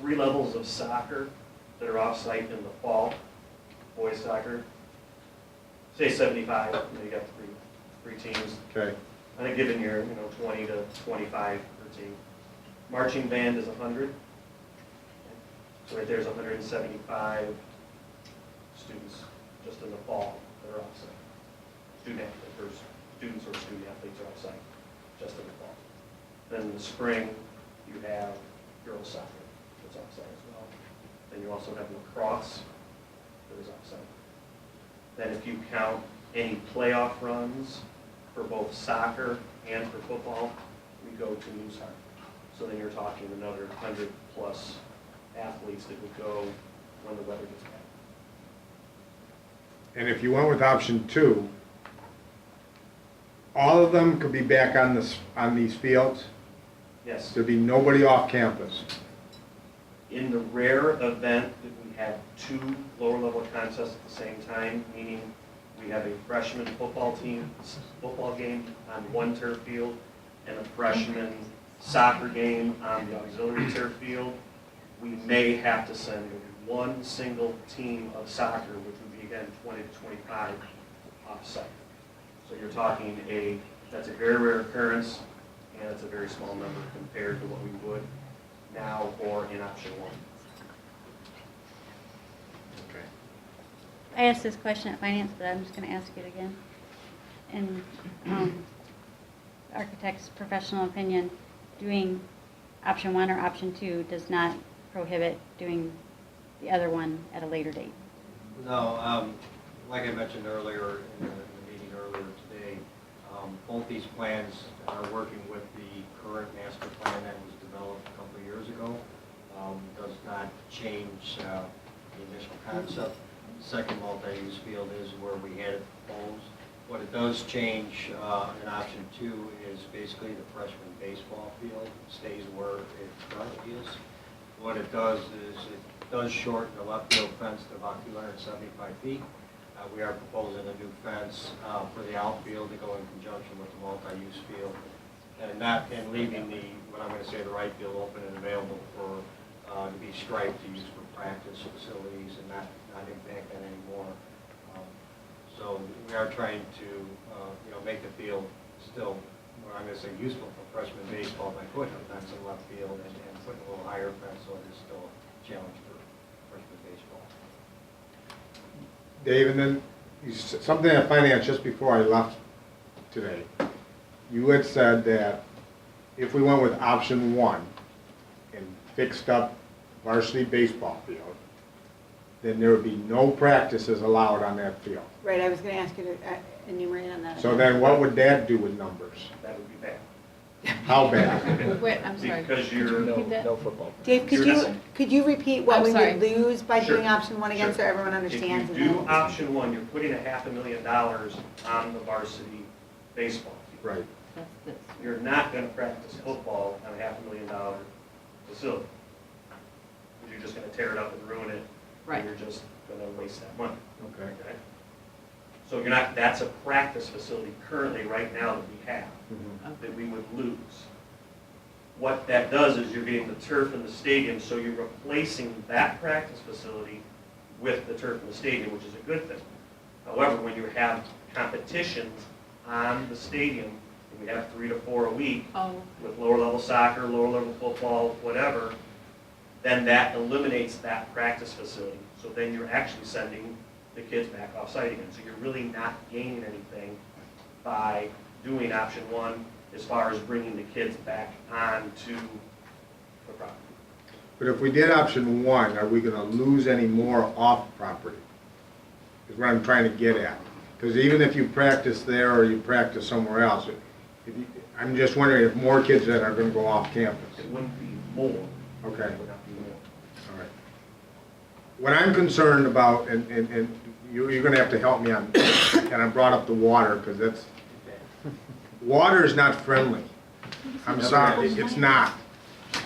3 levels of soccer that are off-site in the fall, boys soccer. Say 75, and then you got three teams. Okay. On a given year, 20 to 25 per team. Marching band is 100. So right there's 175 students just in the fall that are off-site. Students or student athletes are off-site just in the fall. Then in the spring, you have girls soccer that's off-site as well. Then you also have lacrosse that is off-site. Then if you count any playoff runs for both soccer and for football, we go to Mooseheart. So then you're talking another 100+ athletes that would go when the weather gets bad. And if you went with option 2, all of them could be back on these fields? Yes. There'd be nobody off campus? In the rare event that we have 2 lower level contests at the same time, meaning we have a freshman football game on one turf field and a freshman soccer game on the auxiliary turf field, we may have to send one single team of soccer, which would be again 20 to 25 off-site. So you're talking that's a very rare occurrence, and it's a very small number compared to what we would now or in option 1. Okay. I asked this question at finance, but I'm just going to ask it again. In the architect's professional opinion, doing option 1 or option 2 does not prohibit doing the other one at a later date. No, like I mentioned earlier in the meeting earlier today, both these plans are working with the current master plan that was developed a couple of years ago. Does not change the initial concept. The second multi-use field is where we had it proposed. What it does change in option 2 is basically the freshman baseball field stays where it currently is. What it does is it does shorten the left field fence to about 275 feet. We are proposing a new fence for the outfield to go in conjunction with the multi-use field, and leaving what I'm going to say, the right field open and available for to be striped to use for practice facilities and not impact that anymore. So we are trying to make the field still, what I'm going to say, useful for freshman baseball by putting a fence in left field and putting a little higher fence, so it is still a challenge for freshman baseball. Dave, and then something at finance just before I left today. You had said that if we went with option 1 and fixed up varsity baseball field, then there would be no practices allowed on that field. Right, I was going to ask you to enumerate on that. So then what would that do with numbers? That would be bad. How bad? Wait, I'm sorry. Because Could you repeat that? No football. Dave, could you repeat what I'm we sorry. would lose by Sure. doing option 1 again, Sure. so everyone understands? If you do option 1, you're putting $500,000 on the varsity baseball field. Right. That's this. You're not going to practice football on a $500,000 facility. You're just going to tear it up and ruin it. Right. And you're just going to waste that money. Okay. Okay? So you're not, that's a practice facility currently right now that we have, Mhm. that we would lose. what that does is you're getting the turf in the stadium, so you're replacing that practice facility with the turf in the stadium, which is a good thing. However, when you have competitions on the stadium, and we have 3 to 4 a week, with lower level soccer, lower level football, whatever, then that eliminates that practice facility. So then you're actually sending the kids back off site again. So you're really not gaining anything by doing option one as far as bringing the kids back onto the property. But if we did option one, are we gonna lose any more off property? Is what I'm trying to get at. Because even if you practice there or you practice somewhere else, I'm just wondering if more kids that are gonna go off campus. It wouldn't be more. Okay. It would not be more. All right. What I'm concerned about, and you're gonna have to help me on, and I brought up the water, because that's, water is not friendly. I'm sorry, it's not.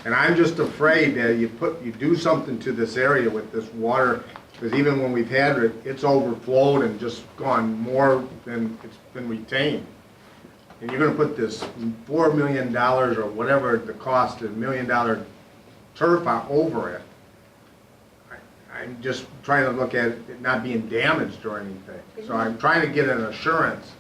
And I'm just afraid that you do something to this area with this water, because even when we've had it, it's overflowed and just gone more than it's been retained. And you're gonna put this $4 million or whatever the cost is, $1 million turf out over it. I'm just trying to look at it not being damaged or anything. So I'm trying to get an assurance.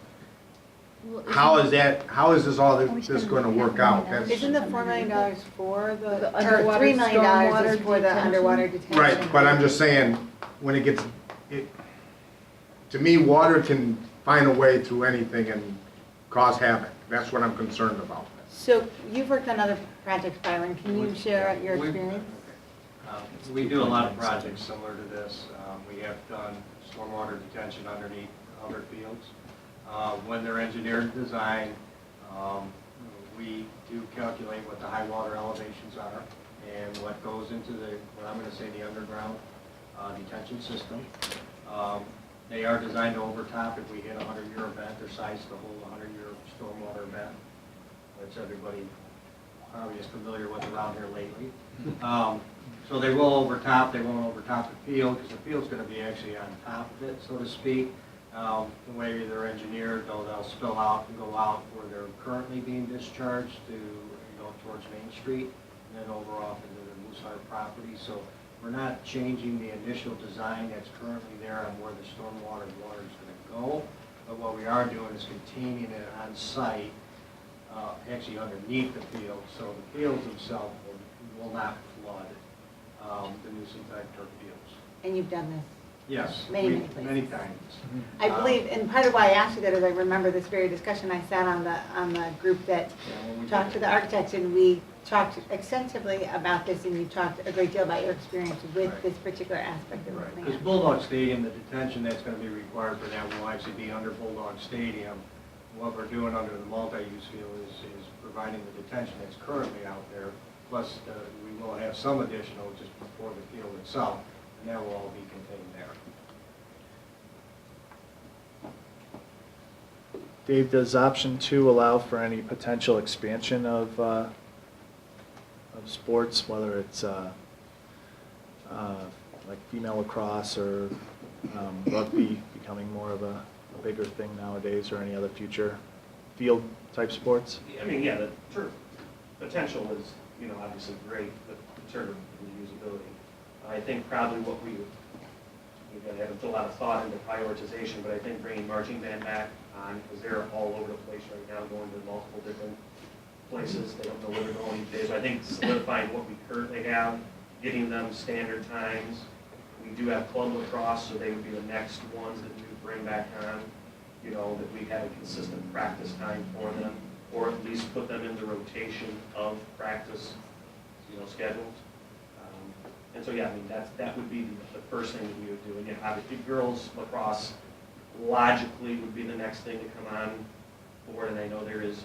How is this gonna work out? Isn't the $4 million for the, or underwater $3 million stormwater is for the detention? underwater detention? Right, but I'm just saying, when it gets, to me, water can find a way through anything and cause havoc. That's what I'm concerned about. So you've worked on other projects, Byron. Can you share your experience? We do a lot of projects similar to this. We have done stormwater detention underneath other fields. When they're engineered and designed, we do calculate what the high water elevations are and what goes into what I'm going to say the underground detention system. They are designed to overtop if we hit a 100-year event. They're sized to hold a 100-year stormwater event, which everybody probably is familiar with around here lately. So they will overtop. They won't overtop the field because the field's going to be actually on top of it, so to speak. The way they're engineered, though, they'll spill out and go out where they're currently being discharged to go towards Main Street and then over off into the Mooseheart property. So we're not changing the initial design that's currently there on where the stormwater water is going to go. But what we are doing is containing it on site, actually underneath the field, so the fields themselves will not flood the nuisance-type turf fields. And you've done this? Yes, Many many places. times. I believe, and part of why I asked you that is I remember this very discussion. I sat on the group that talked to the architects, and we talked extensively about this, and you talked a great deal about your experience with this particular aspect of the Because plan. Bulldog Stadium, the detention that's going to be required for that will actually be under Bulldog Stadium. What we're doing under the multi-use field is providing the detention that's currently out there, plus we will have some additional just before the field itself, and that will all be contained there. Dave, does option 2 allow for any potential expansion of sports, whether it's like female lacrosse or rugby becoming more of a bigger thing nowadays, or any other future field type sports? I mean, yeah, the turf potential is, obviously great, but the turf and the usability. I think probably what we haven't put a lot of thought into prioritization, but I think bringing marching band back on, because they're all over the place right now, going to multiple different places. They don't know where they're going these days. So I think solidifying what we currently have, getting them standard times. We do have club lacrosse, so they would be the next ones that we would bring back on, that we have a consistent practice time for them, or at least put them in the rotation of practice, schedules. And so, yeah, I mean, that would be the first thing that we would do. And yeah, obviously, girls lacrosse logically would be the next thing to come on board. And I know there is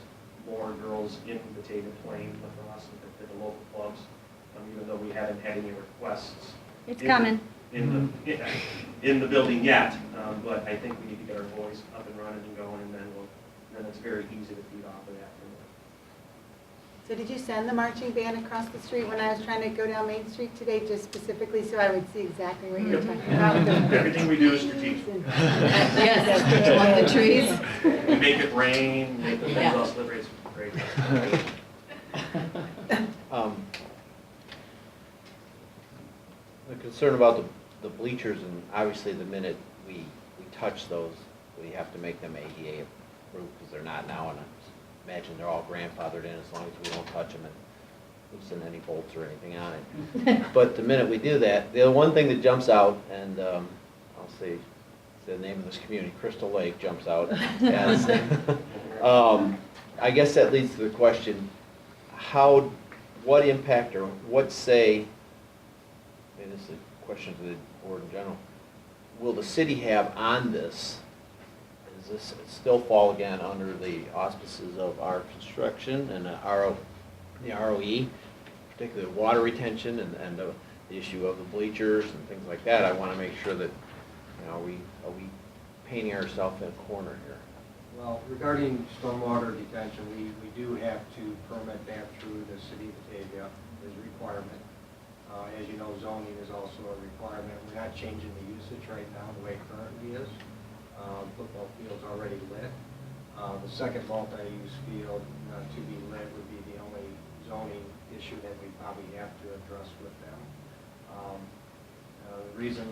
more girls in Batavia playing lacrosse at the local clubs, even though we haven't had any requests. It's coming. In the building yet, but I think we need to get our boys up and running and going, and then it's very easy to feed off of that. So did you send the marching band across the street when I was trying to go down Main Street today, just specifically so I would see exactly what you're talking about? Everything we do is strategic. Yes, along the trees. We make it rain, make the things all slippery, it's great. concerned about the bleachers, and obviously the minute we touch those, we have to make them ADA approved, because they're not now, and I imagine they're all grandfathered in as long as we don't touch them and loosen any bolts or anything on it. But the minute we do that, the one thing that jumps out, and I'll say the name of this community, Crystal Lake, jumps out. As, I guess that leads to the question, what impact or what say, maybe this is a question to the board in general, will the city have on this? Does this still fall again under the auspices of our construction and the ROE, particularly water retention and the issue of the bleachers and things like that? I want to make sure that, are we painting ourselves in a corner here? Well, regarding stormwater detention, we do have to permit that through the city of Batavia as a requirement. As you know, zoning is also a requirement. We're not changing the usage right now the way it currently is. Football field's already lit. The second multi-use field to be lit would be the only zoning issue that we probably have to address with them.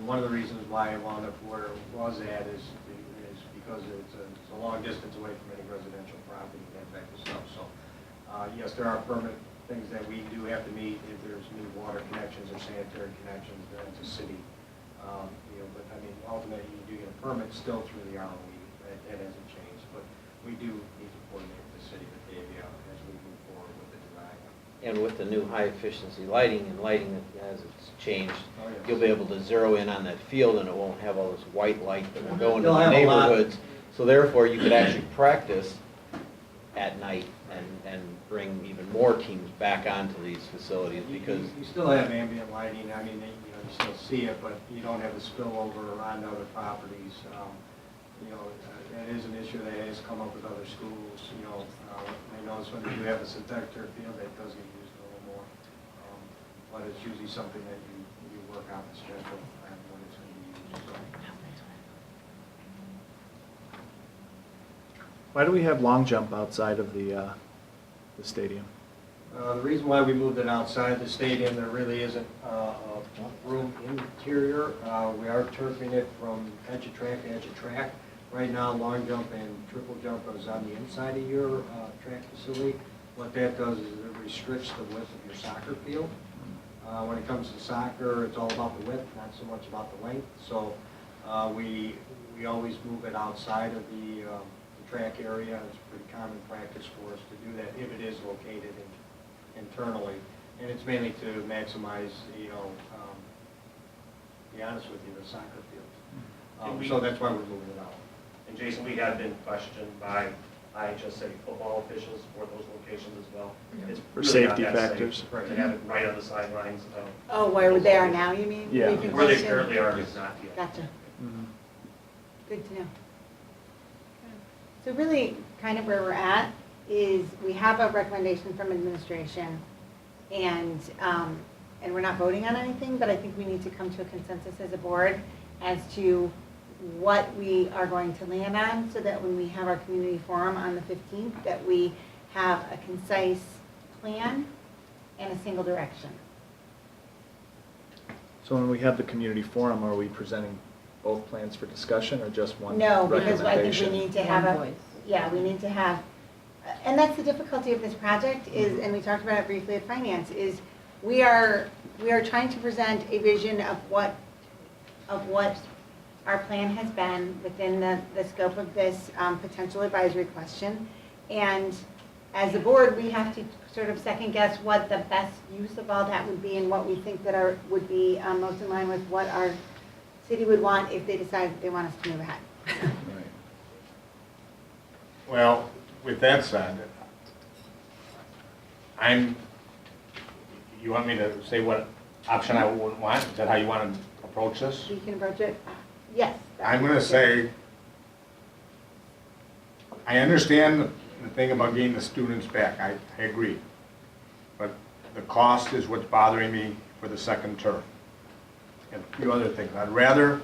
One of the reasons why I wound up where it was at is because it's a long distance away from any residential property, that type of stuff. So, yes, there are permit things that we do have to meet if there's new water connections or sanitary connections, then it's a city. But I mean, ultimately, you do get a permit still through the ROE. That hasn't changed, but we do need to coordinate with the city of Batavia as we move forward with the design. And with the new high-efficiency lighting as it's changed, Oh, yes. you'll be able to zero in on that field, and it won't have all this white light that will go into You'll the have a lot. neighborhoods. So therefore, you could actually practice at night and bring even more teams back onto these facilities, because You still have ambient lighting. I mean, you still see it, but you don't have a spillover on other properties. That is an issue that has come up with other schools. I notice when you do have a synthetic turf field, that does get used a little more. But it's usually something that you work out the schedule and when it's going to be used. So. Why do we have long jump outside of the stadium? The reason why we moved it outside the stadium, there really isn't room interior. We are turfing it from edge of track to edge of track. Right now, long jump and triple jump is on the inside of your track facility. What that does is it restricts the width of your soccer field. When it comes to soccer, it's all about the width, not so much about the length. So we always move it outside of the track area. It's pretty common practice for us to do that if it is located internally. And it's mainly to maximize, to be honest with you, the soccer field. So that's why we're moving it out. And Jason, we have been questioned by IHSA football officials for those locations as well. It's For really not safety that factors. safe to have it right on the sidelines. Oh, where they are now, you mean? Yeah. We've been Where they questioned? currently are is not yet. Gotcha. Mm-hmm. Good to know. So really, kind of where we're at is we have a recommendation from administration, and we're not voting on anything, but I think we need to come to a consensus as a board as to what we are going to land on, so that when we have our community forum on the 15th, that we have a concise plan and a single direction. So when we have the community forum, are we presenting both plans for discussion or just one No, because I think recommendation? we need to have One a, voice. yeah, we need to have, and that's the difficulty of this project is, and we talked about it briefly at finance, is we are trying to present a vision of what our plan has been within the scope of this potential advisory question. And as a board, we have to sort of second guess what the best use of all that would be and what we think that would be most in line with what our city would want if they decide they want us to move ahead. Right. Well, with that said, you want me to say what option I would want? Is that how you want to approach this? We can approach it, yes. I'm going to say, I understand the thing about getting the students back. I agree. But the cost is what's bothering me for the second term. And a few other things. I'd rather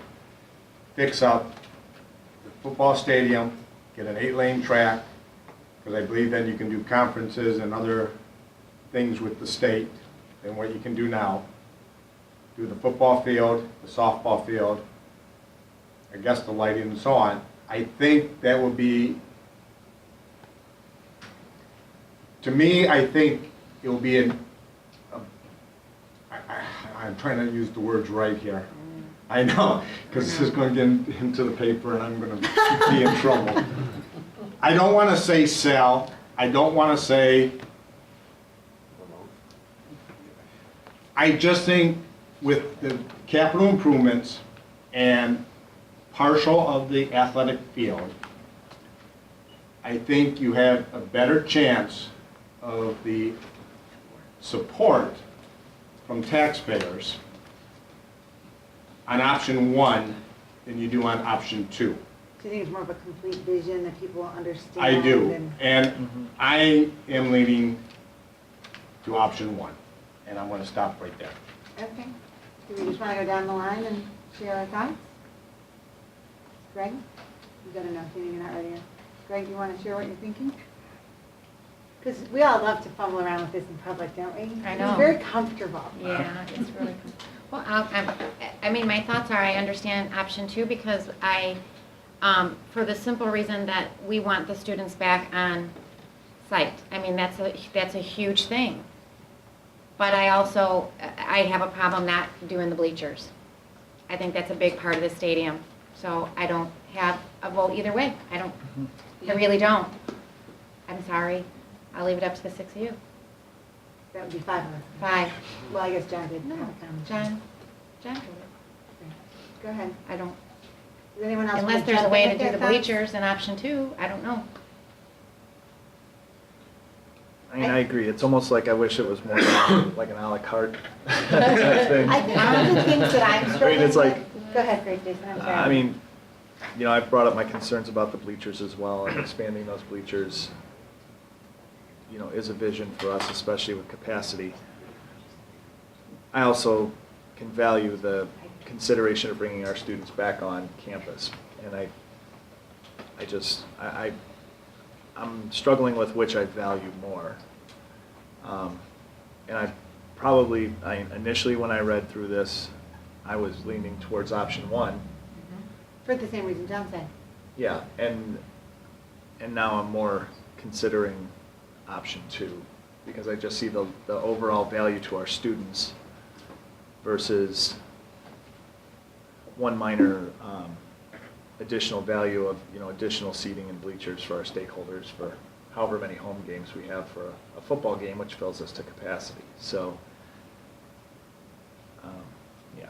fix up the football stadium, get an 8-lane track, because I believe then you can do conferences and other things with the state than what you can do now. do the football field, the softball field, I guess the lighting and so on, I think that would be, to me, I think it will be I'm trying to use the words right here. I know, because this is going to get into the paper and I'm going to be in trouble. I don't want to say sell. I don't want to say, I just think with the capital improvements and partial of the athletic field, I think you have a better chance of the support from taxpayers on option 1 than you do on option 2. Do you think it's more of a complete vision that people understand? I do, and I am leaning to option 1, and I'm going to stop right there. Okay. Do we just want to go down the line and share our thoughts? Greg? You got enough, you're not ready yet. Greg, you want to share what you're thinking? Because we all love to fumble around with this in public, don't we? I know. It's very comfortable. Yeah, it's really cool. Well, I mean, my thoughts are, I understand option 2 because for the simple reason that we want the students back on site. I mean, that's a huge thing. But I also, I have a problem not doing the bleachers. I think that's a big part of the stadium. So I don't have a vote either way. I really don't. I'm sorry. I'll leave it up to the 6 of you. That would be 5 of us. 5. Well, I guess John did. No, have a comment. John. Go ahead. I don't. Does anyone else? Unless want there's a jump way in to with do their the thoughts? bleachers in option 2, I don't know. I mean, I agree. It's almost like I wish it was more like an a la carte type thing. I think one of the things that I'm I struggling mean, it's like, Go ahead, Greg, Jason, I'm sorry. I mean, you know, I've brought up my concerns about the bleachers as well, and expanding those bleachers, you know, is a vision for us, especially with capacity. I also can value the consideration of bringing our students back on campus, and I'm struggling with which I value more. And initially when I read through this, I was leaning towards option 1. For the same reason John said. Yeah, and now I'm more considering option 2, because I just see the overall value to our students versus one minor additional value of, you know, additional seating and bleachers for our stakeholders for however many home games we have for a football game, which fills us to capacity. So, yeah,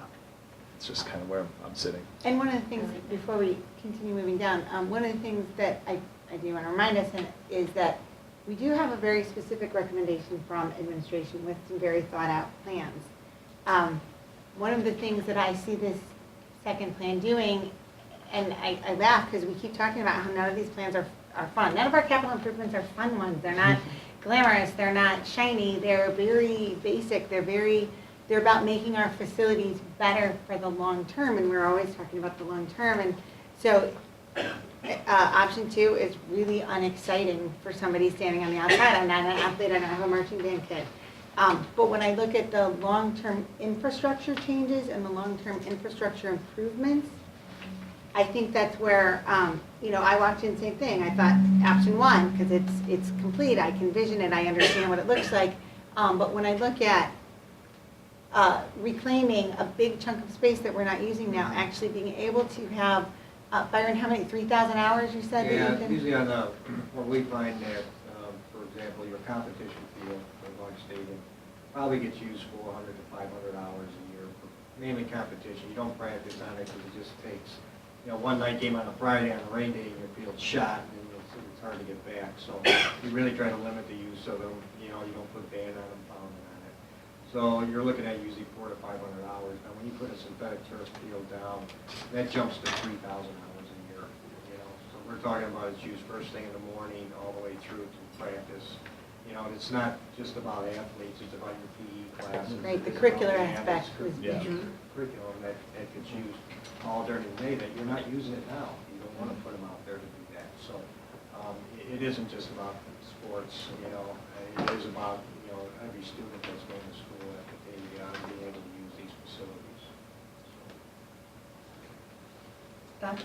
it's just kind of where I'm sitting. And one of the things, before we continue moving down, one of the things that I do want to remind us is that we do have a very specific recommendation from administration with some very thought out plans. One of the things that I see this second plan doing, and I laugh because we keep talking about how none of these plans are fun. None of our capital improvements are fun ones. They're not glamorous, they're not shiny, they're very basic, they're about making our facilities better for the long term, and we're always talking about the long term. And so option 2 is really unexciting for somebody standing on the outside. I'm not an athlete, I don't have a marching band kid. But when I look at the long-term infrastructure changes and the long-term infrastructure improvements, I think that's where, you know, I walked in, same thing. I thought option 1, because it's complete, I can vision it, I understand what it looks like. But when I look at reclaiming a big chunk of space that we're not using now, actually being able to have, Byron, how many, 3,000 hours you said? that you Yeah, can- usually on where we find that, for example, your competition field for Large Stadium probably gets used 400 to 500 hours a year for mainly competition. You don't practice on it because it just takes, you know, one night game on a Friday on a rain day and your field's shot and it's hard to get back. So we really try to limit the use of them. You know, you don't put band on them, pounding on it. So you're looking at usually 400 to 500 hours. Now, when you put a synthetic turf field down, that jumps to 3,000 hours a year. You know, so we're talking about its use first thing in the morning all the way through to practice. You know, it's not just about athletes, it's about your PE classes. Right, the it's curricular about aspect the was yeah. big. Curriculum that gets used all during the day that you're not using it now. You don't want to put them out there to do that. So it isn't just about sports, you know. It is about, you know, every student that's going to school at Batavia being able to use these facilities. Doc?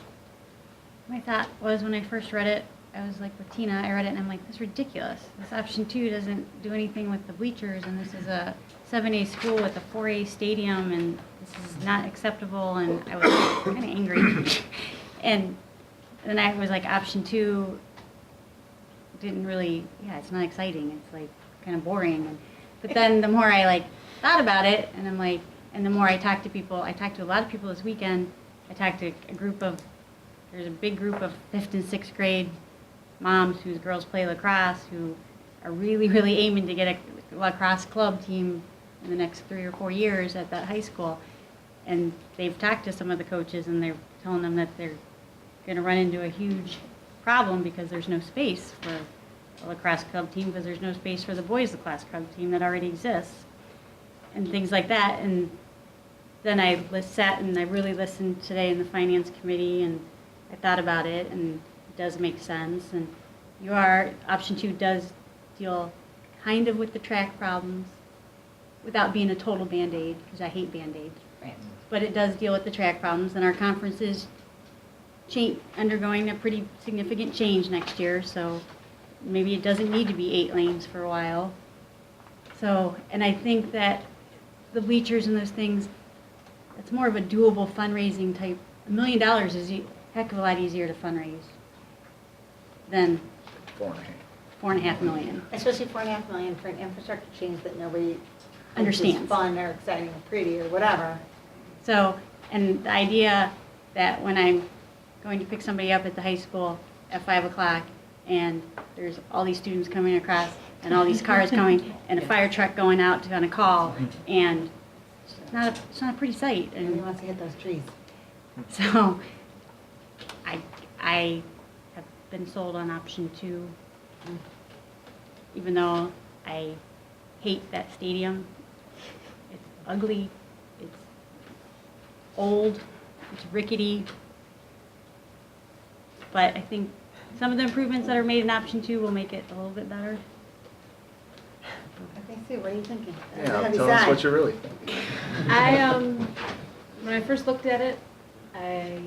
My thought was when I first read it, I was like with Tina, I read it and I'm like, this is ridiculous. This option 2 doesn't do anything with the bleachers, and this is a 7A school with a 4A stadium, and this is not acceptable, and I was kind of angry. And then I was like, option 2 didn't really, it's not exciting. It's like kind of boring. But then the more I like thought about it, and I'm like, and the more I talked to people, I talked to a lot of people this weekend. I talked to a group of, there's a big group of 5th and 6th grade moms whose girls play lacrosse who are really, really aiming to get a lacrosse club team in the next 3 or 4 years at that high school. And they've talked to some of the coaches, and they're telling them that they're going to run into a huge problem because there's no space for a lacrosse club team, because there's no space for the boys lacrosse club team that already exists, and things like that. And then I sat and I really listened today in the finance committee, and I thought about it, and it does make sense. And option 2 does deal kind of with the track problems without being a total Band-Aid, because I hate Band-Aids. Right. But it does deal with the track problems, and our conference is undergoing a pretty significant change next year, so maybe it doesn't need to be 8 lanes for a while. So, and I think that the bleachers and those things, it's more of a doable fundraising type. $1 million is a heck of a lot easier to fundraise than 4.5 million. Especially $4.5 million for an infrastructure change that nobody thinks Understands. is fun or exciting or pretty or whatever. So, and the idea that when I'm going to pick somebody up at the high school at 5 o'clock, and there's all these students coming across, and all these cars coming, and a fire truck going out on a call, and it's not a pretty sight. And Nobody wants to hit those trees. so, I have been sold on option 2, even though I hate that stadium. It's ugly, it's old, it's rickety, but I think some of the improvements that are made in option 2 will make it a little bit better. Okay, Sue, what are you thinking? That's a Yeah, heavy tell us sigh. what you're really thinking. When I first looked at it, I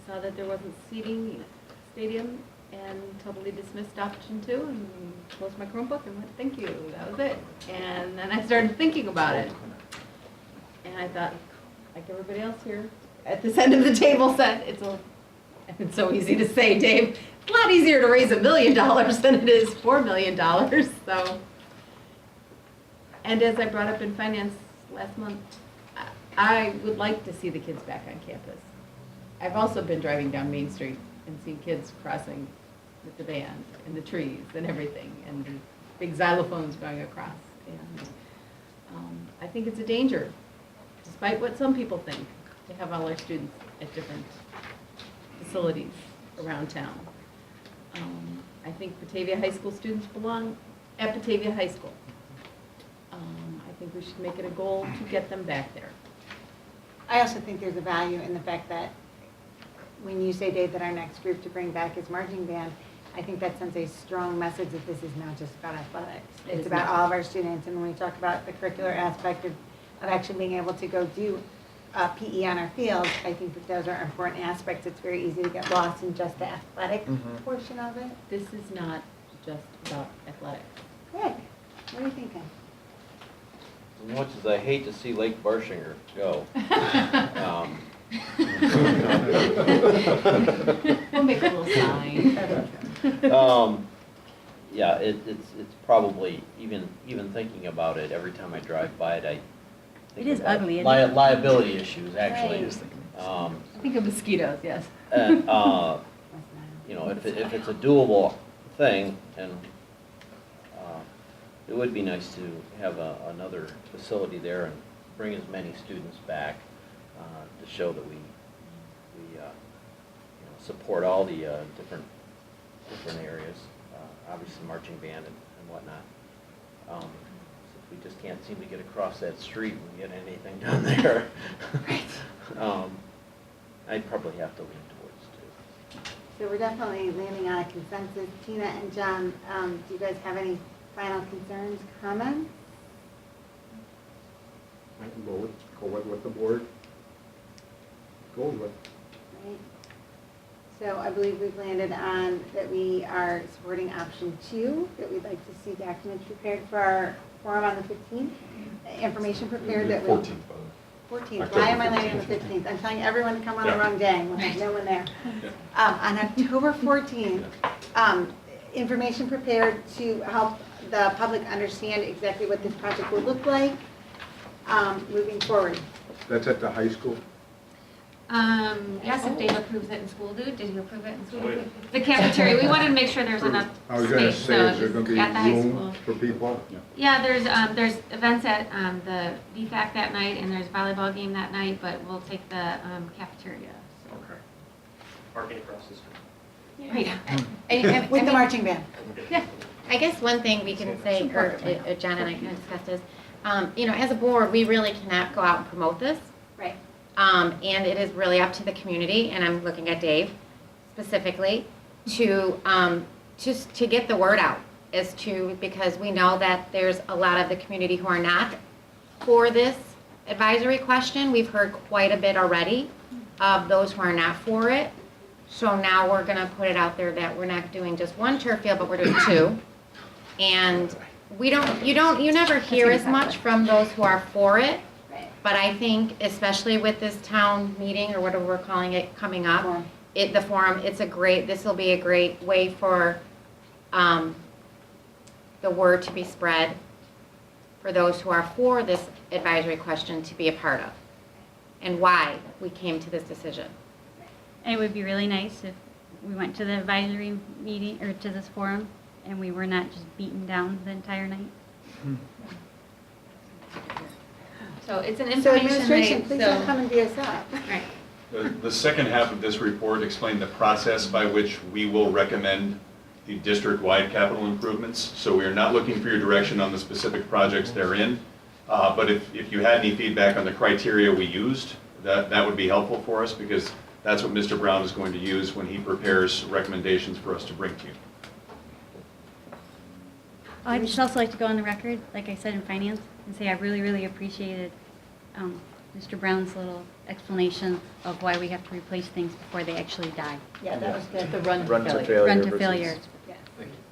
saw that there wasn't seating stadium and totally dismissed option 2 and closed my Chromebook and went, thank you, that was it. And then I started thinking about it. And I thought, like everybody else here, at this end of the table said, it's so easy to say, Dave, it's a lot easier to raise $1 million than it is $4 million, so. And as I brought up in finance last month, I would like to see the kids back on campus. I've also been driving down Main Street and seen kids crossing with the band and the trees and everything, and the big xylophones going across. And I think it's a danger, despite what some people think, to have all our students at different facilities around town. I think Batavia High School students belong at Batavia High School. I think we should make it a goal to get them back there. I also think there's a value in the fact that when you say, Dave, that our next group to bring back is marching band, I think that sends a strong message that this is not just about athletics. It It's is about not. all of our students, and when we talk about the curricular aspect of actually being able to go do PE on our field, I think that those are important aspects. It's very easy to get lost in just the athletic portion of it. This is not just about athletics. Good. What are you thinking? As much as I hate to see Lake Barshinger go, We'll make a little sign. yeah, it's probably, even thinking about it, every time I drive by it, I think It is about ugly, isn't it? liability issues, actually. Right. I think of mosquitoes, yes. And, you know, if it's a doable thing, and it would be nice to have another facility there and bring as many students back to show that we support all the different areas, obviously marching band and whatnot. So if we just can't seem to get across that street and get anything done there, I'd probably have to lean towards 2. So we're definitely landing on a consensus. Tina and John, do you guys have any final concerns, comments? I can go with go with what the board goes with. Right. So I believe we've landed on that we are supporting option 2, that we'd like to see documents prepared for our forum on the 15th, information prepared that we. 14th, by the way. 14th, October why am I landing on 14th. the 15th? I'm telling everyone to come on the Yeah. wrong day, when there's no one there. On October 14th, information prepared to help the public understand exactly what this project will look like moving forward. That's at the high school? Yes, if Dave approves it in school, did you approve it in school? The cafeteria, we wanted to make sure there's enough I was gonna space, say, so is there gonna be at the high school. room for people? Yeah, there's events at the DFAC that night, and there's volleyball game that night, but we'll take the cafeteria. so. Okay. Parking across the street. Right. With the marching band. Yeah, I guess one thing we can say, or John and I can discuss is, as a board, we really cannot go out and promote this. Right. And it is really up to the community, and I'm looking at Dave specifically, to get the word out because we know that there's a lot of the community who are not for this advisory question. We've heard quite a bit already of those who are not for it. So now we're gonna put it out there that we're not doing just one turf field, but we're doing 2. And you never hear as much from those who are for it. But I think, especially with this town meeting, or whatever we're calling it, coming up, the forum, this will be a great way for the word to be spread for those who are for this advisory question to be a part of, and why we came to this decision. And it would be really nice if we went to the advisory meeting, or to this forum, and we were not just beaten down the entire night. So it's an So information administration, night, please don't so. come and beat us up. Right. The second half of this report explained the process by which we will recommend the district-wide capital improvements. So we are not looking for your direction on the specific projects therein. But if you had any feedback on the criteria we used, that would be helpful for us, because that's what Mr. Brown is going to use when he prepares recommendations for us to bring to you. I'd just also like to go on the record, like I said in finance, and say I really, really appreciated Mr. Brown's little explanation of why we have to replace things before they actually die. Yeah, that was good. The run to Run to failure. failure. Run to versus- failure.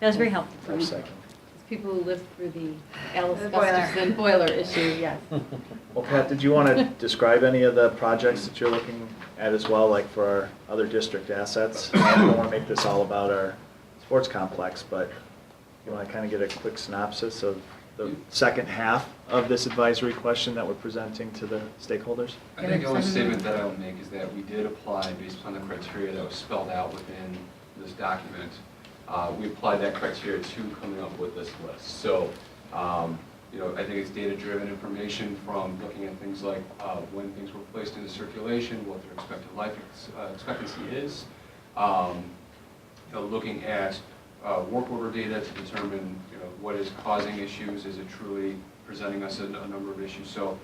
That was very helpful for me. Second. People who lived through the Alice The boiler. Gustafson boiler issue, yes. Well, Pat, did you want to describe any of the projects that you're looking at as well, like for our other district assets? I don't want to make this all about our sports complex, but you want to kind of get a quick synopsis of the second half of this advisory question that we're presenting to the stakeholders? I think the only statement that I would make is that we did apply based upon the criteria that was spelled out within this document. We applied that criteria to coming up with this list. So, I think it's data-driven information from looking at things like when things were placed into circulation, what their expected life expectancy is, looking at work order data to determine what is causing issues. Is it truly presenting us a number of issues? So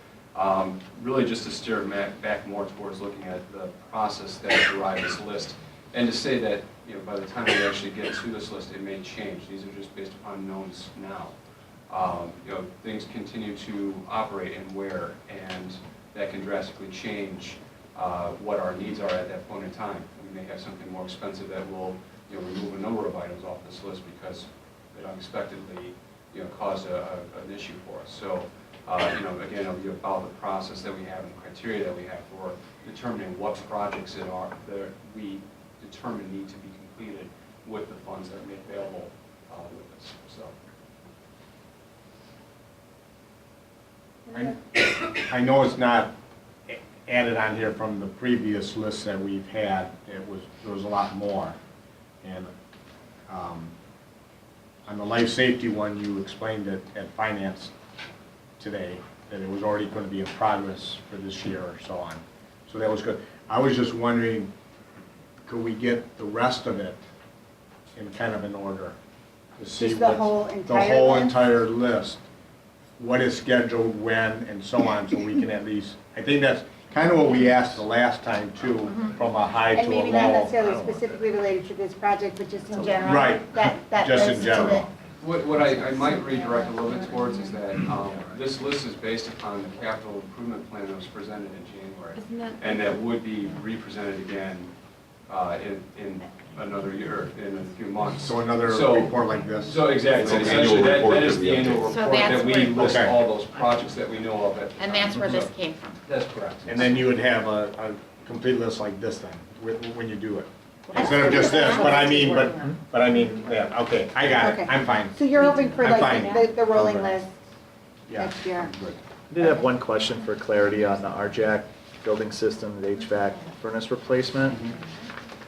really just to steer back more towards looking at the process that derived this list, and to say that by the time we actually get to this list, it may change. These are just based upon knowns now. Things continue to operate and wear, and that can drastically change what our needs are at that point in time. We may have something more expensive that will remove a number of items off this list because it unexpectedly caused an issue for us. So again, it'll be about the process that we have and the criteria that we have for determining what projects that we determine need to be completed with the funds that are made available with this. So. I know it's not added on here from the previous list that we've had. There was a lot more. And on the life safety one, you explained it at finance today, that it was already going to be in progress for this year or so on. So that was good. I was just wondering, could we get the rest of it in kind of an order? To see Just the what- whole entire The whole list? entire list. What is scheduled, when, and so on, so we can at least, I think that's kind of what we asked the last time too, from a high to a And low. maybe not necessarily specifically related to this project, but just in general. Right. That Just in goes to general. What I might redirect a little bit towards is that this list is based upon the capital improvement plan that was presented in January. Isn't that- And that would be represented again in another year, in a few months. So another report like this? So exactly, It's an essentially annual that report is that the we annual update. report So that's that we where- list Okay. all those projects that we know of at the And time. that's where this came from. That's correct. And then you would have a complete list like this then, when you do it? Instead of just this, but I mean, yeah, okay, I got it, Okay. I'm fine. So you're hoping for I'm like fine. the rolling I'm good. list Yeah, next year? I'm good. I did have one question for clarity on the RJAC building system, the HVAC furnace replacement.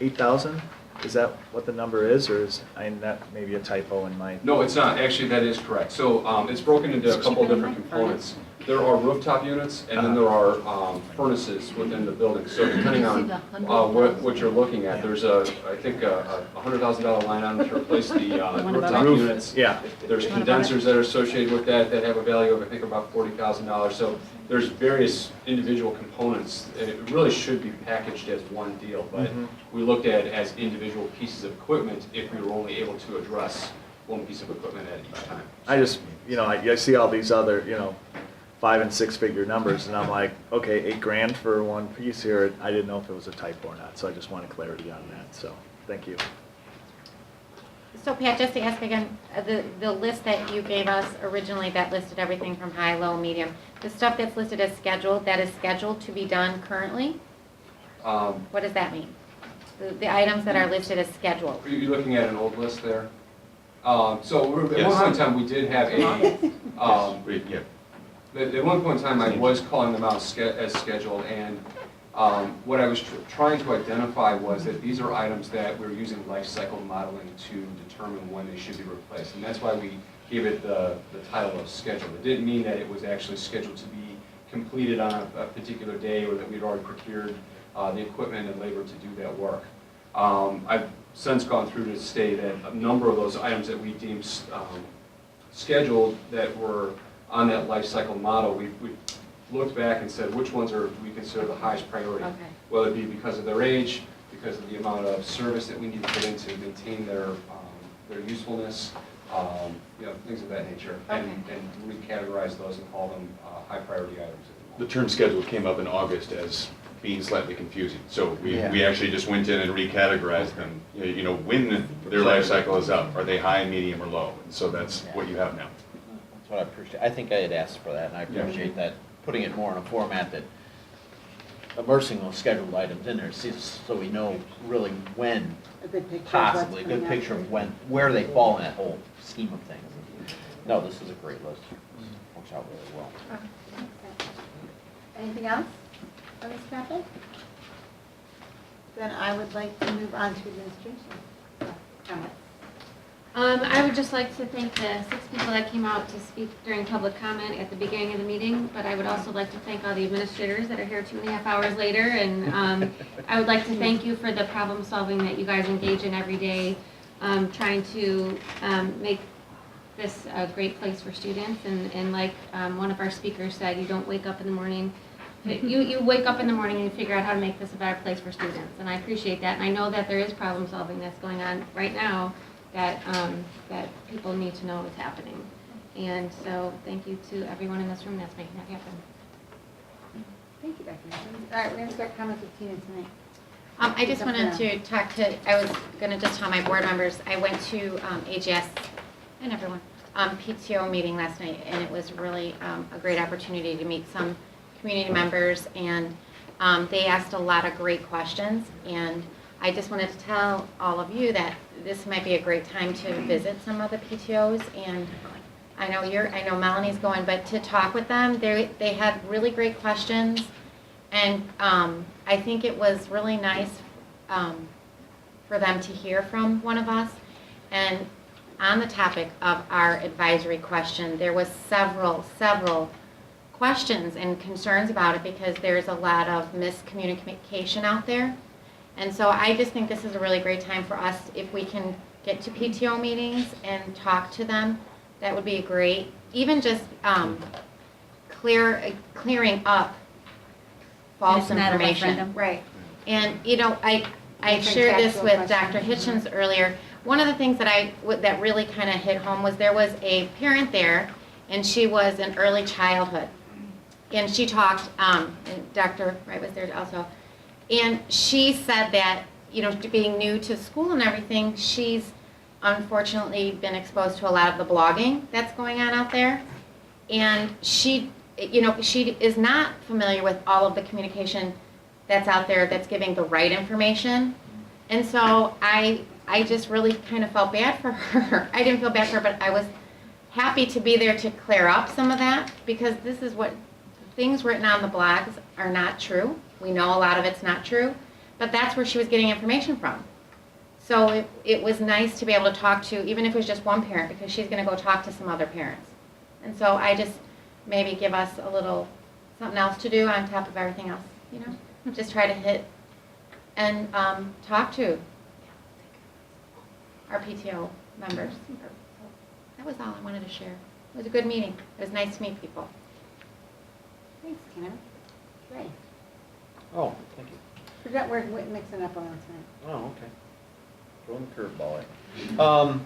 8,000? Is that what the number is, or is, that maybe a typo in my? No, it's not. Actually, that is correct. So it's broken into a couple of different components. There are rooftop units, and then there are furnaces within the building. So depending on what you're looking at, there's I think a $100,000 line item to replace the rooftop Roof. units. Yeah. There's condensers that are associated with that have a value of, I think, about $40,000. So there's various individual components, and it really should be packaged as one deal. But we looked at it as individual pieces of equipment if we were only able to address one piece of equipment at each time. I just, I see all these other, 5 and 6 figure numbers, and I'm like, okay, $8,000 for one piece here. I didn't know if it was a typo or not, so I just wanted clarity on that. So, thank you. So Pat, just to ask again, the list that you gave us originally that listed everything from high, low, medium, the stuff that's listed as scheduled, that is scheduled to be done currently? What does that mean? The items that are listed as scheduled? Are you looking at an old list there? So at one point in time, we did have Yeah. at one point in time, I was calling them out as scheduled, and what I was trying to identify was that these are items that we're using life cycle modeling to determine when they should be replaced. And that's why we gave it the title of scheduled. It didn't mean that it was actually scheduled to be completed on a particular day, or that we'd already procured the equipment and labor to do that work. I've since gone through to state that a number of those items that we deemed scheduled that were on that life cycle model, we looked back and said which ones are we consider the highest priority, whether it be because of their age, because of the amount of service that we need to put in to maintain their usefulness, things of that nature, and recategorize those and call them high priority items. The term schedule came up in August as being slightly confusing. So we actually just went in and recategorized them, when their life cycle is up. Are they high, medium, or low? And so that's what you have now. That's what I appreciate. I think I had asked for that, and I appreciate that, putting it more in a format that immersing those scheduled items in there, so we know really when, A good picture. possibly, a good picture of where they fall in that whole scheme of things. No, this is a great list. Works out really well. Anything else on this topic? Then I would like to move on to administration comments. I would just like to thank the 6 people that came out to speak during public comment at the beginning of the meeting, but I would also like to thank all the administrators that are here 2.5 hours later, and I would like to thank you for the problem solving that you guys engage in every day, trying to make this a great place for students, and like one of our speakers said, you don't wake up in the morning, you wake up in the morning and you figure out how to make this a better place for students, and I appreciate that, and I know that there is problem solving that's going on right now that people need to know is happening. And so thank you to everyone in this room that's making that happen. Thank you, Dr. Nichols. All right, we're going to start comments with Tina tonight. I just wanted to talk to, I was going to just tell my board members, I went to AGS and everyone, PTO meeting last night, and it was really a great opportunity to meet some community members, and they asked a lot of great questions, and I just wanted to tell all of you that this might be a great time to visit some of the PTOs, and I know Melanie's going, but to talk with them, they had really great questions, and I think it was really nice for them to hear from one of us. And on the topic of our advisory question, there was several questions and concerns about it because there's a lot of miscommunication out there. And so I just think this is a really great time for us, if we can get to PTO meetings and talk to them, that would be great. Even just clearing up false information. Referendum. Right. And, I Different shared this factual with questions. Dr. Hitchens earlier. one of the things that really kind of hit home was there was a parent there, and she was in early childhood. And she talked, and Dr. Wright was there also, and she said that, you know, being new to school and everything, she's unfortunately been exposed to a lot of the blogging that's going on out there. And she, you know, she is not familiar with all of the communication that's out there that's giving the right information. And so I just really kind of felt bad for her. I didn't feel bad for her, but I was happy to be there to clear up some of that, because this is what things written on the blogs are not true. We know a lot of it's not true, but that's where she was getting information from. So it was nice to be able to talk to, even if it was just one parent, because she's going to go talk to some other parents. And so I just maybe give us a little something else to do on top of everything else, you know? Just try to hit and talk to our PTO members. That was all I wanted to share. It was a good meeting. It was nice to meet people. Thanks, Tina. Ray. Oh, thank you. Forgot we're mixing up on tonight. Oh, okay. Throwing the curveball in.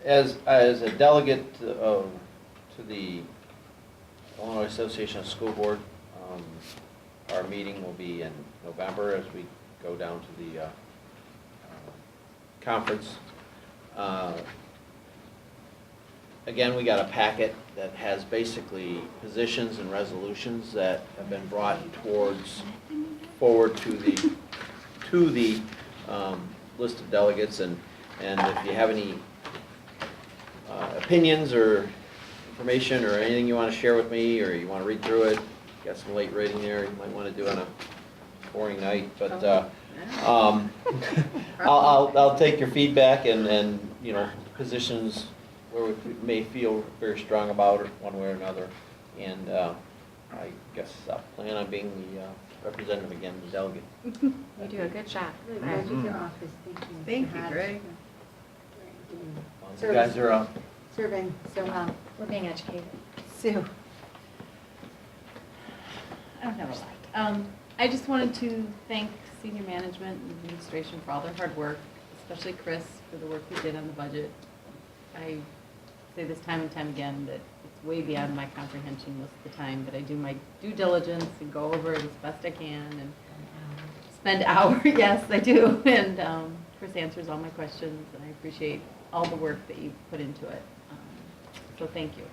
As a delegate to the Illinois Association of School Board, our meeting will be in November as we go down to the conference. Again, we got a packet that has basically positions and resolutions that have been brought forward to the list of delegates, and if you have any opinions or information or anything you want to share with me, or you want to read through it, got some late reading there you might want to do on a boring night, but I'll take your feedback and you know, positions where we may feel very strong about it one way or another, and I guess I'll plan on being the representative again, the delegate. You do a good job. Really glad you're your office. Thank you, Mr. Hodge. Greg. You guys are Serving so well. We're being educated. Sue. I don't have a lot. I just wanted to thank senior management and administration for all their hard work, especially Chris for the work he did on the budget. I say this time and time again that it's way beyond my comprehension most of the time, but I do my due diligence and go over it as best I can and spend hours. Yes, I do. And Chris answers all my questions, and I appreciate all the work that you put into it. So thank you.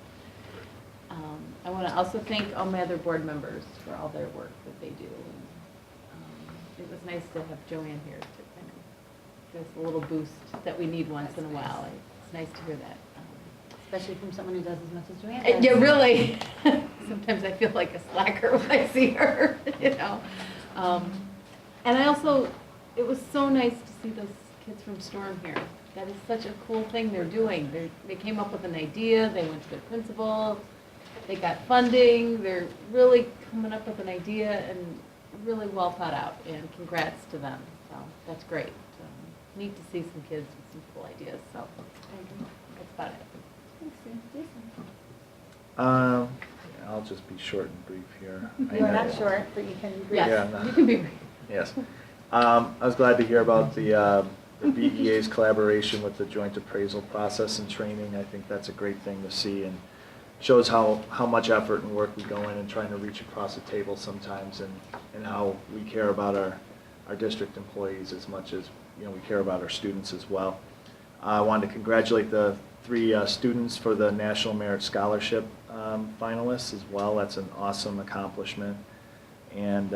I want to also thank all my other board members for all their work that they do. And, it was nice to have Joanne here to kind of give us a little boost that we need once in a while. It's nice to hear that. Especially from someone who does as much as Joanne does. Yeah, really. Sometimes I feel like a slacker when I see her, you know. And I also, it was so nice to see those kids from Storm here. That is such a cool thing they're doing. They came up with an idea, they went to their principal, they got funding, they're really coming up with an idea and really well thought out, and congrats to them. So that's great. Neat to see some kids with some cool ideas, so that's about it. Thanks, Sue. Jason. I'll just be short and brief here. You are not short, but you can be brief. Yes, Yeah, no. you can be brief. Yes. I was glad to hear about the BEA's collaboration with the joint appraisal process and training. I think that's a great thing to see, and shows how much effort and work we go in and trying to reach across the table sometimes, and how we care about our district employees as much as, you know, we care about our students as well. I wanted to congratulate the 3 students for the National Merit Scholarship finalists as well. That's an awesome accomplishment. And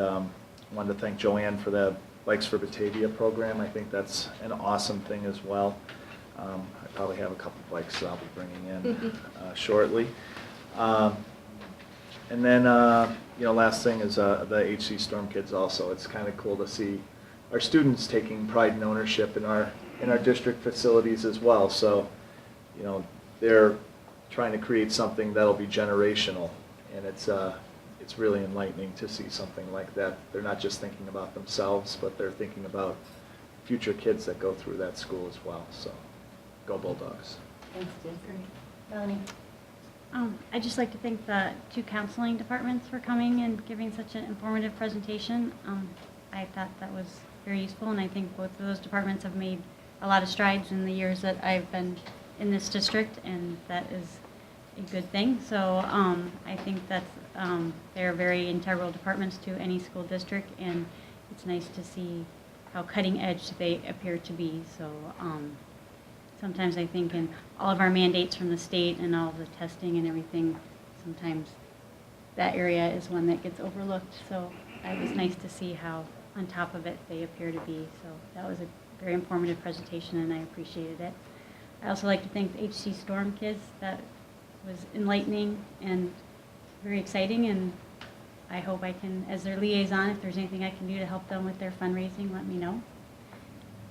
wanted to thank Joanne for the Bikes for Batavia program. I think that's an awesome thing as well. I probably have a couple bikes I'll be bringing in shortly. And then, you know, last thing is the HC Storm kids also. It's kind of cool to see our students taking pride and ownership in our district facilities as well. So, you know, they're trying to create something that'll be generational, and it's really enlightening to see something like that. They're not just thinking about themselves, but they're thinking about future kids that go through that school as well. So, go Bulldogs. Thanks, Jason. Melanie. I'd just like to thank the 2 counseling departments for coming and giving such an informative presentation. I thought that was very useful, and I think both of those departments have made a lot of strides in the years that I've been in this district, and that is a good thing. So I think that's, they're very integral departments to any school district, and it's nice to see how cutting edge they appear to be. So sometimes I think in all of our mandates from the state and all the testing and everything, sometimes that area is one that gets overlooked. So it was nice to see how on top of it they appear to be. So that was a very informative presentation, and I appreciated it. I also like to thank the HC Storm kids. That was enlightening and very exciting, and I hope I can, as their liaison, if there's anything I can do to help them with their fundraising, let me know.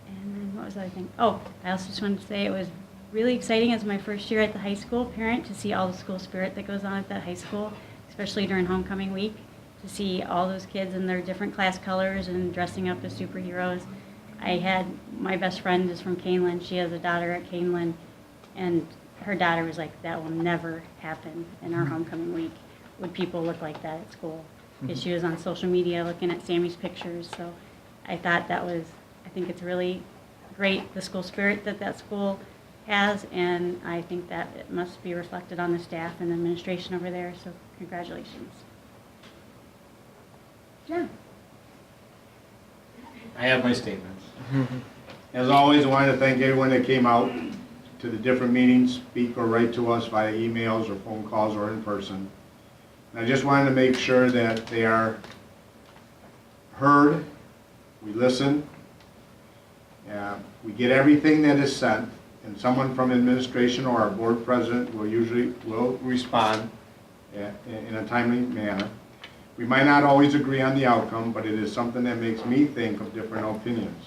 And then what was the other thing? Oh, I also just wanted to say it was really exciting as my first year at the high school parent to see all the school spirit that goes on at that high school, especially during homecoming week, to see all those kids in their different class colors and dressing up as superheroes. I had, my best friend is from Canelan. She has a daughter at Canelan, and her daughter was like, that will never happen in our homecoming week. Would people look like that at school? Because she was on social media looking at Sammy's pictures. So I thought that was, I think it's really great, the school spirit that that school has, and I think that it must be reflected on the staff and the administration over there. So congratulations. John. I have my statements. As always, I want to thank everyone that came out to the different meetings, speak or write to us via emails or phone calls or in person. And I just wanted to make sure that they are heard, we listen, we get everything that is sent, and someone from administration or our board president will respond in a timely manner. We might not always agree on the outcome, but it is something that makes me think of different opinions.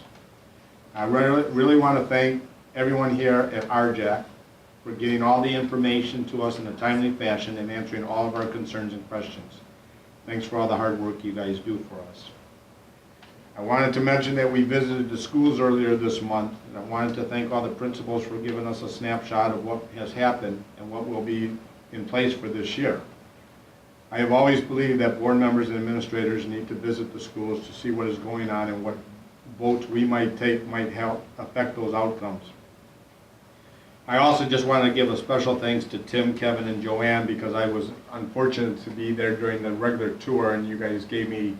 I really want to thank everyone here at RJAC for getting all the information to us in a timely fashion and answering all of our concerns and questions. Thanks for all the hard work you guys do for us. I wanted to mention that we visited the schools earlier this month, and I wanted to thank all the principals for giving us a snapshot of what has happened and what will be in place for this year. I have always believed that board members and administrators need to visit the schools to see what is going on and what votes we might take might help affect those outcomes. I also just want to give a special thanks to Tim, Kevin, and Joanne, because I was unfortunate to be there during the regular tour, and you guys gave me,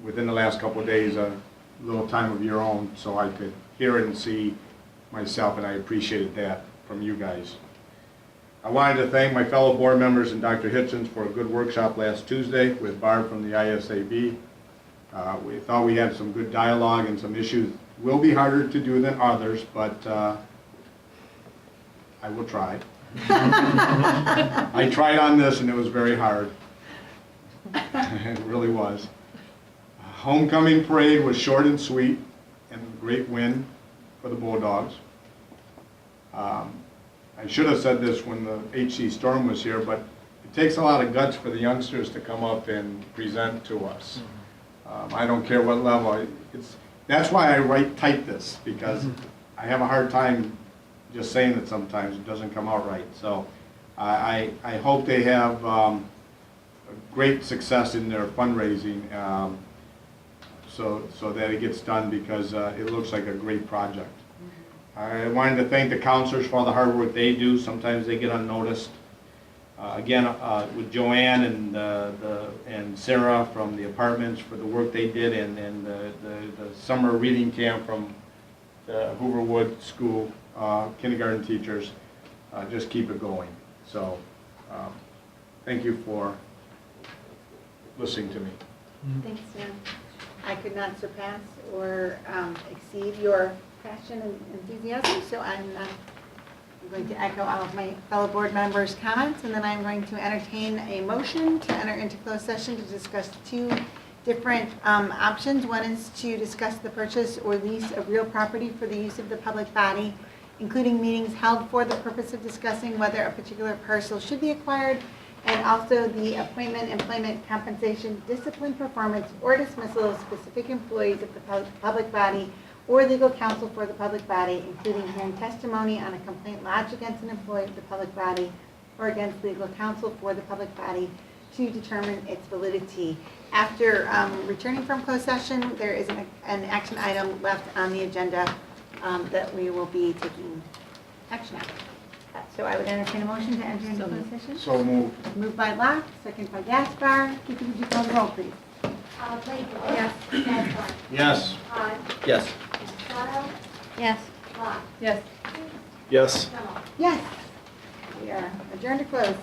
within the last couple of days, a little time of your own so I could hear and see myself, and I appreciated that from you guys. I wanted to thank my fellow board members and Dr. Hitchens for a good workshop last Tuesday with Barb from the ISAB. We thought we had some good dialogue, and some issues will be harder to do than others, but I will try. I tried on this, and it was very hard. It really was. Homecoming parade was short and sweet, and a great win for the Bulldogs. I should have said this when the HC Storm was here, but it takes a lot of guts for the youngsters to come up and present to us. I don't care what level. That's why I type this, because I have a hard time just saying it sometimes. It doesn't come out right. So I hope they have a great success in their fundraising so that it gets done, because it looks like a great project. I wanted to thank the counselors for all the hard work they do. Sometimes they get unnoticed. Again, with Joanne and Sarah from the apartments for the work they did, and the summer reading camp from the Hooverwood School kindergarten teachers. Just keep it going. So thank you for listening to me. Thanks, Sam. I could not surpass or exceed your passion and enthusiasm, so I'm going to echo all of my fellow board members' comments, and then I'm going to entertain a motion to enter into closed session to discuss two different options. One is to discuss the purchase or lease of real property for the use of the public body, including meetings held for the purpose of discussing whether a particular parcel should be acquired, and also the appointment, employment, compensation, discipline, performance, or dismissal of specific employees of the public body or legal counsel for the public body, including hearing testimony on a complaint lodged against an employee of the public body or against legal counsel for the public body to determine its validity. After returning from closed session, there is an action item left on the agenda that we will be taking action on. So I would entertain a motion to enter into closed session. So moved. Moved by Locke, second by Gaspar. Kiki, would you call the roll, please? Blake. Yes. Gaspar. Yes. Todd. Yes. Sato. Yes. Locke. Yes. Yes. Semmel. Yes. We are adjourned to close.